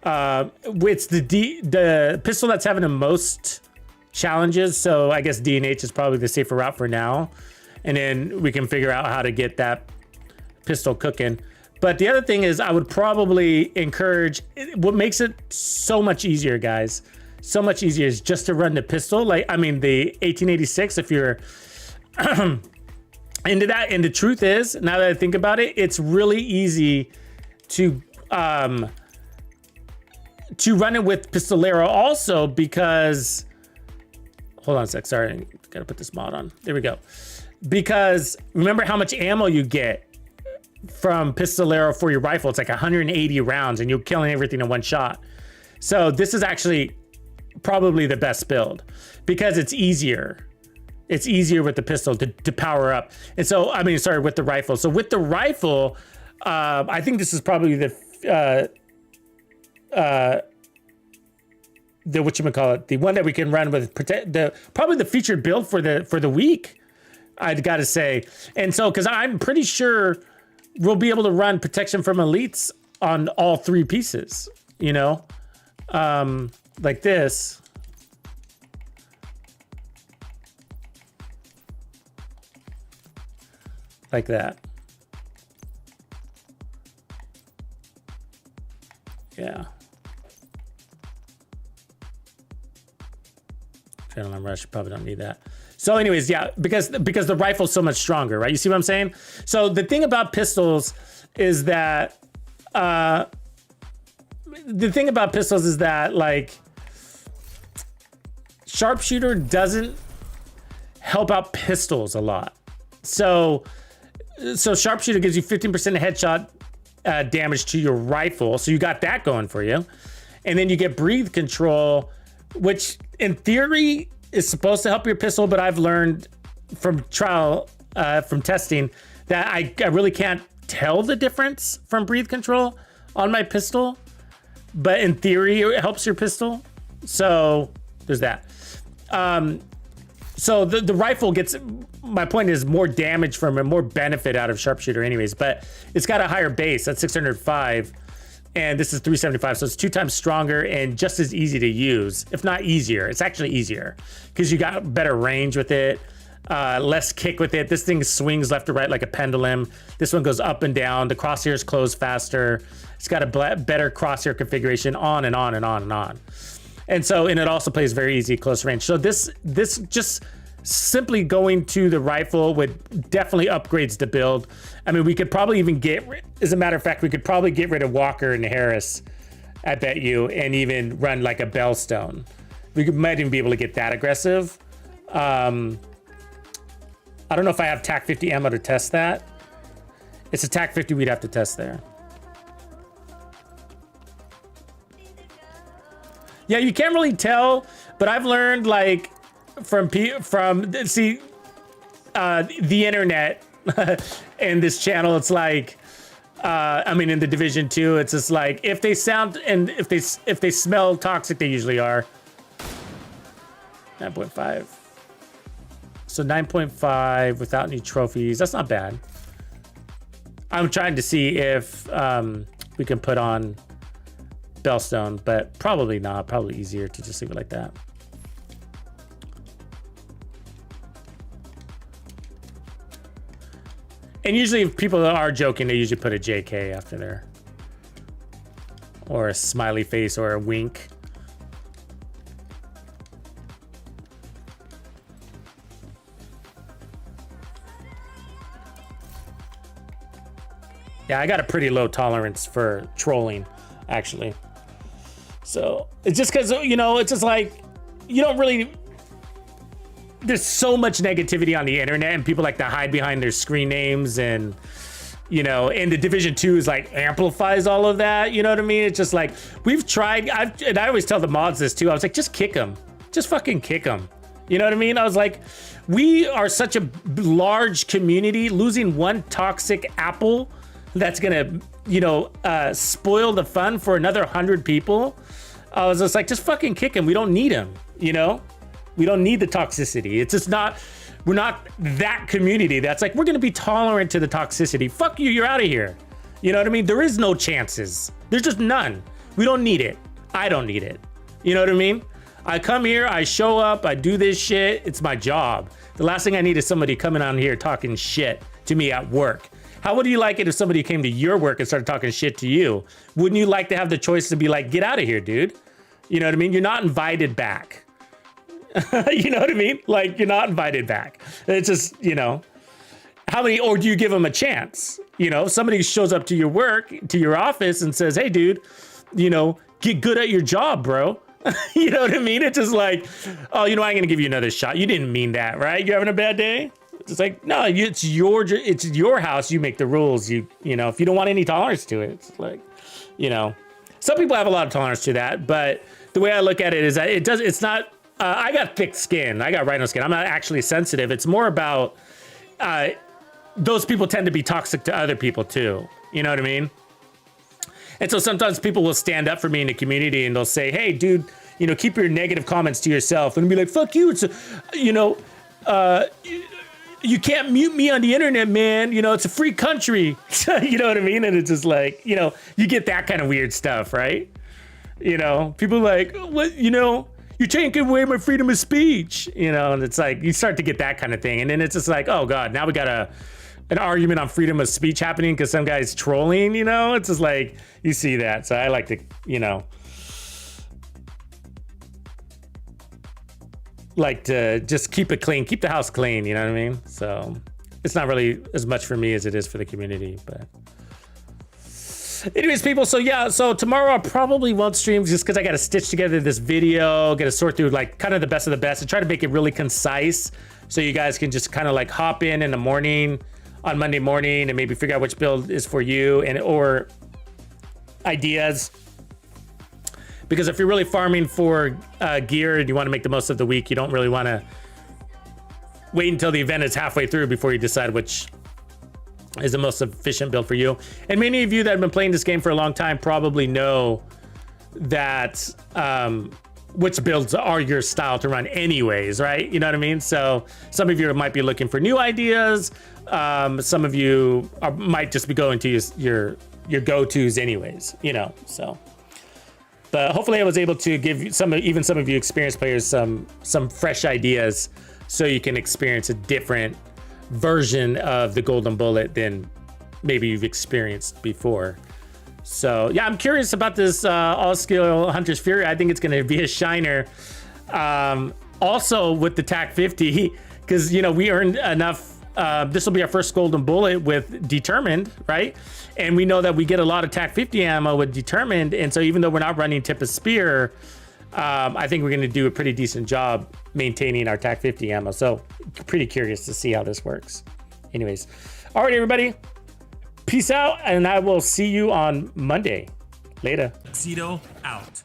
it's the pistol that's having the most challenges. So I guess DNH is probably the safer route for now. And then we can figure out how to get that pistol cooking. But the other thing is I would probably encourage, what makes it so much easier, guys, so much easier is just to run the pistol. Like, I mean, the 1886, if you're into that. And the truth is, now that I think about it, it's really easy to run it with Pistolero also because, hold on a sec, sorry, gotta put this mod on. There we go. Because remember how much ammo you get from Pistolero for your rifle. It's like 180 rounds and you're killing everything in one shot. So this is actually probably the best build because it's easier. It's easier with the pistol to power up. And so, I mean, sorry, with the rifle. So with the rifle, I think this is probably the whatchamacallit, the one that we can run with probably the featured build for the week, I'd gotta say. And so, cause I'm pretty sure we'll be able to run protection from elites on all three pieces, you know, like this. Like that. Yeah. Adrenaline rush, probably don't need that. So anyways, yeah, because the rifle's so much stronger, right? You see what I'm saying? So the thing about pistols is that like sharpshooter doesn't help out pistols a lot. So sharpshooter gives you 15% headshot damage to your rifle. So you got that going for you. And then you get breathe control, which in theory is supposed to help your pistol, but I've learned from from testing that I really can't tell the difference from breathe control on my pistol, but in theory it helps your pistol. So there's that. So the rifle gets, my point is, more damage from it, more benefit out of sharpshooter anyways, but it's got a higher base at 605 and this is 375. So it's 2 times stronger and just as easy to use, if not easier. It's actually easier because you got better range with it, less kick with it. This thing swings left to right like a pendulum. This one goes up and down. The crosshairs close faster. It's got a better crosshair configuration, on and on and on and on. And so, and it also plays very easy close range. So this just simply going to the rifle would definitely upgrades the build. I mean, we could probably even as a matter of fact, we could probably get rid of Walker and Harris, I bet you, and even run like a Bellstone. Might even be able to get that aggressive. I don't know if I have TAC 50 ammo to test that. It's a TAC 50 we'd have to test there. Yeah, you can't really tell, but I've learned like from the internet and this channel, it's like I mean in the Division 2, it's just like if they sound and if they smell toxic, they usually are. 9.5. So 9.5 without any trophies. That's not bad. I'm trying to see if we can put on Bellstone, but probably not. Probably easier to just leave it like that. And usually if people are joking, they usually put a JK after there. Or a smiley face or a wink. Yeah, I got a pretty low tolerance for trolling, actually. So it's just because, you know, it's just like, you don't really, there's so much negativity on the internet, and people like to hide behind their screen names, and you know, and the Division 2 is like amplifies all of that. You know what I mean? It's just like we've tried. And I always tell the mods this too. I was like, just kick them, just fucking kick them. You know what I mean? I was like, we are such a large community. Losing one toxic apple that's gonna, you know, spoil the fun for another 100 people. I was just like, just fucking kick him. We don't need him. You know, we don't need the toxicity. It's just not. We're not that community that's like, we're gonna be tolerant to the toxicity. Fuck you, you're out of here. You know what I mean? There is no chances. There's just none. We don't need it. I don't need it. You know what I mean? I come here, I show up, I do this shit. It's my job. The last thing I need is somebody coming on here talking shit to me at work. How would you like it if somebody came to your work and started talking shit to you? Wouldn't you like to have the choice to be like, get out of here, dude? You know what I mean? You're not invited back. You know what I mean? Like, you're not invited back. It's just, you know, how many, or do you give them a chance? You know, somebody shows up to your work, to your office and says, hey, dude, you know, get good at your job, bro. You know what I mean? It's just like, oh, you know, I'm going to give you another shot. You didn't mean that, right? You having a bad day? It's like, no, it's your house. You make the rules. You know, if you don't want any tolerance to it, it's like, you know, some people have a lot of tolerance to that, but the way I look at it is that it's not, I got thick skin. I got rhino skin. I'm not actually sensitive. It's more about those people tend to be toxic to other people too. You know what I mean? And so sometimes people will stand up for me in the community and they'll say, hey, dude, you know, keep your negative comments to yourself, and be like, fuck you. It's, you know, you can't mute me on the internet, man. You know, it's a free country. You know what I mean? And it's just like, you know, you get that kind of weird stuff, right? You know, people like, what, you know, you're taking away my freedom of speech, you know, and it's like, you start to get that kind of thing. And then it's just like, oh God, now we got an argument on freedom of speech happening because some guy's trolling, you know. It's just like, you see that. So I like to, you know, like to just keep it clean, keep the house clean, you know what I mean? So it's not really as much for me as it is for the community, but anyways, people, so yeah, so tomorrow I probably won't stream just because I got to stitch together this video, got to sort through like kind of the best of the best and try to make it really concise so you guys can just kind of like hop in the morning on Monday morning and maybe figure out which build is for you and or ideas. Because if you're really farming for gear and you want to make the most of the week, you don't really want to wait until the event is halfway through before you decide which is the most efficient build for you. And many of you that have been playing this game for a long time probably know that which builds are your style to run anyways, right? You know what I mean? So some of you might be looking for new ideas. Some of you might just be going to your go-tos anyways, you know, so. But hopefully I was able to give even some of you experienced players some fresh ideas so you can experience a different version of the Golden Bullet than maybe you've experienced before. So yeah, I'm curious about this all-skill Hunter's Fury. I think it's going to be a shiner. Also with the TAC 50, because you know we earned enough. This will be our first Golden Bullet with Determined, right? And we know that we get a lot of TAC 50 ammo with Determined, and so even though we're not running Tip of Spear, I think we're going to do a pretty decent job maintaining our TAC 50 ammo. So pretty curious to see how this works. Anyways, all right, everybody. Peace out, and I will see you on Monday. Later. Tuxedo out.